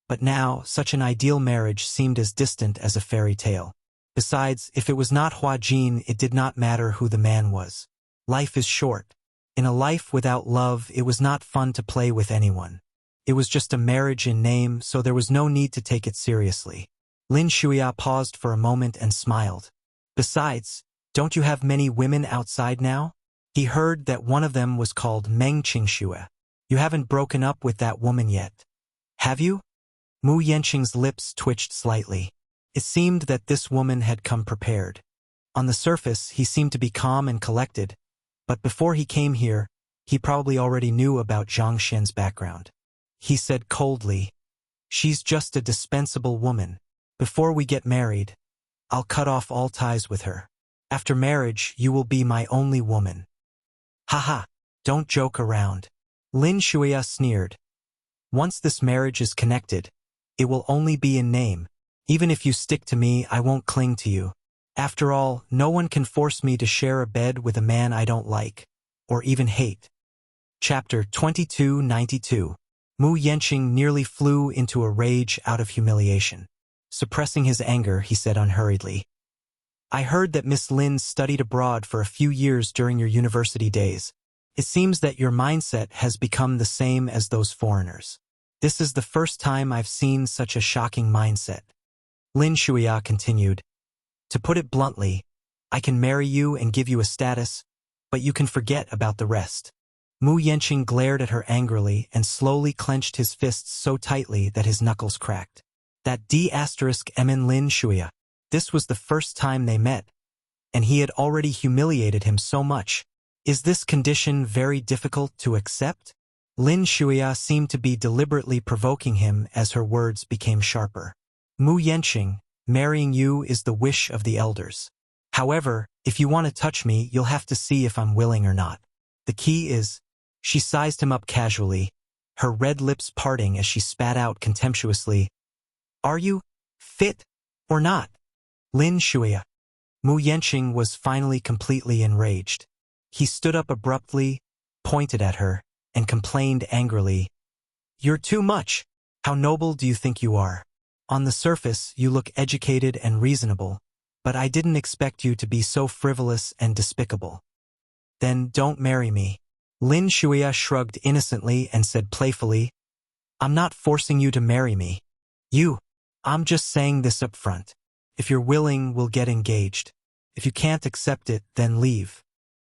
But now, such an ideal marriage seemed as distant as a fairy tale. Besides, if it was not Hua Jin, it did not matter who the man was. Life is short. In a life without love, it was not fun to play with anyone. It was just a marriage in name, so there was no need to take it seriously. Lin Shuya paused for a moment and smiled. Besides, don't you have many women outside now? He heard that one of them was called Meng Qingxue. You haven't broken up with that woman yet. Have you? Mu Yanqing's lips twitched slightly. It seemed that this woman had come prepared. On the surface, he seemed to be calm and collected, but before he came here, he probably already knew about Zhang Shen's background. He said coldly, "She's just a dispensable woman. Before we get married, I'll cut off all ties with her. After marriage, you will be my only woman." Haha, don't joke around. Lin Shuya sneered. Once this marriage is connected, it will only be in name. Even if you stick to me, I won't cling to you. After all, no one can force me to share a bed with a man I don't like, or even hate. Chapter 2292. Mu Yanqing nearly flew into a rage out of humiliation. Suppressing his anger, he said unhurriedly, "I heard that Miss Lin studied abroad for a few years during your university days. It seems that your mindset has become the same as those foreigners. This is the first time I've seen such a shocking mindset." Lin Shuya continued, "To put it bluntly, I can marry you and give you a status, but you can forget about the rest." Mu Yanqing glared at her angrily and slowly clenched his fists so tightly that his knuckles cracked. That D***MN Lin Shuya. This was the first time they met, and he had already humiliated him so much. Is this condition very difficult to accept? Lin Shuya seemed to be deliberately provoking him as her words became sharper. "Mu Yanqing, marrying you is the wish of the elders. However, if you want to touch me, you'll have to see if I'm willing or not. The key is..." She sized him up casually, her red lips parting as she spat out contemptuously, "Are you fit or not?" Lin Shuya. Mu Yanqing was finally completely enraged. He stood up abruptly, pointed at her, and complained angrily, "You're too much. How noble do you think you are? On the surface, you look educated and reasonable, but I didn't expect you to be so frivolous and despicable. Then don't marry me." Lin Shuya shrugged innocently and said playfully, "I'm not forcing you to marry me. I'm just saying this up front. If you're willing, we'll get engaged. If you can't accept it, then leave."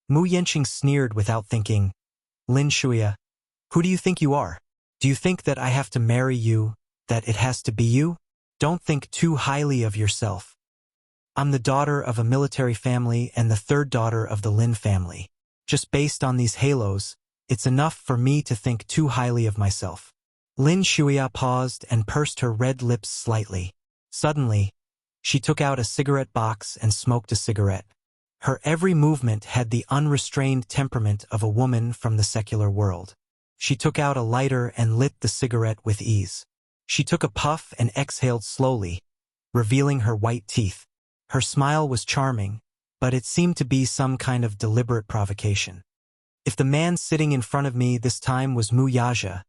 Mu Yanqing sneered without thinking, "Lin Shuya, who do you think you are? Do you think that I have to marry you, that it has to be you? Don't think too highly of yourself. I'm the daughter of a military family and the third daughter of the Lin family. Just based on these halos, it's enough for me to think too highly of myself." Lin Shuya paused and pursed her red lips slightly. Suddenly, she took out a cigarette box and smoked a cigarette. Her every movement had the unrestrained temperament of a woman from the secular world. She took out a lighter and lit the cigarette with ease. She took a puff and exhaled slowly, revealing her white teeth. Her smile was charming, but it seemed to be some kind of deliberate provocation. If the man sitting in front of me this time was Mu Yaja,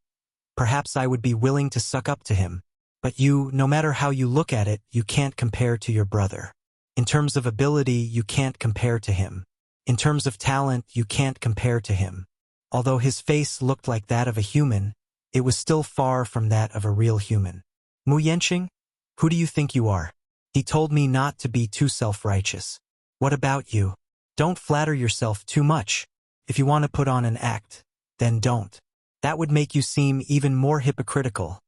perhaps I would be willing to suck up to him. But you, no matter how you look at it, you can't compare to your brother. In terms of ability, you can't compare to him. In terms of talent, you can't compare to him. Although his face looked like that of a human, it was still far from that of a real human. Mu Yanqing, who do you think you are? He told me not to be too self-righteous. What about you? Don't flatter yourself too much. If you want to put on an act, then don't. That would make you seem even more hypocritical.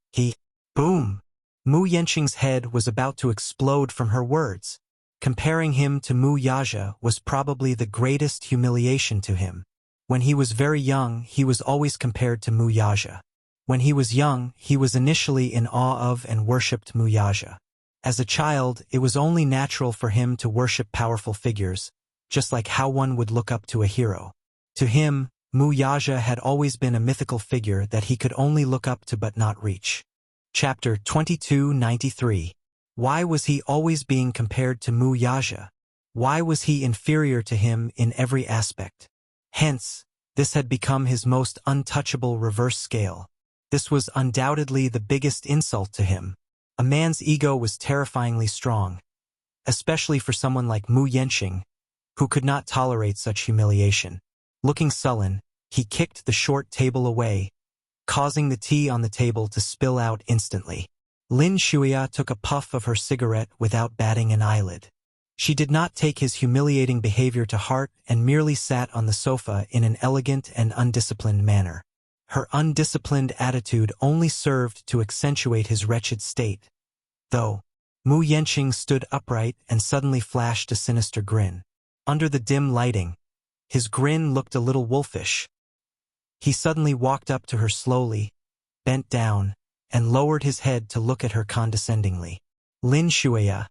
Boom! Mu Yanqing's head was about to explode from her words. Comparing him to Mu Yaja was probably the greatest humiliation to him. When he was very young, he was always compared to Mu Yaja. When he was young, he was initially in awe of and worshipped Mu Yaja. As a child, it was only natural for him to worship powerful figures, just like how one would look up to a hero. To him, Mu Yaja had always been a mythical figure that he could only look up to but not reach. Chapter 2293. Why was he always being compared to Mu Yaja? Why was he inferior to him in every aspect? Hence, this had become his most untouchable reverse scale. This was undoubtedly the biggest insult to him. A man's ego was terrifyingly strong, especially for someone like Mu Yanqing, who could not tolerate such humiliation. Looking sullen, he kicked the short table away, causing the tea on the table to spill out instantly. Lin Shuya took a puff of her cigarette without batting an eyelid. She did not take his humiliating behavior to heart and merely sat on the sofa in an elegant and undisciplined manner. Her undisciplined attitude only served to accentuate his wretched state. Though, Mu Yenqing stood upright and suddenly flashed a sinister grin. Under the dim lighting, his grin looked a little wolfish. He suddenly walked up to her slowly, bent down, and lowered his head to look at her condescendingly. Lin Shuya,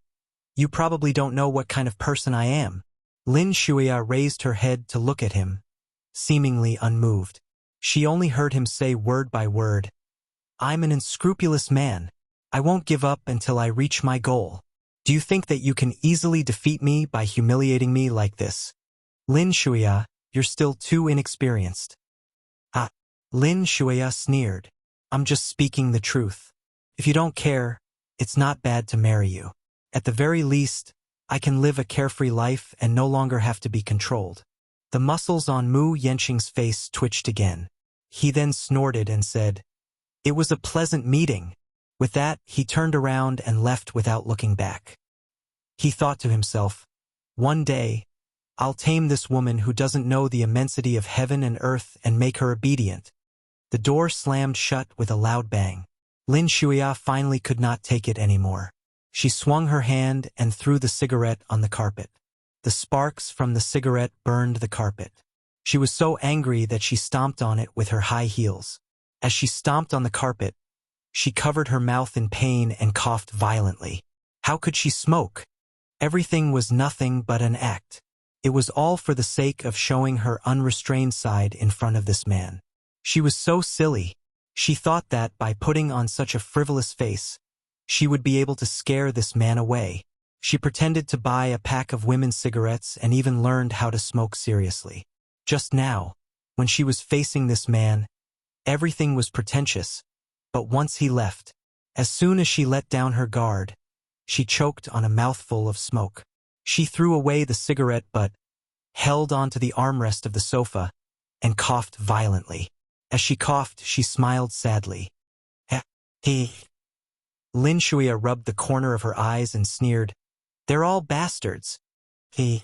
you probably don't know what kind of person I am. Lin Shuya raised her head to look at him, seemingly unmoved. She only heard him say word by word, I'm an unscrupulous man. I won't give up until I reach my goal. Do you think that you can easily defeat me by humiliating me like this? Lin Shuya, you're still too inexperienced. Ah, Lin Shuya sneered. I'm just speaking the truth. If you don't care, it's not bad to marry you. At the very least, I can live a carefree life and no longer have to be controlled. The muscles on Mu Yenqing's face twitched again. He then snorted and said, It was a pleasant meeting. With that, he turned around and left without looking back. He thought to himself, one day, I'll tame this woman who doesn't know the immensity of heaven and earth and make her obedient. The door slammed shut with a loud bang. Lin Shuya finally could not take it anymore. She swung her hand and threw the cigarette on the carpet. The sparks from the cigarette burned the carpet. She was so angry that she stomped on it with her high heels. As she stomped on the carpet, she covered her mouth in pain and coughed violently. How could she smoke? Everything was nothing but an act. It was all for the sake of showing her unrestrained side in front of this man. She was so silly. She thought that by putting on such a frivolous face, she would be able to scare this man away. She pretended to buy a pack of women's cigarettes and even learned how to smoke seriously. Just now, when she was facing this man, everything was pretentious, but once he left, as soon as she let down her guard, she choked on a mouthful of smoke. She threw away the cigarette butt, held onto the armrest of the sofa, and coughed violently. As she coughed, she smiled sadly. He. Lin Shuya rubbed the corner of her eyes and sneered, They're all bastards. He.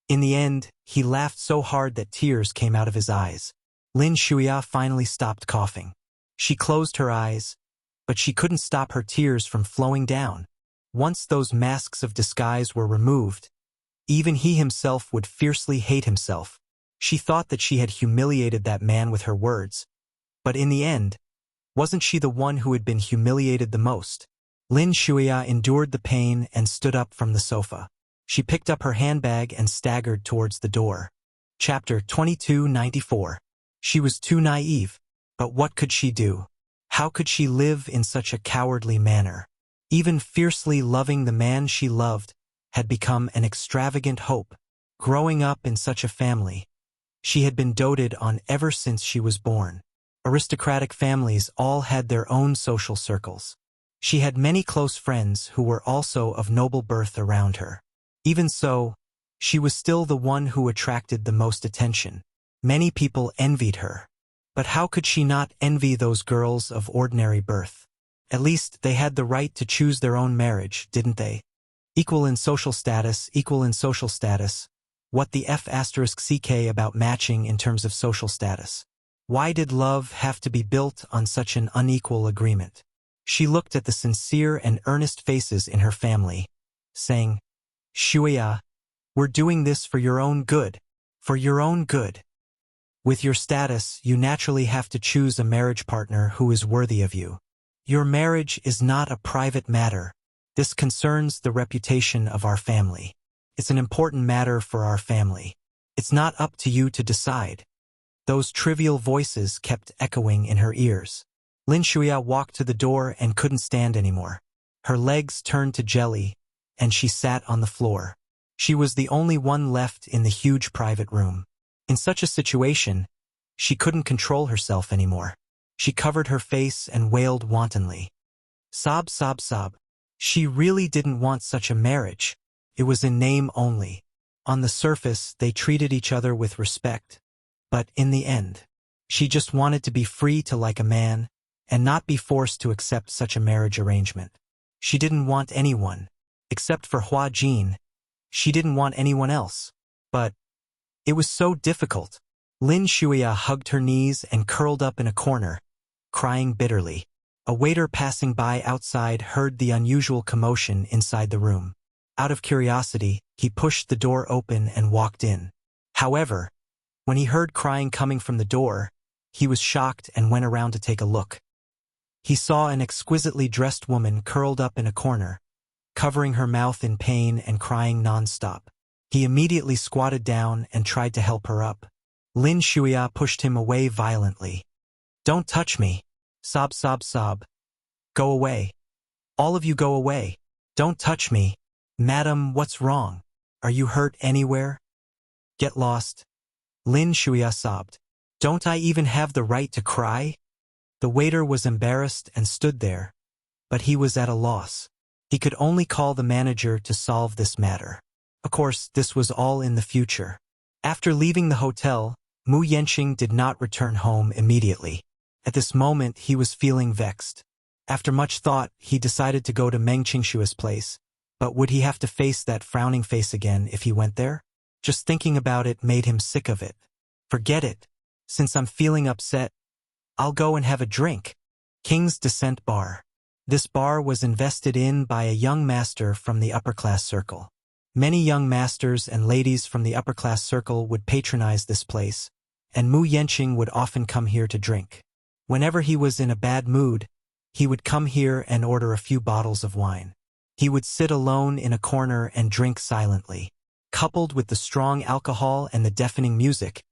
In the end, he laughed so hard that tears came out of his eyes. Lin Shuya finally stopped coughing. She closed her eyes, but she couldn't stop her tears from flowing down. Once those masks of disguise were removed, even he himself would fiercely hate himself. She thought that she had humiliated that man with her words. But in the end, wasn't she the one who had been humiliated the most? Lin Shuya endured the pain and stood up from the sofa. She picked up her handbag and staggered towards the door. Chapter 2294. She was too naive. But what could she do? How could she live in such a cowardly manner? Even fiercely loving the man she loved had become an extravagant hope. Growing up in such a family, she had been doted on ever since she was born. Aristocratic families all had their own social circles. She had many close friends who were also of noble birth around her. Even so, she was still the one who attracted the most attention. Many people envied her. But how could she not envy those girls of ordinary birth? At least they had the right to choose their own marriage, didn't they? Equal in social status, equal in social status. What the F***ck about matching in terms of social status? Why did love have to be built on such an unequal agreement? She looked at the sincere and earnest faces in her family, saying, Shuya, we're doing this for your own good. For your own good. With your status, you naturally have to choose a marriage partner who is worthy of you. Your marriage is not a private matter. This concerns the reputation of our family. It's an important matter for our family. It's not up to you to decide. Those trivial voices kept echoing in her ears. Lin Shuya walked to the door and couldn't stand anymore. Her legs turned to jelly, and she sat on the floor. She was the only one left in the huge private room. In such a situation, she couldn't control herself anymore. She covered her face and wailed wantonly. Sob, sob, sob. She really didn't want such a marriage. It was in name only. On the surface, they treated each other with respect. But in the end, she just wanted to be free to like a man and not be forced to accept such a marriage arrangement. She didn't want anyone, except for Hua Jin. She didn't want anyone else. But it was so difficult. Lin Shuya hugged her knees and curled up in a corner, crying bitterly. A waiter passing by outside heard the unusual commotion inside the room. Out of curiosity, he pushed the door open and walked in. However, when he heard crying coming from the door, he was shocked and went around to take a look. He saw an exquisitely dressed woman curled up in a corner, covering her mouth in pain and crying non-stop. He immediately squatted down and tried to help her up. Lin Shuya pushed him away violently. "Don't touch me. Sob, sob, sob. Go away. All of you go away. Don't touch me. Madam, what's wrong? Are you hurt anywhere? Get lost." Lin Shuya sobbed. "Don't I even have the right to cry?" The waiter was embarrassed and stood there, but he was at a loss. He could only call the manager to solve this matter. Of course, this was all in the future. After leaving the hotel, Mu Yanqing did not return home immediately. At this moment, he was feeling vexed. After much thought, he decided to go to Meng Qingshua's place, but would he have to face that frowning face again if he went there? Just thinking about it made him sick of it. Forget it. Since I'm feeling upset, I'll go and have a drink. King's Descent Bar. This bar was invested in by a young master from the upper-class circle. Many young masters and ladies from the upper-class circle would patronize this place, and Mu Yanqing would often come here to drink. Whenever he was in a bad mood, he would come here and order a few bottles of wine. He would sit alone in a corner and drink silently. Coupled with the strong alcohol and the deafening music,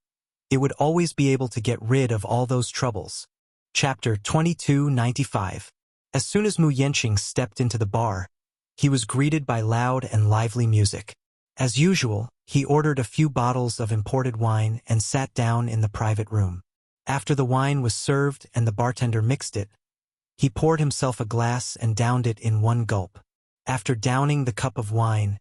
it would always be able to get rid of all those troubles. Chapter 2295. As soon as Mu Yanqing stepped into the bar, he was greeted by loud and lively music. As usual, he ordered a few bottles of imported wine and sat down in the private room. After the wine was served and the bartender mixed it, he poured himself a glass and downed it in one gulp. After downing the cup of wine,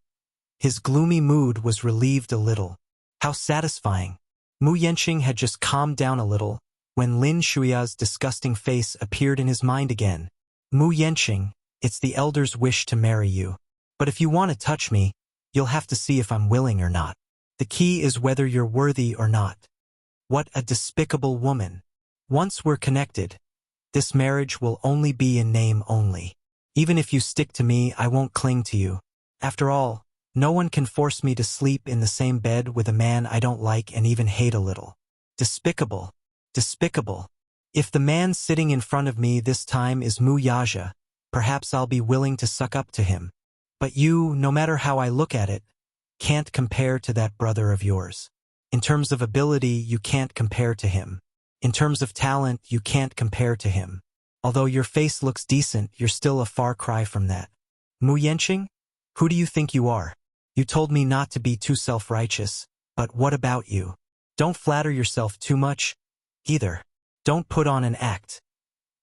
his gloomy mood was relieved a little. How satisfying! Mu Yanqing had just calmed down a little when Lin Shuya's disgusting face appeared in his mind again. "Mu Yanqing, it's the elder's wish to marry you. But if you want to touch me, you'll have to see if I'm willing or not. The key is whether you're worthy or not." What a despicable woman. Once we're connected, this marriage will only be in name only. Even if you stick to me, I won't cling to you. After all, no one can force me to sleep in the same bed with a man I don't like and even hate a little. Despicable. Despicable. If the man sitting in front of me this time is Mu Yaja, perhaps I'll be willing to suck up to him. But you, no matter how I look at it, can't compare to that brother of yours. In terms of ability, you can't compare to him. In terms of talent, you can't compare to him. Although your face looks decent, you're still a far cry from that. Mu Yanqing? Who do you think you are? You told me not to be too self-righteous, but what about you? Don't flatter yourself too much, either. Don't put on an act.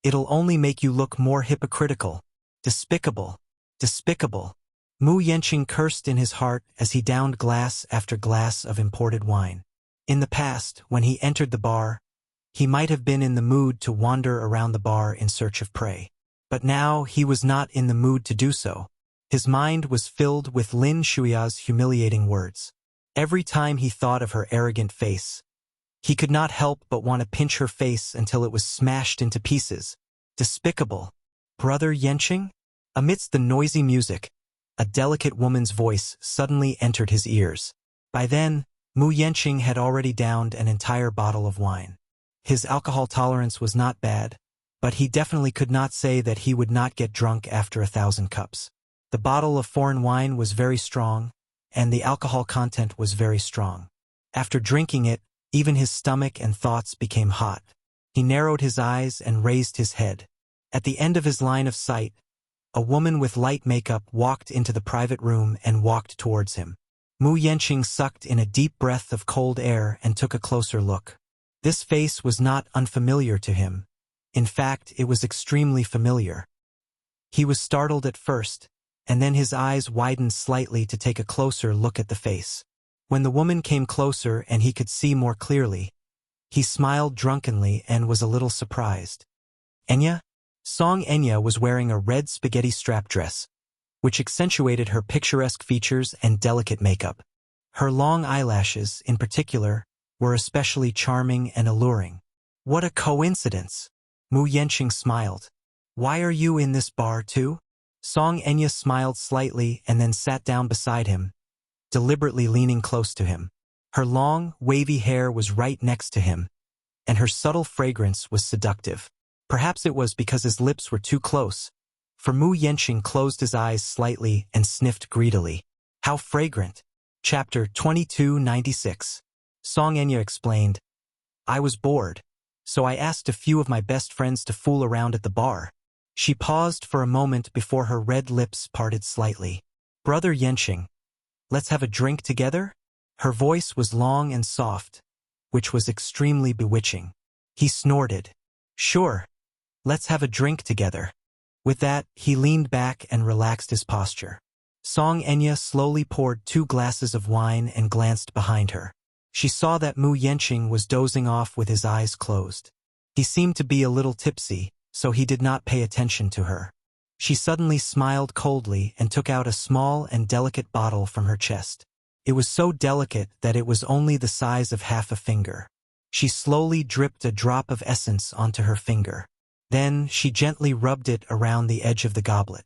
It'll only make you look more hypocritical. Despicable. Despicable. Mu Yanqing cursed in his heart as he downed glass after glass of imported wine. In the past, when he entered the bar, he might have been in the mood to wander around the bar in search of prey. But now he was not in the mood to do so. His mind was filled with Lin Shuya's humiliating words. Every time he thought of her arrogant face, he could not help but want to pinch her face until it was smashed into pieces. Despicable. Brother Yanqing? Amidst the noisy music, a delicate woman's voice suddenly entered his ears. By then, Mu Yanqing had already downed an entire bottle of wine. His alcohol tolerance was not bad, but he definitely could not say that he would not get drunk after 1,000 cups. The bottle of foreign wine was very strong, and the alcohol content was very strong. After drinking it, even his stomach and thoughts became hot. He narrowed his eyes and raised his head. At the end of his line of sight, a woman with light makeup walked into the private room and walked towards him. Mu Yanqing sucked in a deep breath of cold air and took a closer look. This face was not unfamiliar to him. In fact, it was extremely familiar. He was startled at first, and then his eyes widened slightly to take a closer look at the face. When the woman came closer and he could see more clearly, he smiled drunkenly and was a little surprised. Enya? Song Enya was wearing a red spaghetti strap dress, which accentuated her picturesque features and delicate makeup. Her long eyelashes, in particular, were especially charming and alluring. What a coincidence! Mu Yenqing smiled. Why are you in this bar too? Song Enya smiled slightly and then sat down beside him, deliberately leaning close to him. Her long, wavy hair was right next to him, and her subtle fragrance was seductive. Perhaps it was because his lips were too close, for Mu Yenqing closed his eyes slightly and sniffed greedily. How fragrant! Chapter 2296. Song Enya explained, I was bored, so I asked a few of my best friends to fool around at the bar. She paused for a moment before her red lips parted slightly. Brother Yenqing, let's have a drink together? Her voice was long and soft, which was extremely bewitching. He snorted. Sure, let's have a drink together. With that, he leaned back and relaxed his posture. Song Enya slowly poured 2 glasses of wine and glanced behind her. She saw that Mu Yenqing was dozing off with his eyes closed. He seemed to be a little tipsy, so he did not pay attention to her. She suddenly smiled coldly and took out a small and delicate bottle from her chest. It was so delicate that it was only the size of half a finger. She slowly dripped a drop of essence onto her finger. Then she gently rubbed it around the edge of the goblet.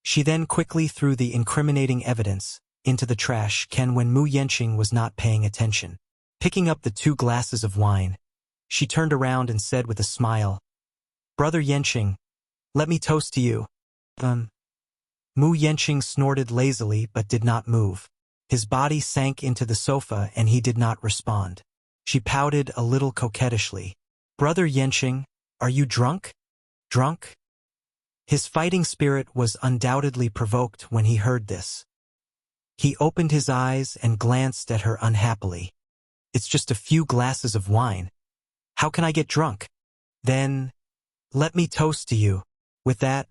She then quickly threw the incriminating evidence into the trash can when Mu Yenqing was not paying attention. Picking up the 2 glasses of wine, she turned around and said with a smile, Brother Yenqing, let me toast to you. Mu Yenqing snorted lazily but did not move. His body sank into the sofa and he did not respond. She pouted a little coquettishly. Brother Yenqing, are you drunk? Drunk? His fighting spirit was undoubtedly provoked when he heard this. He opened his eyes and glanced at her unhappily. It's just a few glasses of wine. How can I get drunk? Then, let me toast to you. With that,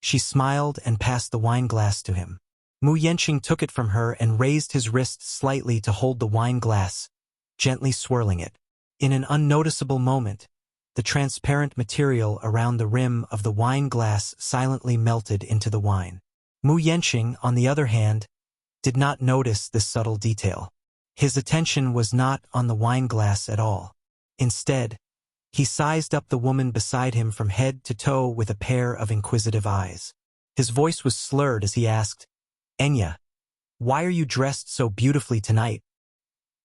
she smiled and passed the wine glass to him. Mu Yenqing took it from her and raised his wrist slightly to hold the wine glass, gently swirling it. In an unnoticeable moment, the transparent material around the rim of the wine glass silently melted into the wine. Mu Yenqing, on the other hand, did not notice this subtle detail. His attention was not on the wine glass at all. Instead, he sized up the woman beside him from head to toe with a pair of inquisitive eyes. His voice was slurred as he asked, Enya, why are you dressed so beautifully tonight?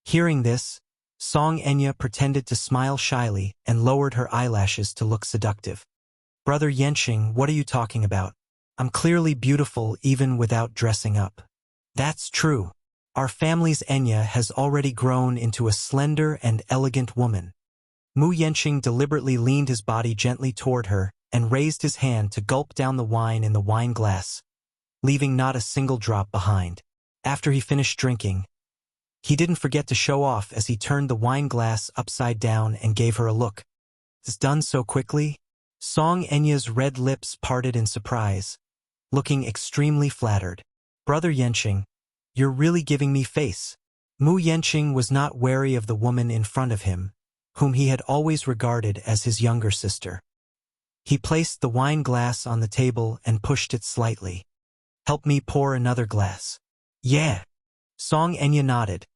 Hearing this, Song Enya pretended to smile shyly and lowered her eyelashes to look seductive. Brother Yenqing, what are you talking about? I'm clearly beautiful even without dressing up. That's true. Our family's Enya has already grown into a slender and elegant woman. Mu Yenqing deliberately leaned his body gently toward her and raised his hand to gulp down the wine in the wine glass, leaving not a single drop behind. After he finished drinking, he didn't forget to show off as he turned the wine glass upside down and gave her a look. It's done so quickly? Song Enya's red lips parted in surprise, looking extremely flattered. Brother Yenqing, you're really giving me face. Mu Yenqing was not wary of the woman in front of him, whom he had always regarded as his younger sister. He placed the wine glass on the table and pushed it slightly. Help me pour another glass. Yeah. Song Enya nodded,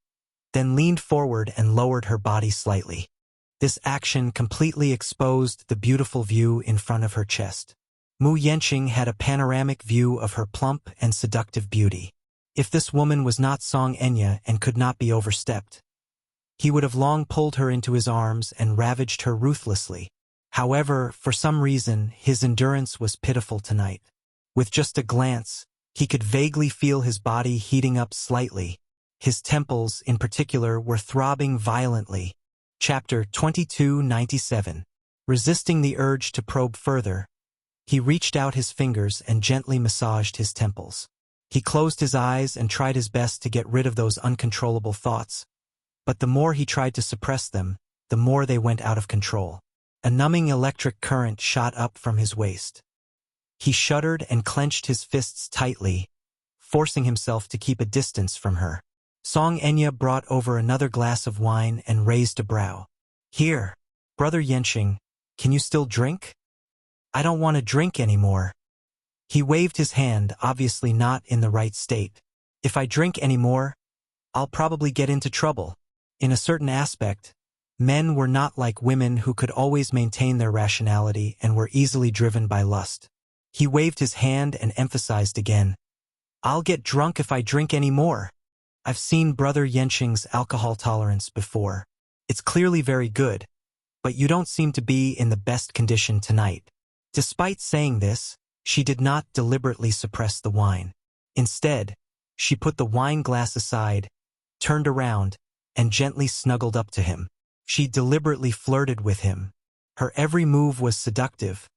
then leaned forward and lowered her body slightly. This action completely exposed the beautiful view in front of her chest. Mu Yenqing had a panoramic view of her plump and seductive beauty. If this woman was not Song Enya and could not be overstepped, he would have long pulled her into his arms and ravaged her ruthlessly. However, for some reason, his endurance was pitiful tonight. With just a glance, he could vaguely feel his body heating up slightly. His temples, in particular, were throbbing violently. Chapter 2297. Resisting the urge to probe further, he reached out his fingers and gently massaged his temples. He closed his eyes and tried his best to get rid of those uncontrollable thoughts, but the more he tried to suppress them, the more they went out of control. A numbing electric current shot up from his waist. He shuddered and clenched his fists tightly, forcing himself to keep a distance from her. Song Enya brought over another glass of wine and raised a brow. Here, Brother Yenqing, can you still drink? I don't want to drink anymore. He waved his hand, obviously not in the right state. If I drink anymore, I'll probably get into trouble. In a certain aspect, men were not like women who could always maintain their rationality and were easily driven by lust. He waved his hand and emphasized again, I'll get drunk if I drink any more. I've seen Brother Yenqing's alcohol tolerance before. It's clearly very good, but you don't seem to be in the best condition tonight. Despite saying this, she did not deliberately suppress the wine. Instead, she put the wine glass aside, turned around, and gently snuggled up to him. She deliberately flirted with him. Her every move was seductive,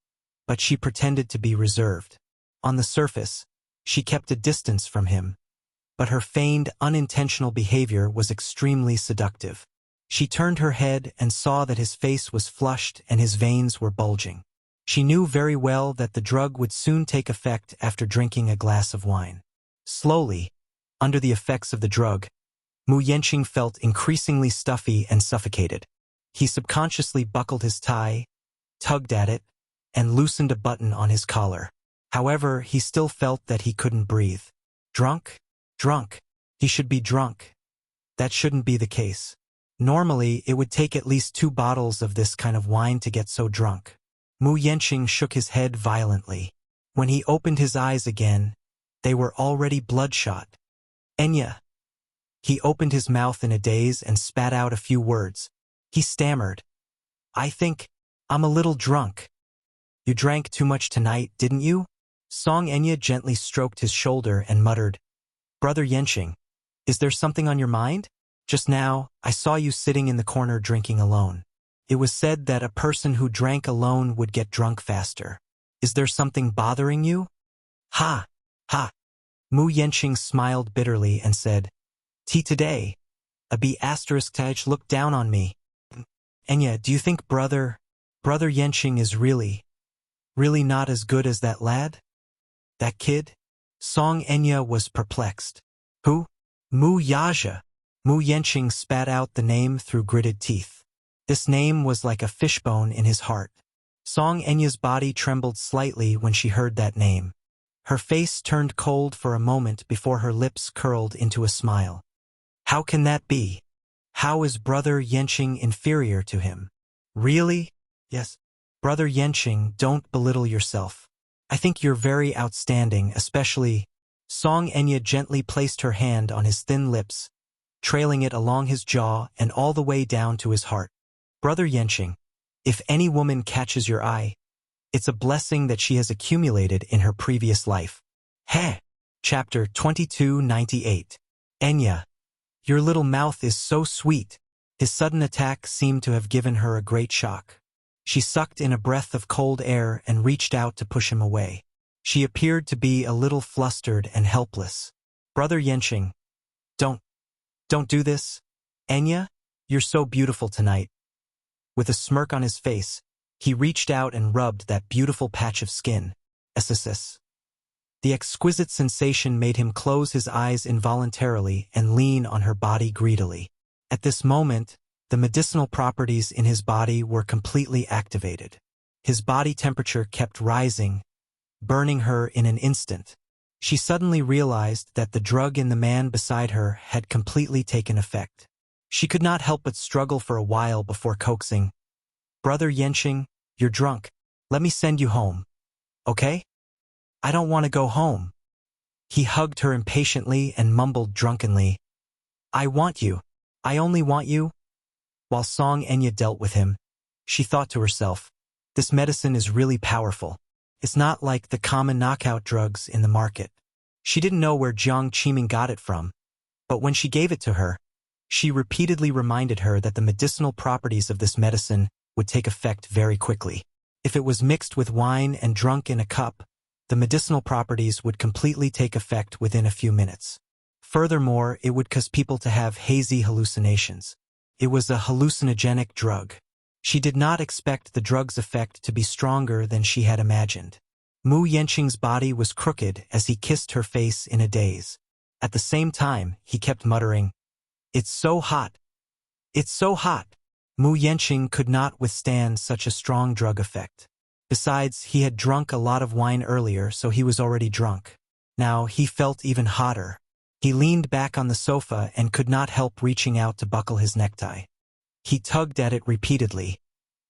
but she pretended to be reserved. On the surface, she kept a distance from him, but her feigned, unintentional behavior was extremely seductive. She turned her head and saw that his face was flushed and his veins were bulging. She knew very well that the drug would soon take effect after drinking a glass of wine. Slowly, under the effects of the drug, Mu Yenqing felt increasingly stuffy and suffocated. He subconsciously buckled his tie, tugged at it, and loosened a button on his collar. However, he still felt that he couldn't breathe. Drunk? Drunk. He should be drunk. That shouldn't be the case. Normally, it would take at least 2 bottles of this kind of wine to get so drunk. Mu Yenqing shook his head violently. When he opened his eyes again, they were already bloodshot. Enya. He opened his mouth in a daze and spat out a few words. He stammered. I think I'm a little drunk. You drank too much tonight, didn't you? Song Enya gently stroked his shoulder and muttered, Brother Yenqing, is there something on your mind? Just now, I saw you sitting in the corner drinking alone. It was said that a person who drank alone would get drunk faster. Is there something bothering you? Ha! Ha! Mu Yenqing smiled bitterly and said, Today, a B***Taj looked down on me. Enya, do you think Brother Yenqing is really not as good as that lad? That kid? Song Enya was perplexed. Who? Mu Yaja. Mu Yenqing spat out the name through gritted teeth. This name was like a fishbone in his heart. Song Enya's body trembled slightly when she heard that name. Her face turned cold for a moment before her lips curled into a smile. How can that be? How is Brother Yenqing inferior to him? Really? Yes. Brother Yenqing, don't belittle yourself. I think you're very outstanding, especially... Song Enya gently placed her hand on his thin lips, trailing it along his jaw and all the way down to his heart. Brother Yenqing, if any woman catches your eye, it's a blessing that she has accumulated in her previous life. Heh! Chapter 2298. Enya, your little mouth is so sweet. His sudden attack seemed to have given her a great shock. She sucked in a breath of cold air and reached out to push him away. She appeared to be a little flustered and helpless. Brother Yenqing, don't do this. Enya, you're so beautiful tonight. With a smirk on his face, he reached out and rubbed that beautiful patch of skin. SSS. The exquisite sensation made him close his eyes involuntarily and lean on her body greedily. At this moment, the medicinal properties in his body were completely activated. His body temperature kept rising, burning her in an instant. She suddenly realized that the drug in the man beside her had completely taken effect. She could not help but struggle for a while before coaxing, Brother Yenqing, you're drunk. Let me send you home. Okay? I don't want to go home. He hugged her impatiently and mumbled drunkenly, I want you. I only want you. While Song Enya dealt with him, she thought to herself, this medicine is really powerful. It's not like the common knockout drugs in the market. She didn't know where Jiang Qiming got it from, but when she gave it to her, she repeatedly reminded her that the medicinal properties of this medicine would take effect very quickly. If it was mixed with wine and drunk in a cup, the medicinal properties would completely take effect within a few minutes. Furthermore, it would cause people to have hazy hallucinations. It was a hallucinogenic drug. She did not expect the drug's effect to be stronger than she had imagined. Mu Yenqing's body was crooked as he kissed her face in a daze. At the same time, he kept muttering, It's so hot. It's so hot. Mu Yenqing could not withstand such a strong drug effect. Besides, he had drunk a lot of wine earlier, so he was already drunk. Now he felt even hotter. He leaned back on the sofa and could not help reaching out to buckle his necktie. He tugged at it repeatedly,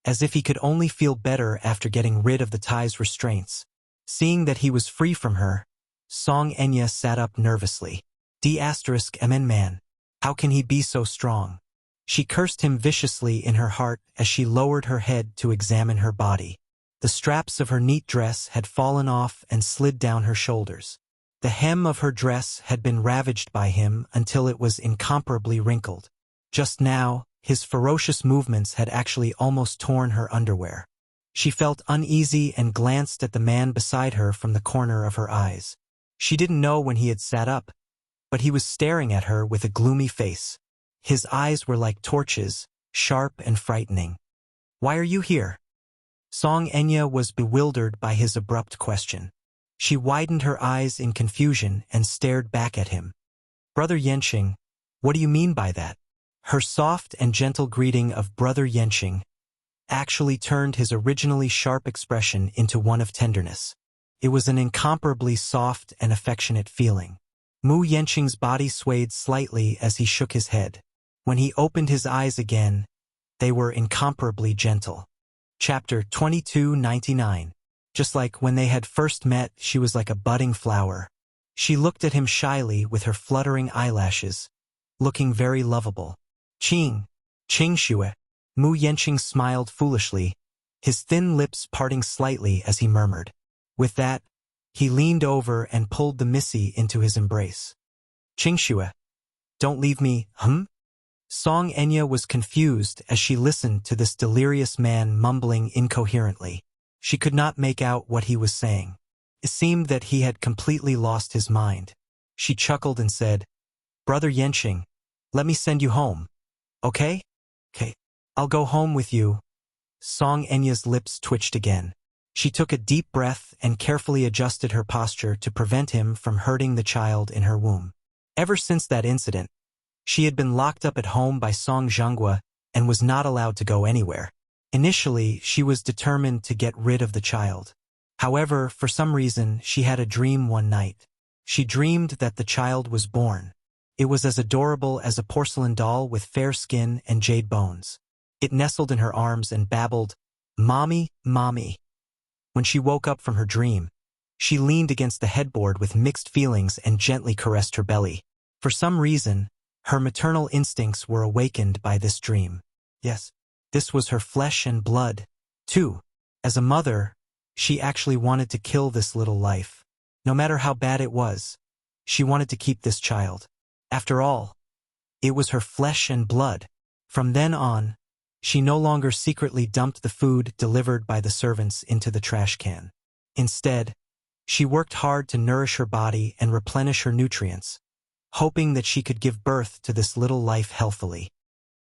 as if he could only feel better after getting rid of the tie's restraints. Seeing that he was free from her, Song Enya sat up nervously. D***MN man. How can he be so strong? She cursed him viciously in her heart as she lowered her head to examine her body. The straps of her neat dress had fallen off and slid down her shoulders. The hem of her dress had been ravaged by him until it was incomparably wrinkled. Just now, his ferocious movements had actually almost torn her underwear. She felt uneasy and glanced at the man beside her from the corner of her eyes. She didn't know when he had sat up, but he was staring at her with a gloomy face. His eyes were like torches, sharp and frightening. "Why are you here?" Song Enya was bewildered by his abrupt question. She widened her eyes in confusion and stared back at him. "Brother Yenqing, what do you mean by that?" Her soft and gentle greeting of Brother Yenqing actually turned his originally sharp expression into one of tenderness. It was an incomparably soft and affectionate feeling. Mu Yenqing's body swayed slightly as he shook his head. When he opened his eyes again, they were incomparably gentle. Chapter 2299. Just like when they had first met, she was like a budding flower. She looked at him shyly with her fluttering eyelashes, looking very lovable. "Qing Shui." Mu Yenqing smiled foolishly, his thin lips parting slightly as he murmured. With that, he leaned over and pulled the missy into his embrace. "Qing Shui, don't leave me, Song Enya was confused as she listened to this delirious man mumbling incoherently. She could not make out what he was saying. It seemed that he had completely lost his mind. She chuckled and said, "Brother Yenqing, let me send you home. Okay? Okay. I'll go home with you." Song Enya's lips twitched again. She took a deep breath and carefully adjusted her posture to prevent him from hurting the child in her womb. Ever since that incident, she had been locked up at home by Song Zhenghua and was not allowed to go anywhere. Initially, she was determined to get rid of the child. However, for some reason, she had a dream one night. She dreamed that the child was born. It was as adorable as a porcelain doll with fair skin and jade bones. It nestled in her arms and babbled, "Mommy, mommy." When she woke up from her dream, she leaned against the headboard with mixed feelings and gently caressed her belly. For some reason, her maternal instincts were awakened by this dream. Yes, this was her flesh and blood, too. As a mother, she actually wanted to kill this little life. No matter how bad it was, she wanted to keep this child. After all, it was her flesh and blood. From then on, she no longer secretly dumped the food delivered by the servants into the trash can. Instead, she worked hard to nourish her body and replenish her nutrients, hoping that she could give birth to this little life healthily.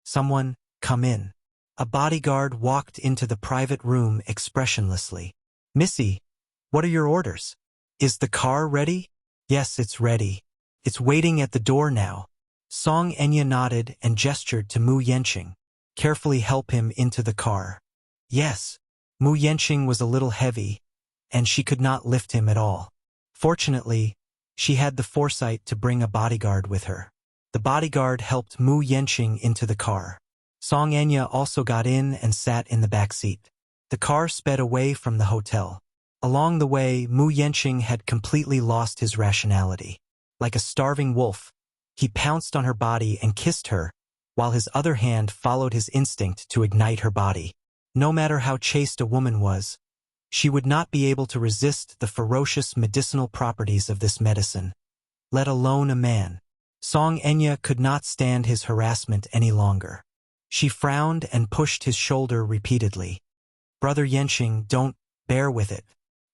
"Someone, come in." A bodyguard walked into the private room expressionlessly. "Missy, what are your orders? Is the car ready?" "Yes, it's ready. It's waiting at the door now." Song Enya nodded and gestured to Mu Yenqing. "Carefully help him into the car." "Yes." Mu Yenqing was a little heavy, and she could not lift him at all. Fortunately, she had the foresight to bring a bodyguard with her. The bodyguard helped Mu Yenqing into the car. Song Enya also got in and sat in the back seat. The car sped away from the hotel. Along the way, Mu Yenqing had completely lost his rationality. Like a starving wolf, he pounced on her body and kissed her, while his other hand followed his instinct to ignite her body. No matter how chaste a woman was, she would not be able to resist the ferocious medicinal properties of this medicine, let alone a man. Song Enya could not stand his harassment any longer. She frowned and pushed his shoulder repeatedly. "Brother Yenqing, don't, bear with it.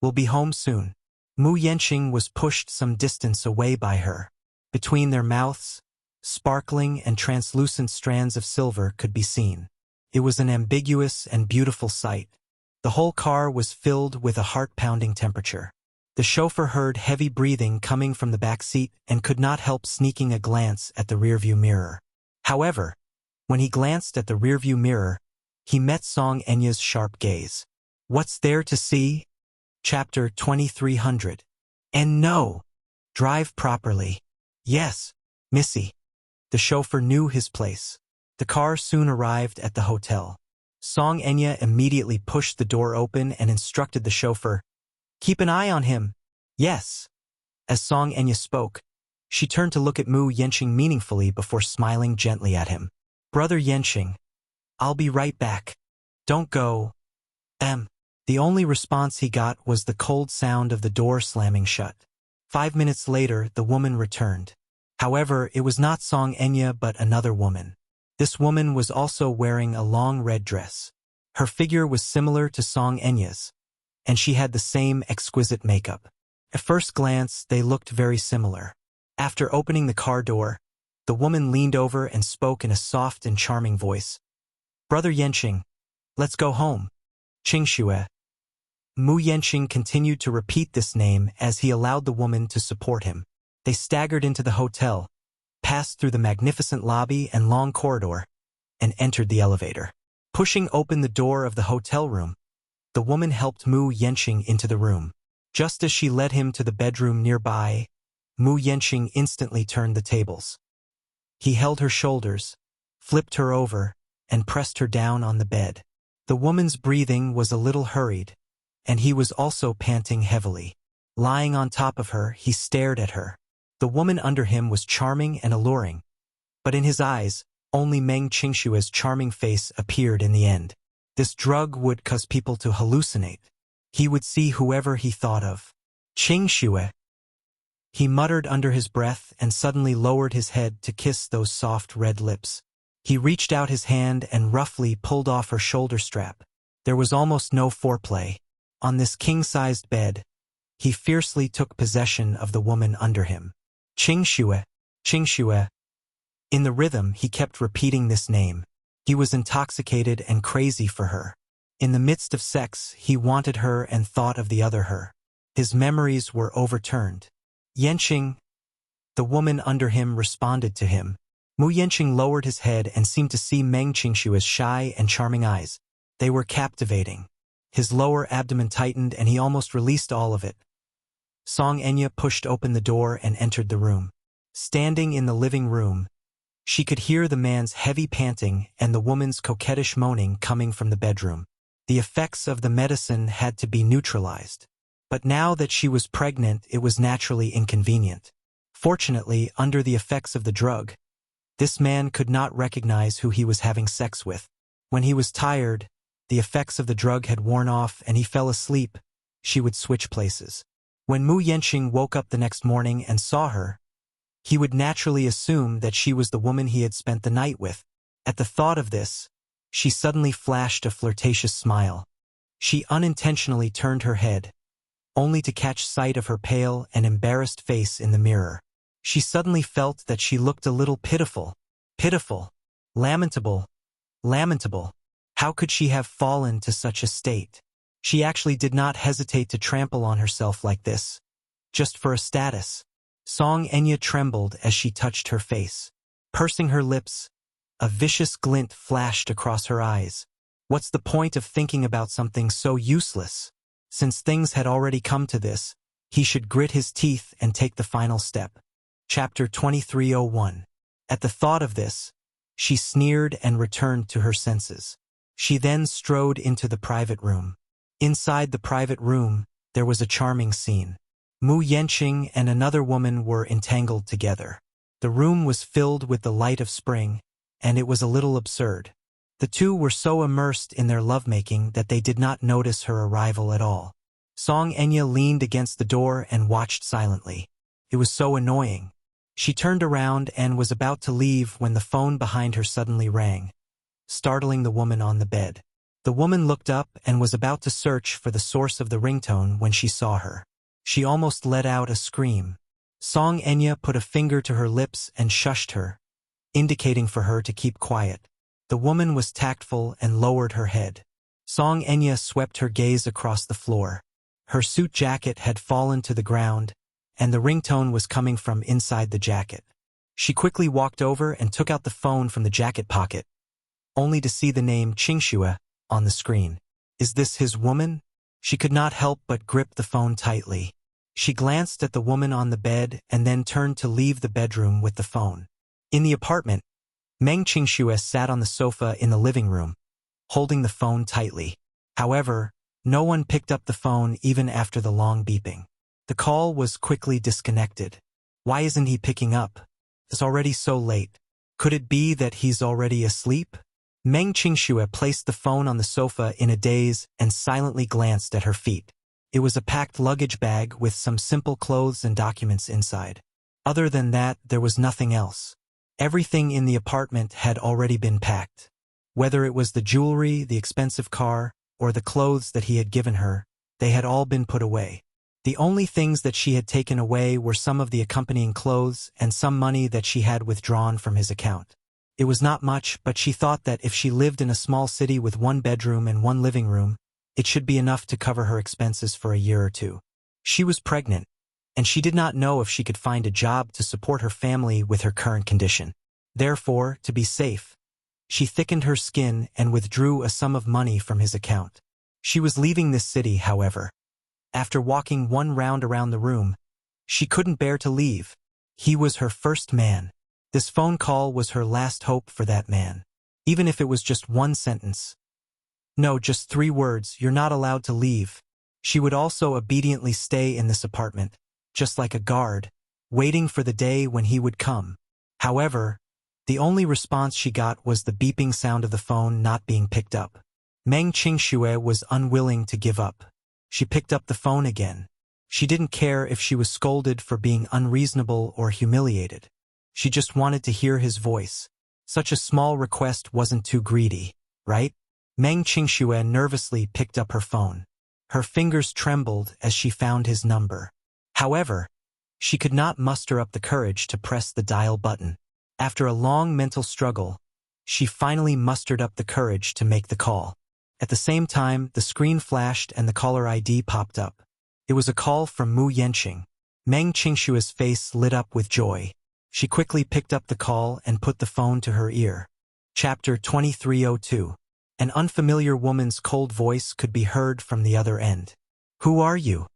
We'll be home soon." Mu Yenqing was pushed some distance away by her. Between their mouths, sparkling and translucent strands of silver could be seen. It was an ambiguous and beautiful sight. The whole car was filled with a heart-pounding temperature. The chauffeur heard heavy breathing coming from the back seat and could not help sneaking a glance at the rearview mirror. However, when he glanced at the rearview mirror, he met Song Enya's sharp gaze. What's there to see? Chapter 2300. And no. Drive properly. Yes, Missy. The chauffeur knew his place. The car soon arrived at the hotel. Song Enya immediately pushed the door open and instructed the chauffeur, "Keep an eye on him." Yes. As Song Enya spoke, she turned to look at Mu Yenqing meaningfully before smiling gently at him. "Brother Yenqing, I'll be right back. Don't go." The only response he got was the cold sound of the door slamming shut. 5 minutes later, the woman returned. However, it was not Song Enya but another woman. This woman was also wearing a long red dress. Her figure was similar to Song Enya's, and she had the same exquisite makeup. At first glance, they looked very similar. After opening the car door, the woman leaned over and spoke in a soft and charming voice. "Brother Yenqing, let's go home." Qingxue. Mu Yenqing continued to repeat this name as he allowed the woman to support him. They staggered into the hotel, passed through the magnificent lobby and long corridor, and entered the elevator. Pushing open the door of the hotel room, the woman helped Mu Yenqing into the room. Just as she led him to the bedroom nearby, Mu Yenqing instantly turned the tables. He held her shoulders, flipped her over, and pressed her down on the bed. The woman's breathing was a little hurried, and he was also panting heavily. Lying on top of her, he stared at her. The woman under him was charming and alluring, but in his eyes, only Meng Qingshue's charming face appeared in the end. This drug would cause people to hallucinate. He would see whoever he thought of. "Qingxue." He muttered under his breath and suddenly lowered his head to kiss those soft red lips. He reached out his hand and roughly pulled off her shoulder strap. There was almost no foreplay. On this king-sized bed, he fiercely took possession of the woman under him. "Qingxue, Qingxue." In the rhythm, he kept repeating this name. He was intoxicated and crazy for her. In the midst of sex, he wanted her and thought of the other her. His memories were overturned. "Yenqing." The woman under him responded to him. Mu Yenqing lowered his head and seemed to see Meng Qingshue's shy and charming eyes. They were captivating. His lower abdomen tightened and he almost released all of it. Song Enya pushed open the door and entered the room. Standing in the living room, she could hear the man's heavy panting and the woman's coquettish moaning coming from the bedroom. The effects of the medicine had to be neutralized. But now that she was pregnant, it was naturally inconvenient. Fortunately, under the effects of the drug, this man could not recognize who he was having sex with. When he was tired, the effects of the drug had worn off and he fell asleep, she would switch places. When Mu Yenqing woke up the next morning and saw her, he would naturally assume that she was the woman he had spent the night with. At the thought of this, she suddenly flashed a flirtatious smile. She unintentionally turned her head, only to catch sight of her pale and embarrassed face in the mirror. She suddenly felt that she looked a little pitiful. Pitiful. Lamentable. Lamentable. How could she have fallen to such a state? She actually did not hesitate to trample on herself like this, just for a status. Song Enya trembled as she touched her face. Pursing her lips, a vicious glint flashed across her eyes. What's the point of thinking about something so useless? Since things had already come to this, he should grit his teeth and take the final step. Chapter 2301. At the thought of this, she sneered and returned to her senses. She then strode into the private room. Inside the private room, there was a charming scene. Mu Yenqing and another woman were entangled together. The room was filled with the light of spring, and it was a little absurd. The two were so immersed in their lovemaking that they did not notice her arrival at all. Song Enya leaned against the door and watched silently. It was so annoying. She turned around and was about to leave when the phone behind her suddenly rang, startling the woman on the bed. The woman looked up and was about to search for the source of the ringtone when she saw her. She almost let out a scream. Song Enya put a finger to her lips and shushed her, indicating for her to keep quiet. The woman was tactful and lowered her head. Song Enya swept her gaze across the floor. Her suit jacket had fallen to the ground, and the ringtone was coming from inside the jacket. She quickly walked over and took out the phone from the jacket pocket, only to see the name Qingxue on the screen. Is this his woman? She could not help but grip the phone tightly. She glanced at the woman on the bed and then turned to leave the bedroom with the phone. In the apartment, Meng Qingxue sat on the sofa in the living room, holding the phone tightly. However, no one picked up the phone even after the long beeping. The call was quickly disconnected. Why isn't he picking up? It's already so late. Could it be that he's already asleep? Meng Qingxue placed the phone on the sofa in a daze and silently glanced at her feet. It was a packed luggage bag with some simple clothes and documents inside. Other than that, there was nothing else. Everything in the apartment had already been packed. Whether it was the jewelry, the expensive car, or the clothes that he had given her, they had all been put away. The only things that she had taken away were some of the accompanying clothes and some money that she had withdrawn from his account. It was not much, but she thought that if she lived in a small city with one bedroom and one living room, it should be enough to cover her expenses for a year or two. She was pregnant, and she did not know if she could find a job to support her family with her current condition. Therefore, to be safe, she thickened her skin and withdrew a sum of money from his account. She was leaving this city, however. After walking one round around the room, she couldn't bear to leave. He was her first man. This phone call was her last hope for that man. Even if it was just one sentence. No, just 3 words, "You're not allowed to leave." She would also obediently stay in this apartment, just like a guard, waiting for the day when he would come. However, the only response she got was the beeping sound of the phone not being picked up. Meng Qingxue was unwilling to give up. She picked up the phone again. She didn't care if she was scolded for being unreasonable or humiliated. She just wanted to hear his voice. Such a small request wasn't too greedy, right? Meng Qingxue nervously picked up her phone. Her fingers trembled as she found his number. However, she could not muster up the courage to press the dial button. After a long mental struggle, she finally mustered up the courage to make the call. At the same time, the screen flashed and the caller ID popped up. It was a call from Mu Yanqing. Meng Qingxue's face lit up with joy. She quickly picked up the call and put the phone to her ear. Chapter 2302. An unfamiliar woman's cold voice could be heard from the other end. "Who are you?"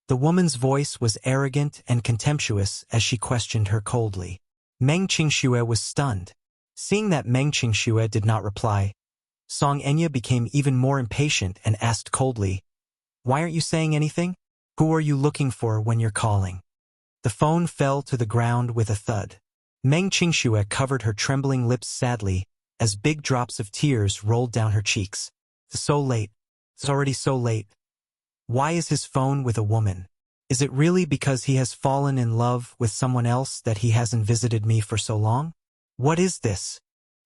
The woman's voice was arrogant and contemptuous as she questioned her coldly. Meng Qingxue was stunned. Seeing that Meng Qingxue did not reply, Song Enya became even more impatient and asked coldly, "Why aren't you saying anything? Who are you looking for when you're calling?" The phone fell to the ground with a thud. Meng Qingxue covered her trembling lips sadly as big drops of tears rolled down her cheeks. "It's so late. It's already so late. Why is his phone with a woman? Is it really because he has fallen in love with someone else that he hasn't visited me for so long? What is this?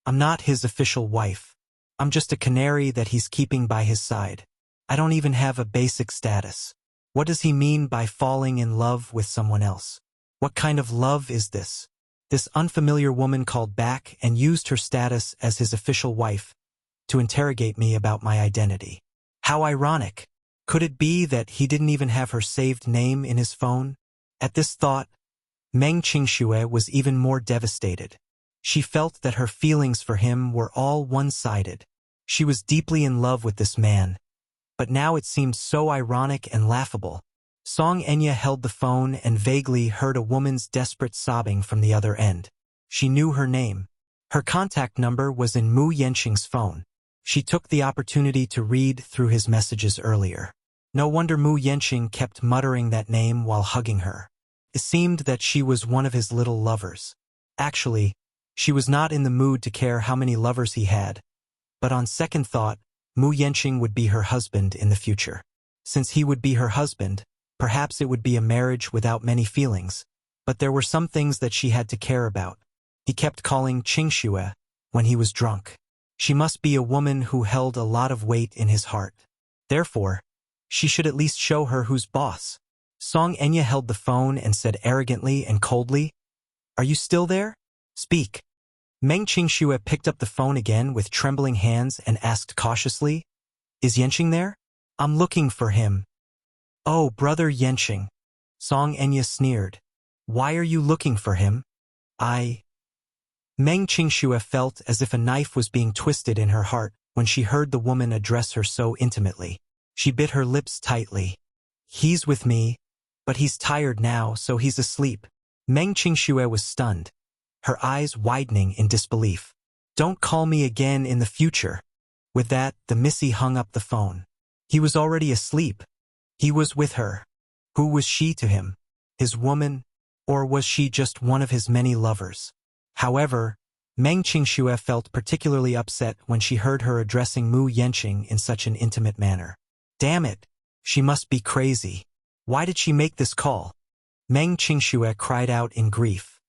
I'm not his official wife. I'm just a canary that he's keeping by his side. I don't even have a basic status. What does he mean by falling in love with someone else? What kind of love is this?" This unfamiliar woman called back and used her status as his official wife to interrogate me about my identity. How ironic. Could it be that he didn't even have her saved name in his phone? At this thought, Meng Qingxue was even more devastated. She felt that her feelings for him were all one-sided. She was deeply in love with this man, but now it seemed so ironic and laughable. Song Enya held the phone and vaguely heard a woman's desperate sobbing from the other end. She knew her name. Her contact number was in Mu Yanqing's phone. She took the opportunity to read through his messages earlier. No wonder Mu Yanqing kept muttering that name while hugging her. It seemed that she was one of his little lovers. Actually, she was not in the mood to care how many lovers he had, but on second thought, Mu Yanqing would be her husband in the future. Since he would be her husband, perhaps it would be a marriage without many feelings, but there were some things that she had to care about. He kept calling Qingxue when he was drunk. She must be a woman who held a lot of weight in his heart. Therefore, she should at least show her who's boss. Song Enya held the phone and said arrogantly and coldly, "Are you still there? Speak." Meng Qingxue picked up the phone again with trembling hands and asked cautiously, "Is Yanqing there? I'm looking for him." "Oh, brother Yanqing." Song Enya sneered. "Why are you looking for him?" Meng Qingxue felt as if a knife was being twisted in her heart. when she heard the woman address her so intimately. She bit her lips tightly. He's with me, but he's tired now, so he's asleep. Meng Qingxue was stunned, her eyes widening in disbelief. Don't call me again in the future. With that, the Missy hung up the phone. He was already asleep. He was with her. Who was she to him? His woman? Or was she just one of his many lovers? However, Meng Qingxue felt particularly upset when she heard her addressing Mu Yanqing in such an intimate manner. Damn it! She must be crazy. Why did she make this call? Meng Qingxue cried out in grief.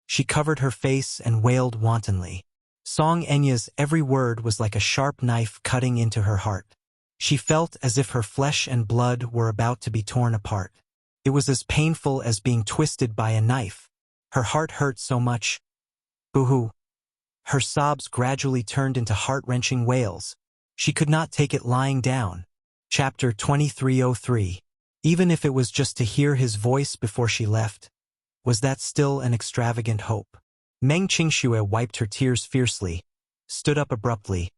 She covered her face and wailed wantonly. Song Enya's every word was like a sharp knife cutting into her heart. She felt as if her flesh and blood were about to be torn apart. It was as painful as being twisted by a knife. Her heart hurt so much. Boo-hoo. Her sobs gradually turned into heart-wrenching wails. She could not take it lying down. Chapter 2303. Even if it was just to hear his voice before she left, was that still an extravagant hope? Meng Qingxue wiped her tears fiercely, stood up abruptly,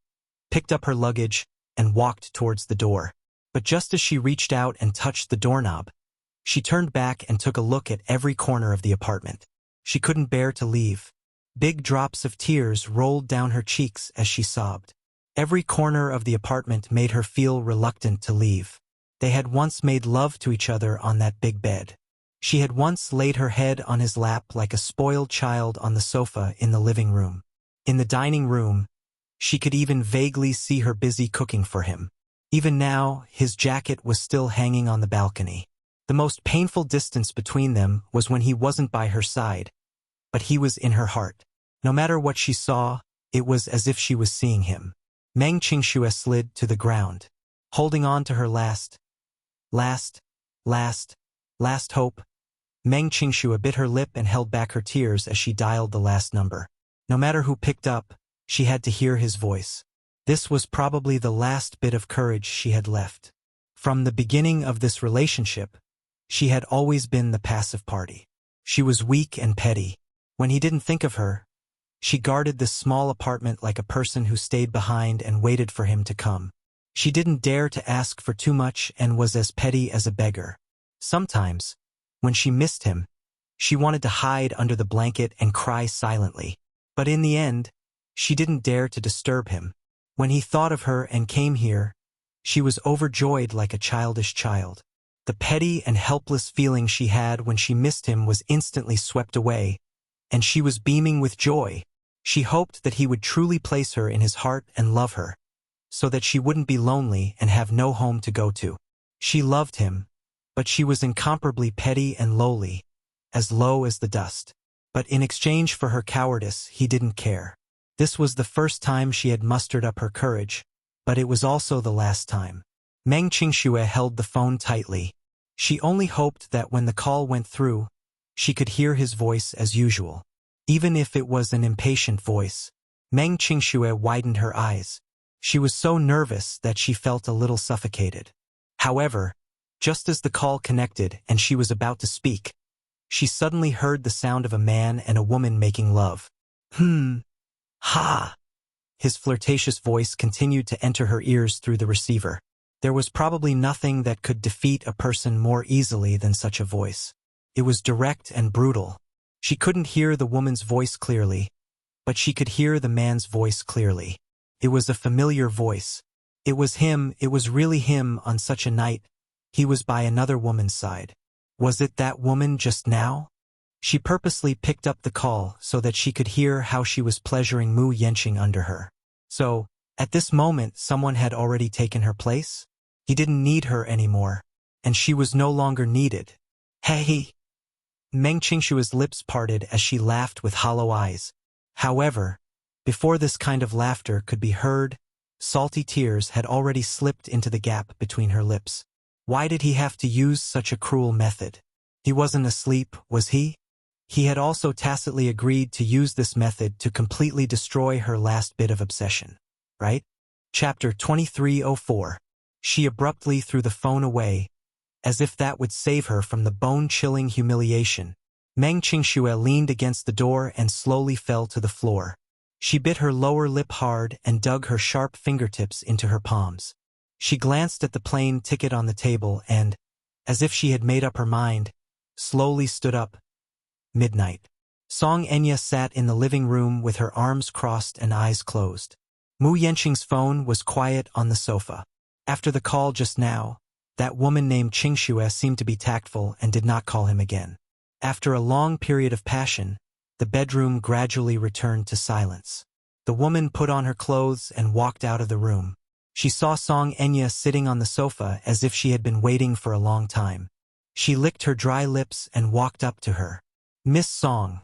picked up her luggage, and walked towards the door. But just as she reached out and touched the doorknob, she turned back and took a look at every corner of the apartment. She couldn't bear to leave. Big drops of tears rolled down her cheeks as she sobbed. Every corner of the apartment made her feel reluctant to leave. They had once made love to each other on that big bed. She had once laid her head on his lap like a spoiled child on the sofa in the living room. In the dining room, she could even vaguely see her busy cooking for him. Even now, his jacket was still hanging on the balcony. The most painful distance between them was when he wasn't by her side, but he was in her heart. No matter what she saw, it was as if she was seeing him. Meng Qingxue slid to the ground, holding on to her last hope. Meng Qingxue bit her lip and held back her tears as she dialed the last number. No matter who picked up, she had to hear his voice. This was probably the last bit of courage she had left. From the beginning of this relationship, she had always been the passive party. She was weak and petty. When he didn't think of her, she guarded this small apartment like a person who stayed behind and waited for him to come. She didn't dare to ask for too much and was as petty as a beggar. Sometimes, when she missed him, she wanted to hide under the blanket and cry silently. But in the end, she didn't dare to disturb him. When he thought of her and came here, she was overjoyed like a childish child. The petty and helpless feeling she had when she missed him was instantly swept away, and she was beaming with joy. She hoped that he would truly place her in his heart and love her, so that she wouldn't be lonely and have no home to go to. She loved him, but she was incomparably petty and lowly, as low as the dust. But in exchange for her cowardice, he didn't care. This was the first time she had mustered up her courage, but it was also the last time. Meng Qingxue held the phone tightly. She only hoped that when the call went through, she could hear his voice as usual. Even if it was an impatient voice, Meng Qingxue widened her eyes. She was so nervous that she felt a little suffocated. However, just as the call connected and she was about to speak, she suddenly heard the sound of a man and a woman making love. Ha! His flirtatious voice continued to enter her ears through the receiver. There was probably nothing that could defeat a person more easily than such a voice. It was direct and brutal. She couldn't hear the woman's voice clearly, but she could hear the man's voice clearly. It was a familiar voice. It was him, it was really him on such a night. He was by another woman's side. Was it that woman just now? She purposely picked up the call so that she could hear how she was pleasuring Mu Yanqing under her. So, at this moment someone had already taken her place? He didn't need her anymore, and she was no longer needed. Hey! Meng Qingxue's lips parted as she laughed with hollow eyes. However, before this kind of laughter could be heard, salty tears had already slipped into the gap between her lips. Why did he have to use such a cruel method? He wasn't asleep, was he? He had also tacitly agreed to use this method to completely destroy her last bit of obsession, right? Chapter 2304. She abruptly threw the phone away, as if that would save her from the bone-chilling humiliation. Meng Qingxue leaned against the door and slowly fell to the floor. She bit her lower lip hard and dug her sharp fingertips into her palms. She glanced at the plane ticket on the table and, as if she had made up her mind, slowly stood up. Midnight. Song Enya sat in the living room with her arms crossed and eyes closed. Mu Yenqing's phone was quiet on the sofa. After the call just now, that woman named Qingxue seemed to be tactful and did not call him again. After a long period of passion, the bedroom gradually returned to silence. The woman put on her clothes and walked out of the room. She saw Song Enya sitting on the sofa as if she had been waiting for a long time. She licked her dry lips and walked up to her. "Miss Song."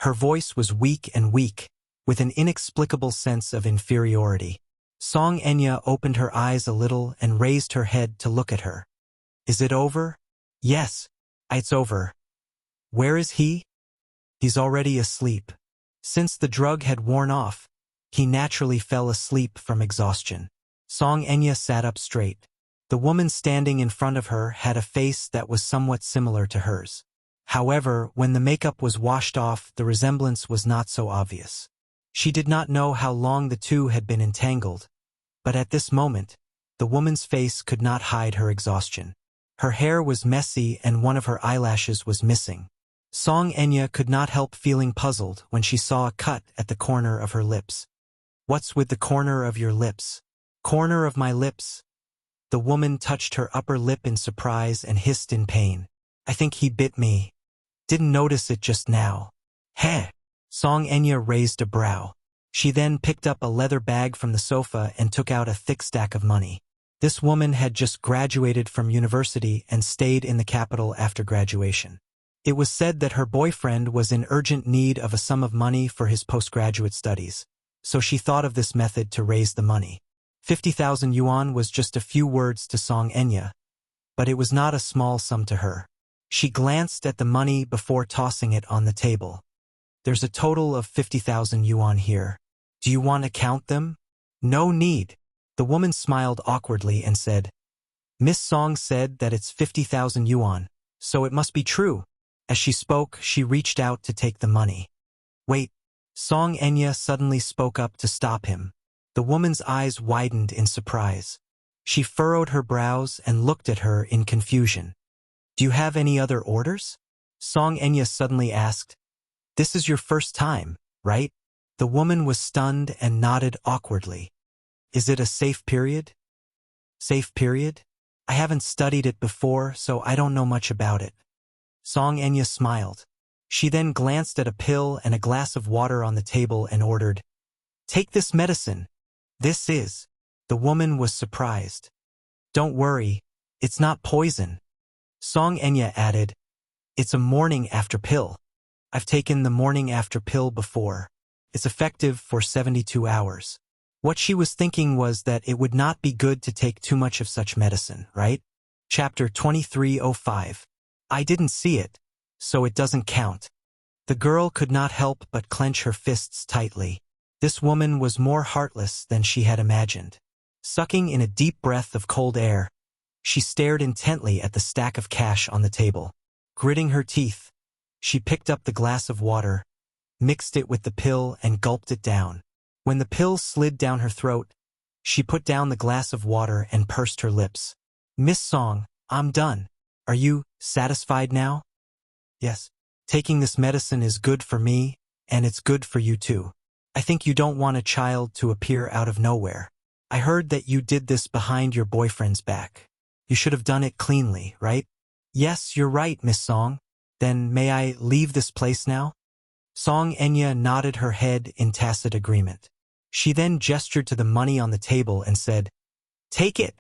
Her voice was weak, with an inexplicable sense of inferiority. Song Enya opened her eyes a little and raised her head to look at her. "Is it over?" "Yes, it's over." "Where is he?" "He's already asleep." Since the drug had worn off, he naturally fell asleep from exhaustion. Song Enya sat up straight. The woman standing in front of her had a face that was somewhat similar to hers. However, when the makeup was washed off, the resemblance was not so obvious. She did not know how long the two had been entangled, but at this moment, the woman's face could not hide her exhaustion. Her hair was messy and one of her eyelashes was missing. Song Enya could not help feeling puzzled when she saw a cut at the corner of her lips. "What's with the corner of your lips?" "Corner of my lips?" The woman touched her upper lip in surprise and hissed in pain. "I think he bit me. Didn't notice it just now." "Heh!" Song Enya raised a brow. She then picked up a leather bag from the sofa and took out a thick stack of money. This woman had just graduated from university and stayed in the capital after graduation. It was said that her boyfriend was in urgent need of a sum of money for his postgraduate studies, so she thought of this method to raise the money. 50,000 yuan was just a few words to Song Enya, but it was not a small sum to her. She glanced at the money before tossing it on the table. "There's a total of 50,000 yuan here. Do you want to count them?" "No need." The woman smiled awkwardly and said, "Miss Song said that it's 50,000 yuan, so it must be true." As she spoke, she reached out to take the money. "Wait." Song Enya suddenly spoke up to stop him. The woman's eyes widened in surprise. She furrowed her brows and looked at her in confusion. "Do you have any other orders?" Song Enya suddenly asked. "This is your first time, right?" The woman was stunned and nodded awkwardly. "Is it a safe period?" "Safe period? I haven't studied it before, so I don't know much about it." Song Enya smiled. She then glanced at a pill and a glass of water on the table and ordered, "Take this medicine." "This is." The woman was surprised. "Don't worry, it's not poison." Song Enya added, "It's a morning after pill. I've taken the morning after pill before. It's effective for 72 hours. What she was thinking was that it would not be good to take too much of such medicine, right? Chapter 2305. I didn't see it, so it doesn't count. The girl could not help but clench her fists tightly. This woman was more heartless than she had imagined. Sucking in a deep breath of cold air, she stared intently at the stack of cash on the table. Gritting her teeth, she picked up the glass of water, mixed it with the pill and gulped it down. When the pill slid down her throat, she put down the glass of water and pursed her lips. "Miss Song, I'm done. Are you satisfied now?" "Yes. Taking this medicine is good for me, and it's good for you too. I think you don't want a child to appear out of nowhere. I heard that you did this behind your boyfriend's back. You should have done it cleanly, right?" "Yes, you're right, Miss Song. Then may I leave this place now?" Song Enya nodded her head in tacit agreement. She then gestured to the money on the table and said, "Take it."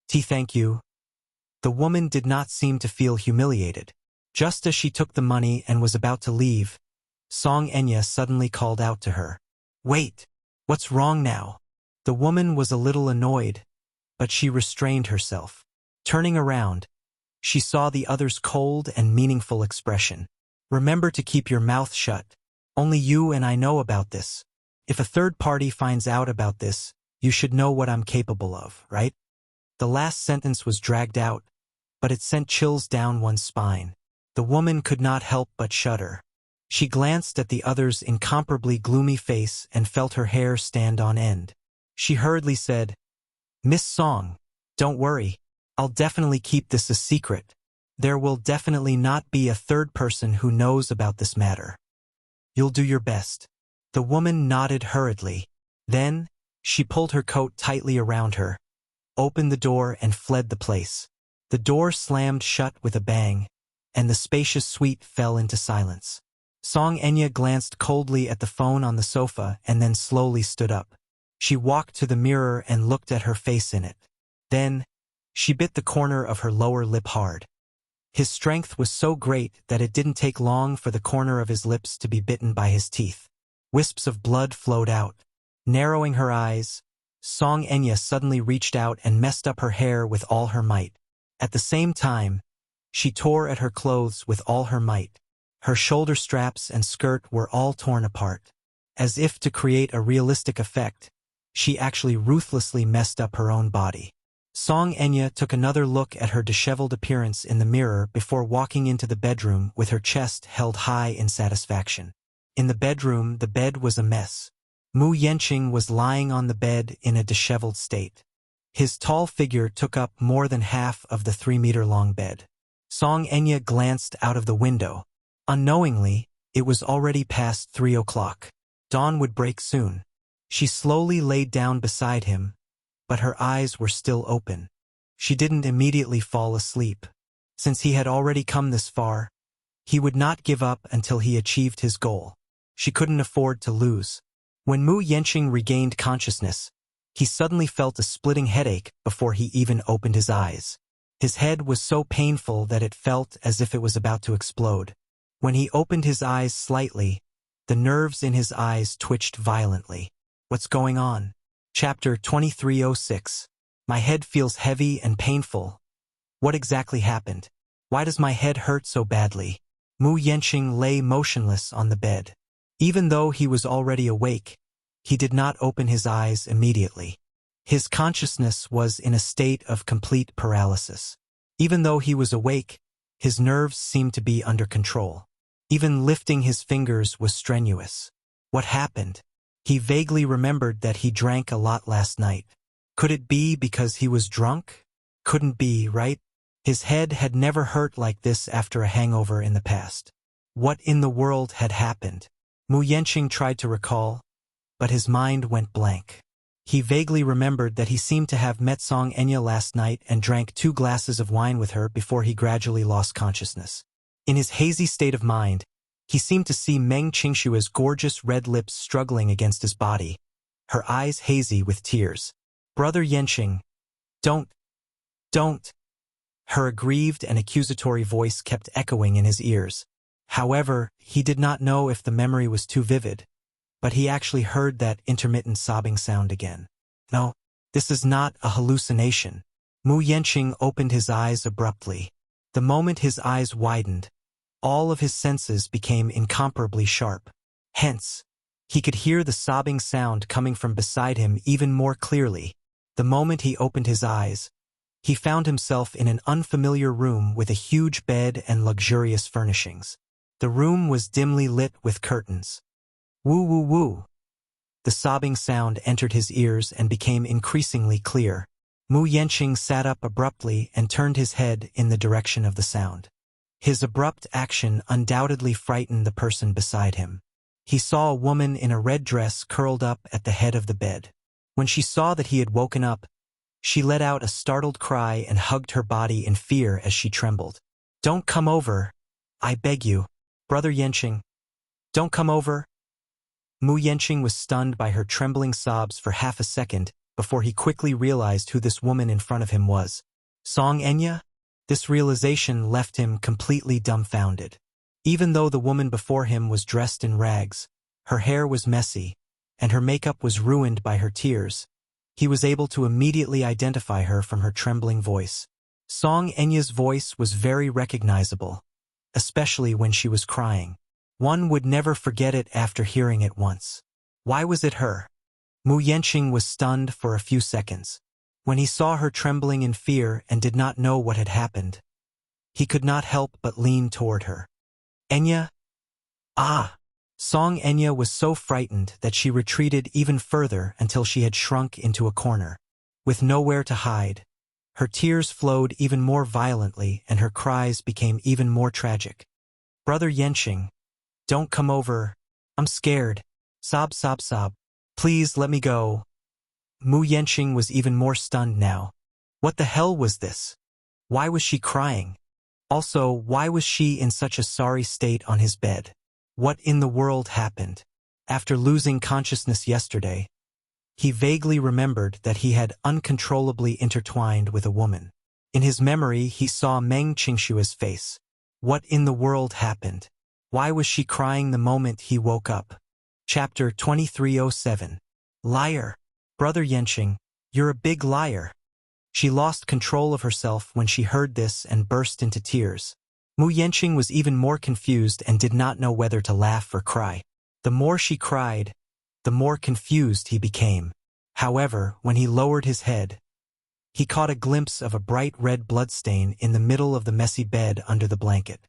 Thank you." The woman did not seem to feel humiliated. Just as she took the money and was about to leave, Song Enya suddenly called out to her. "Wait, what's wrong now?" The woman was a little annoyed, but she restrained herself. Turning around, she saw the other's cold and meaningful expression. "Remember to keep your mouth shut. Only you and I know about this. If a third party finds out about this, you should know what I'm capable of, right?" The last sentence was dragged out, but it sent chills down one's spine. The woman could not help but shudder. She glanced at the other's incomparably gloomy face and felt her hair stand on end. She hurriedly said, "Miss Song, don't worry. I'll definitely keep this a secret. There will definitely not be a third person who knows about this matter. You'll do your best." The woman nodded hurriedly. Then, she pulled her coat tightly around her, opened the door and fled the place. The door slammed shut with a bang, and the spacious suite fell into silence. Song Enya glanced coldly at the phone on the sofa and then slowly stood up. She walked to the mirror and looked at her face in it. Then, she bit the corner of her lower lip hard. His strength was so great that it didn't take long for the corner of his lips to be bitten by his teeth. Wisps of blood flowed out. Narrowing her eyes, Song Enya suddenly reached out and messed up her hair with all her might. At the same time, she tore at her clothes with all her might. Her shoulder straps and skirt were all torn apart. As if to create a realistic effect, she actually ruthlessly messed up her own body. Song Enya took another look at her disheveled appearance in the mirror before walking into the bedroom with her chest held high in satisfaction. In the bedroom, the bed was a mess. Mu Yenqing was lying on the bed in a disheveled state. His tall figure took up more than half of the 3-meter-long bed. Song Enya glanced out of the window. Unknowingly, it was already past 3 o'clock. Dawn would break soon. She slowly laid down beside him, but her eyes were still open. She didn't immediately fall asleep. Since he had already come this far, he would not give up until he achieved his goal. She couldn't afford to lose. When Mu Yenqing regained consciousness, he suddenly felt a splitting headache before he even opened his eyes. His head was so painful that it felt as if it was about to explode. When he opened his eyes slightly, the nerves in his eyes twitched violently. What's going on? Chapter 2306. My head feels heavy and painful. What exactly happened? Why does my head hurt so badly? Mu Yenqing lay motionless on the bed. Even though he was already awake, he did not open his eyes immediately. His consciousness was in a state of complete paralysis. Even though he was awake, his nerves seemed to be under control. Even lifting his fingers was strenuous. What happened? He vaguely remembered that he drank a lot last night. Could it be because he was drunk? Couldn't be, right? His head had never hurt like this after a hangover in the past. What in the world had happened? Mu Yenqing tried to recall, but his mind went blank. He vaguely remembered that he seemed to have met Song Enya last night and drank 2 glasses of wine with her before he gradually lost consciousness. In his hazy state of mind, he seemed to see Meng Qingshua's gorgeous red lips struggling against his body, her eyes hazy with tears. "Brother Yenqing, don't. Her aggrieved and accusatory voice kept echoing in his ears. However, he did not know if the memory was too vivid, but he actually heard that intermittent sobbing sound again. No, this is not a hallucination. Mu Yenqing opened his eyes abruptly. The moment his eyes widened, all of his senses became incomparably sharp. Hence, he could hear the sobbing sound coming from beside him even more clearly. The moment he opened his eyes, he found himself in an unfamiliar room with a huge bed and luxurious furnishings. The room was dimly lit with curtains. Woo woo woo. The sobbing sound entered his ears and became increasingly clear. Mu Yenqing sat up abruptly and turned his head in the direction of the sound. His abrupt action undoubtedly frightened the person beside him. He saw a woman in a red dress curled up at the head of the bed. When she saw that he had woken up, she let out a startled cry and hugged her body in fear as she trembled. "Don't come over, I beg you. Brother Yenqing, don't come over." Mu Yenqing was stunned by her trembling sobs for half a second before he quickly realized who this woman in front of him was. Song Enya? This realization left him completely dumbfounded. Even though the woman before him was dressed in rags, her hair was messy, and her makeup was ruined by her tears, he was able to immediately identify her from her trembling voice. Song Enya's voice was very recognizable, especially when she was crying. One would never forget it after hearing it once. Why was it her? Mu Yenqing was stunned for a few seconds. When he saw her trembling in fear and did not know what had happened, he could not help but lean toward her. "Enya? Ah! Song Enya was so frightened that she retreated even further until she had shrunk into a corner. With nowhere to hide, her tears flowed even more violently and her cries became even more tragic. Brother Yenshing, don't come over. I'm scared. Sob, sob, sob. Please let me go. Mu Yenshing was even more stunned now. What the hell was this? Why was she crying? Also, why was she in such a sorry state on his bed? What in the world happened? After losing consciousness yesterday, he vaguely remembered that he had uncontrollably intertwined with a woman. In his memory, he saw Meng Qingshua's face. What in the world happened? Why was she crying the moment he woke up? Chapter 2307. Liar. Brother Yenshing, you're a big liar. She lost control of herself when she heard this and burst into tears. Mu Yenshing was even more confused and did not know whether to laugh or cry. The more she cried, the more confused he became. However, when he lowered his head, he caught a glimpse of a bright red bloodstain in the middle of the messy bed under the blanket.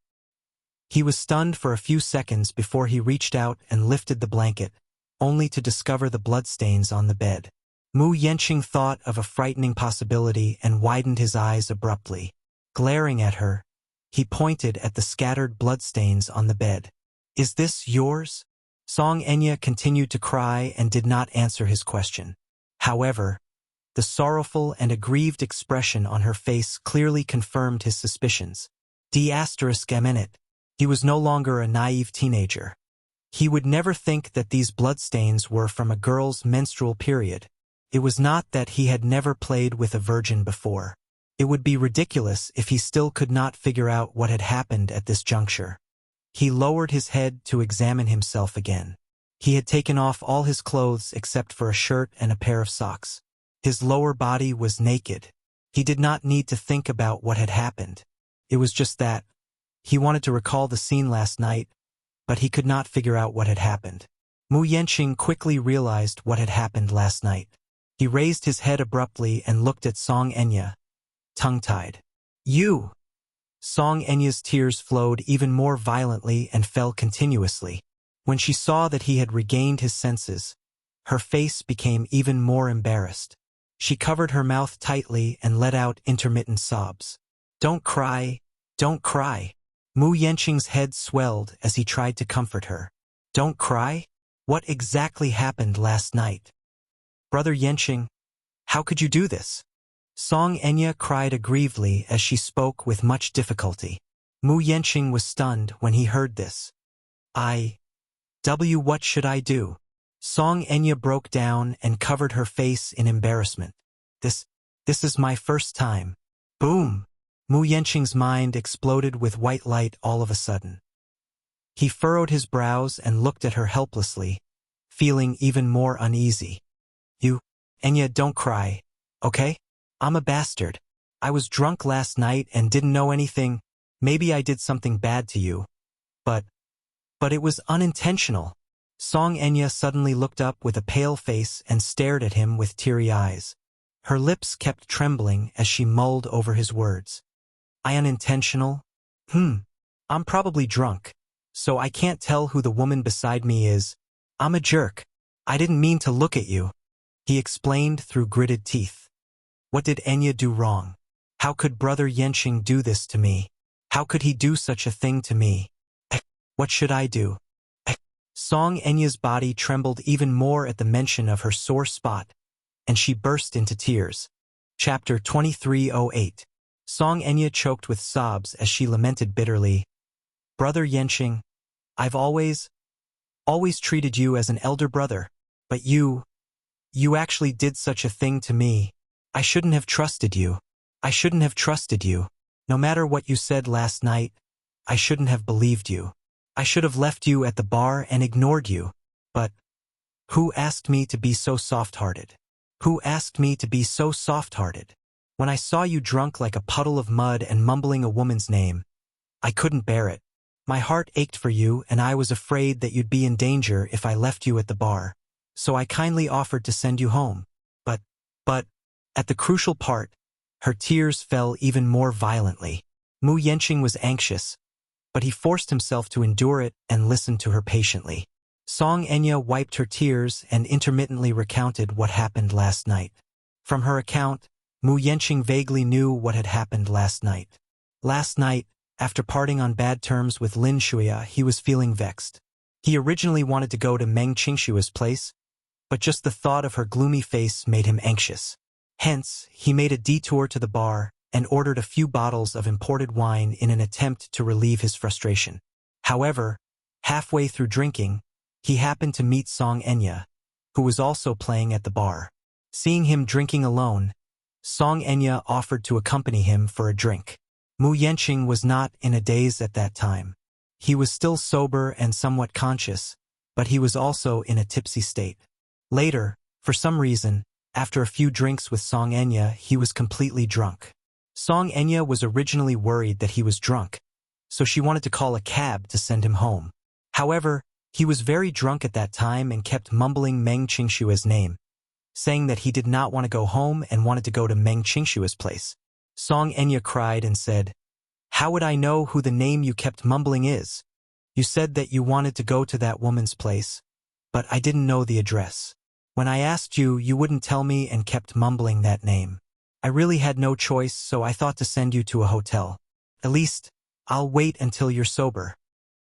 He was stunned for a few seconds before he reached out and lifted the blanket, only to discover the bloodstains on the bed. Mu Yenshing thought of a frightening possibility and widened his eyes abruptly. Glaring at her, he pointed at the scattered bloodstains on the bed. Is this yours? Song Enya continued to cry and did not answer his question. However, the sorrowful and aggrieved expression on her face clearly confirmed his suspicions. He was no longer a naive teenager. He would never think that these bloodstains were from a girl's menstrual period. It was not that he had never played with a virgin before. It would be ridiculous if he still could not figure out what had happened at this juncture. He lowered his head to examine himself again. He had taken off all his clothes except for a shirt and a pair of socks. His lower body was naked. He did not need to think about what had happened. It was just that he wanted to recall the scene last night, but he could not figure out what had happened. Mu Yenshing quickly realized what had happened last night. He raised his head abruptly and looked at Song Enya, tongue-tied. You! Song Enya's tears flowed even more violently and fell continuously. When she saw that he had regained his senses, her face became even more embarrassed. She covered her mouth tightly and let out intermittent sobs. Don't cry, don't cry. Mu Yenshing's head swelled as he tried to comfort her. Don't cry? What exactly happened last night? Brother Yenshing, how could you do this? Song Enya cried aggrievedly as she spoke with much difficulty. Mu Yenshing was stunned when he heard this. What should I do? Song Enya broke down and covered her face in embarrassment. This is my first time. Boom! Mu Yenshing's mind exploded with white light all of a sudden. He furrowed his brows and looked at her helplessly, feeling even more uneasy. Enya, don't cry, okay? I'm a bastard. I was drunk last night and didn't know anything. Maybe I did something bad to you. But it was unintentional. Song Enya suddenly looked up with a pale face and stared at him with teary eyes. Her lips kept trembling as she mulled over his words. Unintentional? I'm probably drunk, so I can't tell who the woman beside me is. I'm a jerk. I didn't mean to look at you, he explained through gritted teeth. What did Enya do wrong? How could Brother Yenshing do this to me? How could he do such a thing to me? What should I do? Song Enya's body trembled even more at the mention of her sore spot, and she burst into tears. Chapter 2308. Song Enya choked with sobs as she lamented bitterly. Brother Yenshing, I've always treated you as an elder brother, but you actually did such a thing to me. I shouldn't have trusted you. I shouldn't have trusted you. No matter what you said last night, I shouldn't have believed you. I should have left you at the bar and ignored you. But who asked me to be so soft-hearted? Who asked me to be so soft-hearted? When I saw you drunk like a puddle of mud and mumbling a woman's name, I couldn't bear it. My heart ached for you and I was afraid that you'd be in danger if I left you at the bar. So I kindly offered to send you home. But, at the crucial part, her tears fell even more violently. Mu Yenshing was anxious, but he forced himself to endure it and listen to her patiently. Song Enya wiped her tears and intermittently recounted what happened last night. From her account, Mu Yenqing vaguely knew what had happened last night. Last night, after parting on bad terms with Lin Shuya, he was feeling vexed. He originally wanted to go to Meng Qingshua's place, but just the thought of her gloomy face made him anxious. Hence, he made a detour to the bar and ordered a few bottles of imported wine in an attempt to relieve his frustration. However, halfway through drinking, he happened to meet Song Enya, who was also playing at the bar. Seeing him drinking alone, Song Enya offered to accompany him for a drink. Mu Yenqing was not in a daze at that time. He was still sober and somewhat conscious, but he was also in a tipsy state. Later, for some reason, after a few drinks with Song Enya, he was completely drunk. Song Enya was originally worried that he was drunk, so she wanted to call a cab to send him home. However, he was very drunk at that time and kept mumbling Meng Qingshua's name, saying that he did not want to go home and wanted to go to Meng Qingshua's place. Song Enya cried and said, "How would I know who the name you kept mumbling is? You said that you wanted to go to that woman's place, but I didn't know the address. When I asked you, you wouldn't tell me and kept mumbling that name. I really had no choice, so I thought to send you to a hotel. At least, I'll wait until you're sober."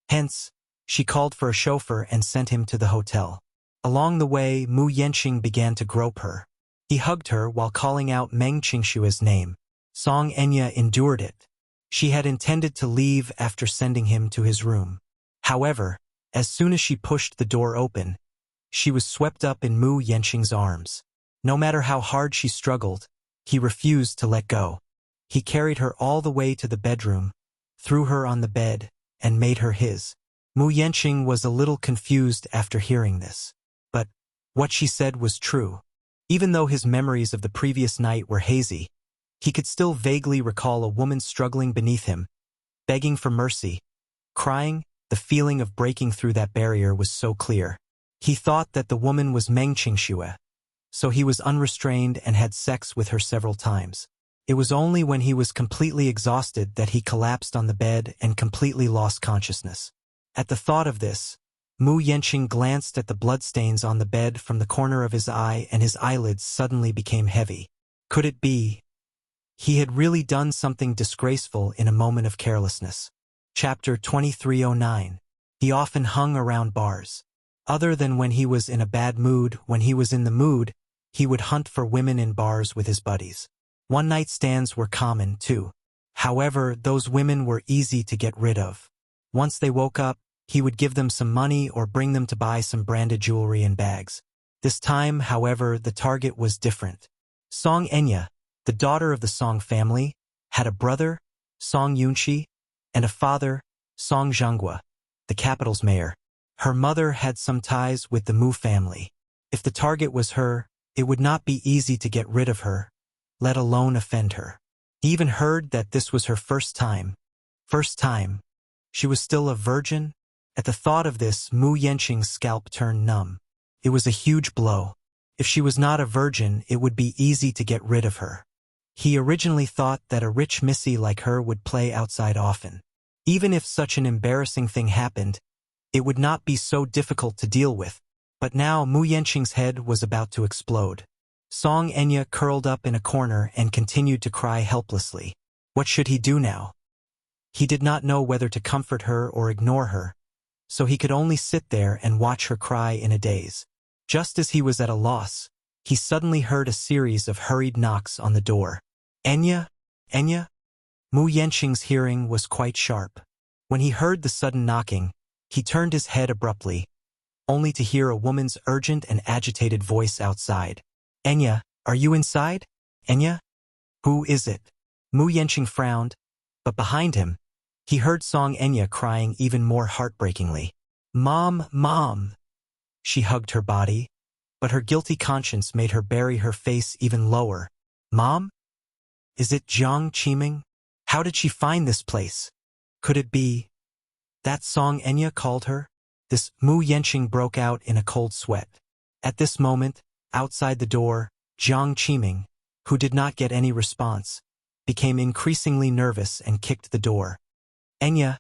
Hence, she called for a chauffeur and sent him to the hotel. Along the way, Mu Yenqing began to grope her. He hugged her while calling out Meng Qingshua's name. Song Enya endured it. She had intended to leave after sending him to his room. However, as soon as she pushed the door open, she was swept up in Mu Yenqing's arms. No matter how hard she struggled, he refused to let go. He carried her all the way to the bedroom, threw her on the bed, and made her his. Mu Yenqing was a little confused after hearing this. But what she said was true. Even though his memories of the previous night were hazy, he could still vaguely recall a woman struggling beneath him, begging for mercy, crying. The feeling of breaking through that barrier was so clear. He thought that the woman was Meng Qingxue, so he was unrestrained and had sex with her several times. It was only when he was completely exhausted that he collapsed on the bed and completely lost consciousness. At the thought of this, Mu Yenqing glanced at the bloodstains on the bed from the corner of his eye, and his eyelids suddenly became heavy. Could it be? He had really done something disgraceful in a moment of carelessness. Chapter 2309. He often hung around bars. Other than when he was in a bad mood, when he was in the mood, he would hunt for women in bars with his buddies. One-night stands were common, too. However, those women were easy to get rid of. Once they woke up, he would give them some money or bring them to buy some branded jewelry and bags. This time, however, the target was different. Song Enya, the daughter of the Song family, had a brother, Song Yunqi, and a father, Song Zhonghua, the capital's mayor. Her mother had some ties with the Mu family. If the target was her, it would not be easy to get rid of her, let alone offend her. He even heard that this was her first time. First time. She was still a virgin? At the thought of this, Mu Yenqing's scalp turned numb. It was a huge blow. If she was not a virgin, it would be easy to get rid of her. He originally thought that a rich missy like her would play outside often. Even if such an embarrassing thing happened, it would not be so difficult to deal with. But now Mu Yenqing's head was about to explode. Song Enya curled up in a corner and continued to cry helplessly. What should he do now? He did not know whether to comfort her or ignore her, so he could only sit there and watch her cry in a daze. Just as he was at a loss, he suddenly heard a series of hurried knocks on the door. Enya? Enya? Mu Yenqing's hearing was quite sharp. When he heard the sudden knocking, he turned his head abruptly, only to hear a woman's urgent and agitated voice outside. Enya, are you inside? Enya? Who is it? Mu Yenqing frowned, but behind him, he heard Song Enya crying even more heartbreakingly. Mom, Mom! She hugged her body, but her guilty conscience made her bury her face even lower. Mom? Is it Jiang Qiming? How did she find this place? Could it be that Song Enya called her? This Mu Yenqing broke out in a cold sweat. At this moment, outside the door, Jiang Qiming, who did not get any response, became increasingly nervous and kicked the door. Enya,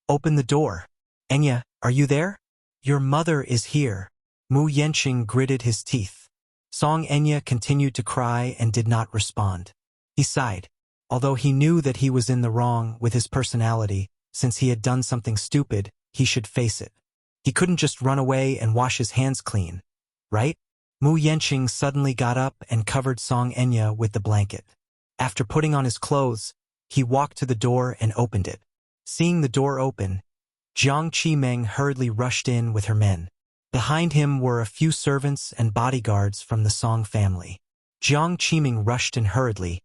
Open the door. Enya, are you there? Your mother is here. Mu Yenqing gritted his teeth. Song Enya continued to cry and did not respond. He sighed. Although he knew that he was in the wrong with his personality, since he had done something stupid, he should face it. He couldn't just run away and wash his hands clean, right? Mu Yenqing suddenly got up and covered Song Enya with the blanket. After putting on his clothes, he walked to the door and opened it. Seeing the door open, Jiang Qimeng hurriedly rushed in with her men. Behind him were a few servants and bodyguards from the Song family. Jiang Qimeng rushed in hurriedly,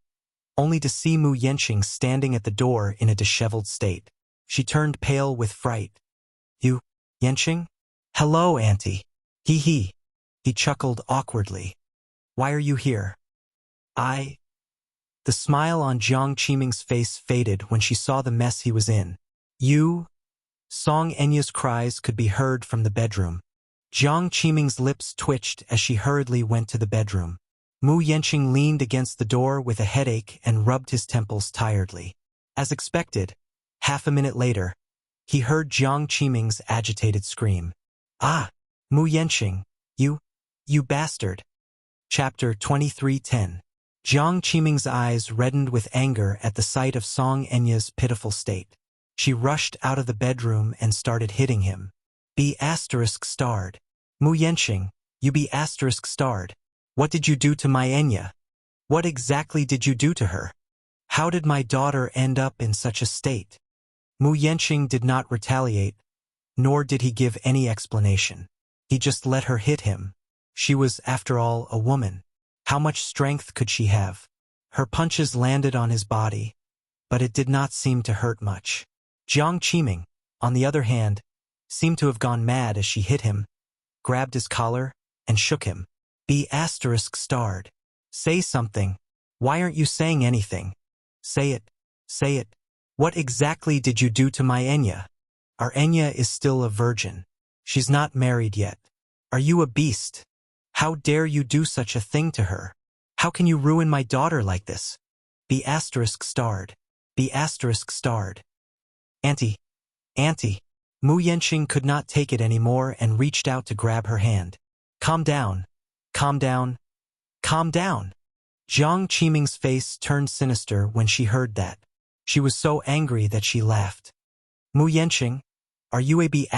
only to see Mu Yenqing standing at the door in a disheveled state. She turned pale with fright. You, Yenqing? Hello, Auntie. He chuckled awkwardly. Why are you here? The smile on Jiang Qimeng's face faded when she saw the mess he was in. You? Song Enya's cries could be heard from the bedroom. Jiang Qimeng's lips twitched as she hurriedly went to the bedroom. Mu Yenqing leaned against the door with a headache and rubbed his temples tiredly. As expected, half a minute later, he heard Jiang Qimeng's agitated scream. Ah! Mu Yenqing, you bastard! Chapter 23:10. Jiang Qimeng's eyes reddened with anger at the sight of Song Enya's pitiful state. She rushed out of the bedroom and started hitting him. Be*****. Mu Yenqing, you be*****. What did you do to my Enya? What exactly did you do to her? How did my daughter end up in such a state? Mu Yenqing did not retaliate, nor did he give any explanation. He just let her hit him. She was, after all, a woman. How much strength could she have? Her punches landed on his body, but it did not seem to hurt much. Jiang Qimeng, on the other hand, seemed to have gone mad as she hit him, grabbed his collar, and shook him. Be*****. Say something. Why aren't you saying anything? Say it. Say it. What exactly did you do to my Enya? Our Enya is still a virgin. She's not married yet. Are you a beast? How dare you do such a thing to her? How can you ruin my daughter like this? Be*****. Be*****. Auntie. Mu Yenqing could not take it anymore and reached out to grab her hand. Calm down. Calm down. Calm down. Jiang Qimeng's face turned sinister when she heard that. She was so angry that she laughed. Mu Yenqing, are you a be*****?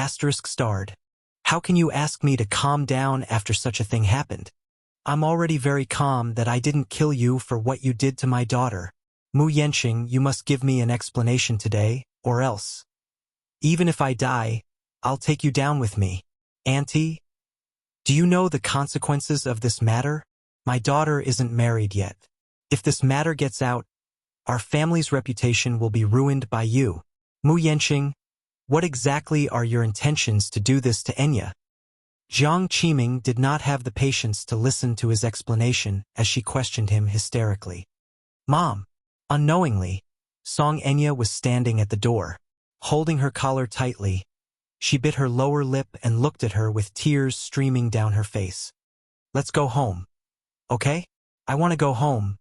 How can you ask me to calm down after such a thing happened? I'm already very calm that I didn't kill you for what you did to my daughter. Mu Yenqing, you must give me an explanation today, or else. Even if I die, I'll take you down with me. Auntie? Do you know the consequences of this matter? My daughter isn't married yet. If this matter gets out, our family's reputation will be ruined by you. Mu Yenqing, what exactly are your intentions to do this to Enya? Jiang Qimeng did not have the patience to listen to his explanation as she questioned him hysterically. Mom! Unknowingly, Song Enya was standing at the door. Holding her collar tightly, she bit her lower lip and looked at her with tears streaming down her face. Let's go home. Okay? I want to go home.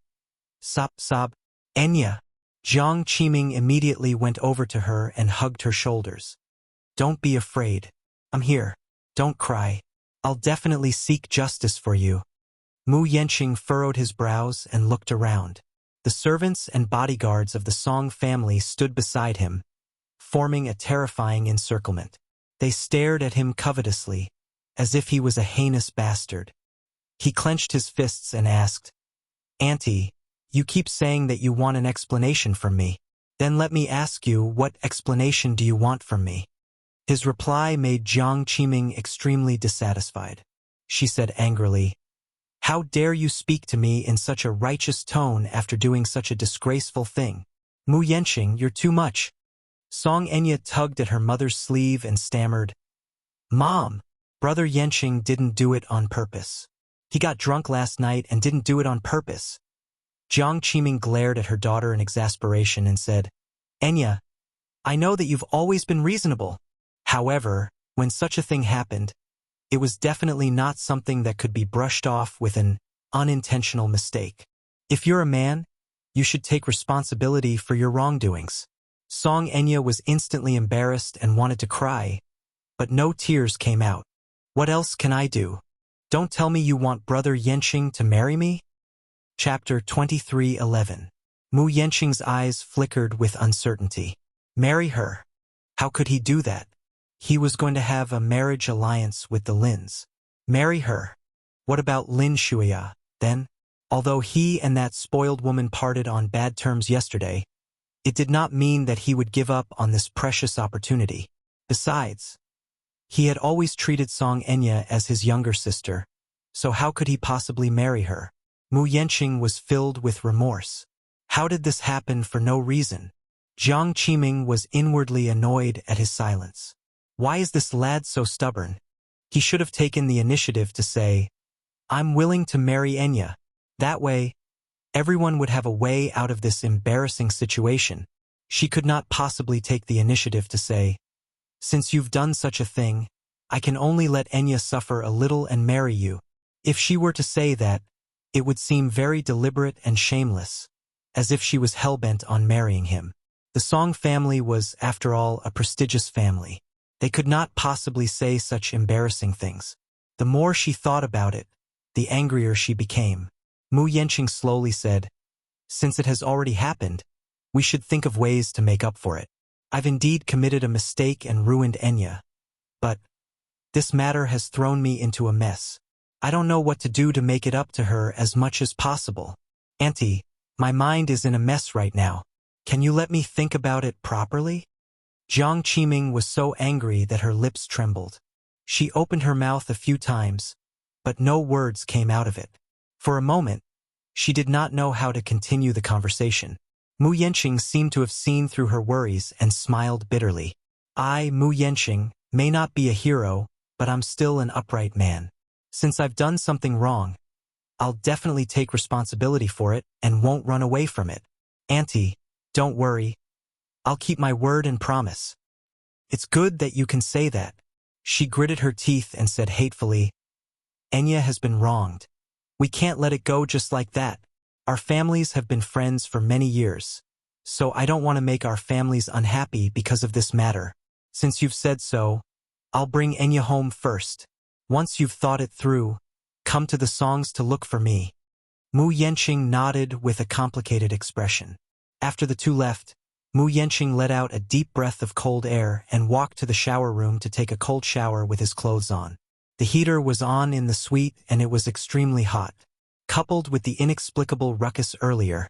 Sob. Enya. Jiang Qimeng immediately went over to her and hugged her shoulders. Don't be afraid. I'm here. Don't cry. I'll definitely seek justice for you. Mu Yenqing furrowed his brows and looked around. The servants and bodyguards of the Song family stood beside him, forming a terrifying encirclement. They stared at him covetously, as if he was a heinous bastard. He clenched his fists and asked, Auntie, you keep saying that you want an explanation from me. Then let me ask you, what explanation do you want from me? His reply made Jiang Qimeng extremely dissatisfied. She said angrily, How dare you speak to me in such a righteous tone after doing such a disgraceful thing? Mu Yenqing, you're too much. Song Enya tugged at her mother's sleeve and stammered, Mom, Brother Yenqing didn't do it on purpose. He got drunk last night and didn't do it on purpose. Jiang Qimeng glared at her daughter in exasperation and said, Enya, I know that you've always been reasonable. However, when such a thing happened, it was definitely not something that could be brushed off with an unintentional mistake. If you're a man, you should take responsibility for your wrongdoings. Song Enya was instantly embarrassed and wanted to cry, but no tears came out. What else can I do? Don't tell me you want Brother Yenqing to marry me? Chapter 23:11. Mu Yenqing's eyes flickered with uncertainty. Marry her? How could he do that? He was going to have a marriage alliance with the Lins. Marry her? What about Lin Shuya, then? Although he and that spoiled woman parted on bad terms yesterday, it did not mean that he would give up on this precious opportunity. Besides, he had always treated Song Enya as his younger sister, so how could he possibly marry her? Mu Yenqing was filled with remorse. How did this happen for no reason? Jiang Qiming was inwardly annoyed at his silence. Why is this lad so stubborn? He should have taken the initiative to say, I'm willing to marry Enya. That way, everyone would have a way out of this embarrassing situation. She could not possibly take the initiative to say, since you've done such a thing, I can only let Enya suffer a little and marry you. If she were to say that, it would seem very deliberate and shameless, as if she was hell-bent on marrying him. The Song family was, after all, a prestigious family. They could not possibly say such embarrassing things. The more she thought about it, the angrier she became. Mu Yenqing slowly said, since it has already happened, we should think of ways to make up for it. I've indeed committed a mistake and ruined Enya, but this matter has thrown me into a mess. I don't know what to do to make it up to her as much as possible. Auntie, my mind is in a mess right now. Can you let me think about it properly? Jiang Qiming was so angry that her lips trembled. She opened her mouth a few times, but no words came out of it. For a moment, she did not know how to continue the conversation. Mu Yenqing seemed to have seen through her worries and smiled bitterly. I, Mu Yenqing, may not be a hero, but I'm still an upright man. Since I've done something wrong, I'll definitely take responsibility for it and won't run away from it. Auntie, don't worry. I'll keep my word and promise. It's good that you can say that. She gritted her teeth and said hatefully, Enya has been wronged. We can't let it go just like that. Our families have been friends for many years, so I don't want to make our families unhappy because of this matter. Since you've said so, I'll bring Enya home first. Once you've thought it through, come to the Songs to look for me. Mu Yenqing nodded with a complicated expression. After the two left, Mu Yenqing let out a deep breath of cold air and walked to the shower room to take a cold shower with his clothes on. The heater was on in the suite and it was extremely hot. Coupled with the inexplicable ruckus earlier,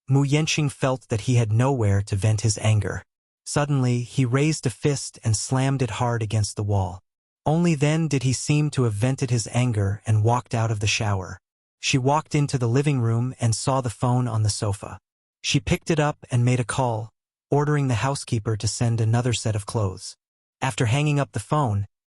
Mu Yenqing felt that he had nowhere to vent his anger. Suddenly, he raised a fist and slammed it hard against the wall. Only then did he seem to have vented his anger and walked out of the shower. She walked into the living room and saw the phone on the sofa. She picked it up and made a call, ordering the housekeeper to send another set of clothes. After hanging up the phone,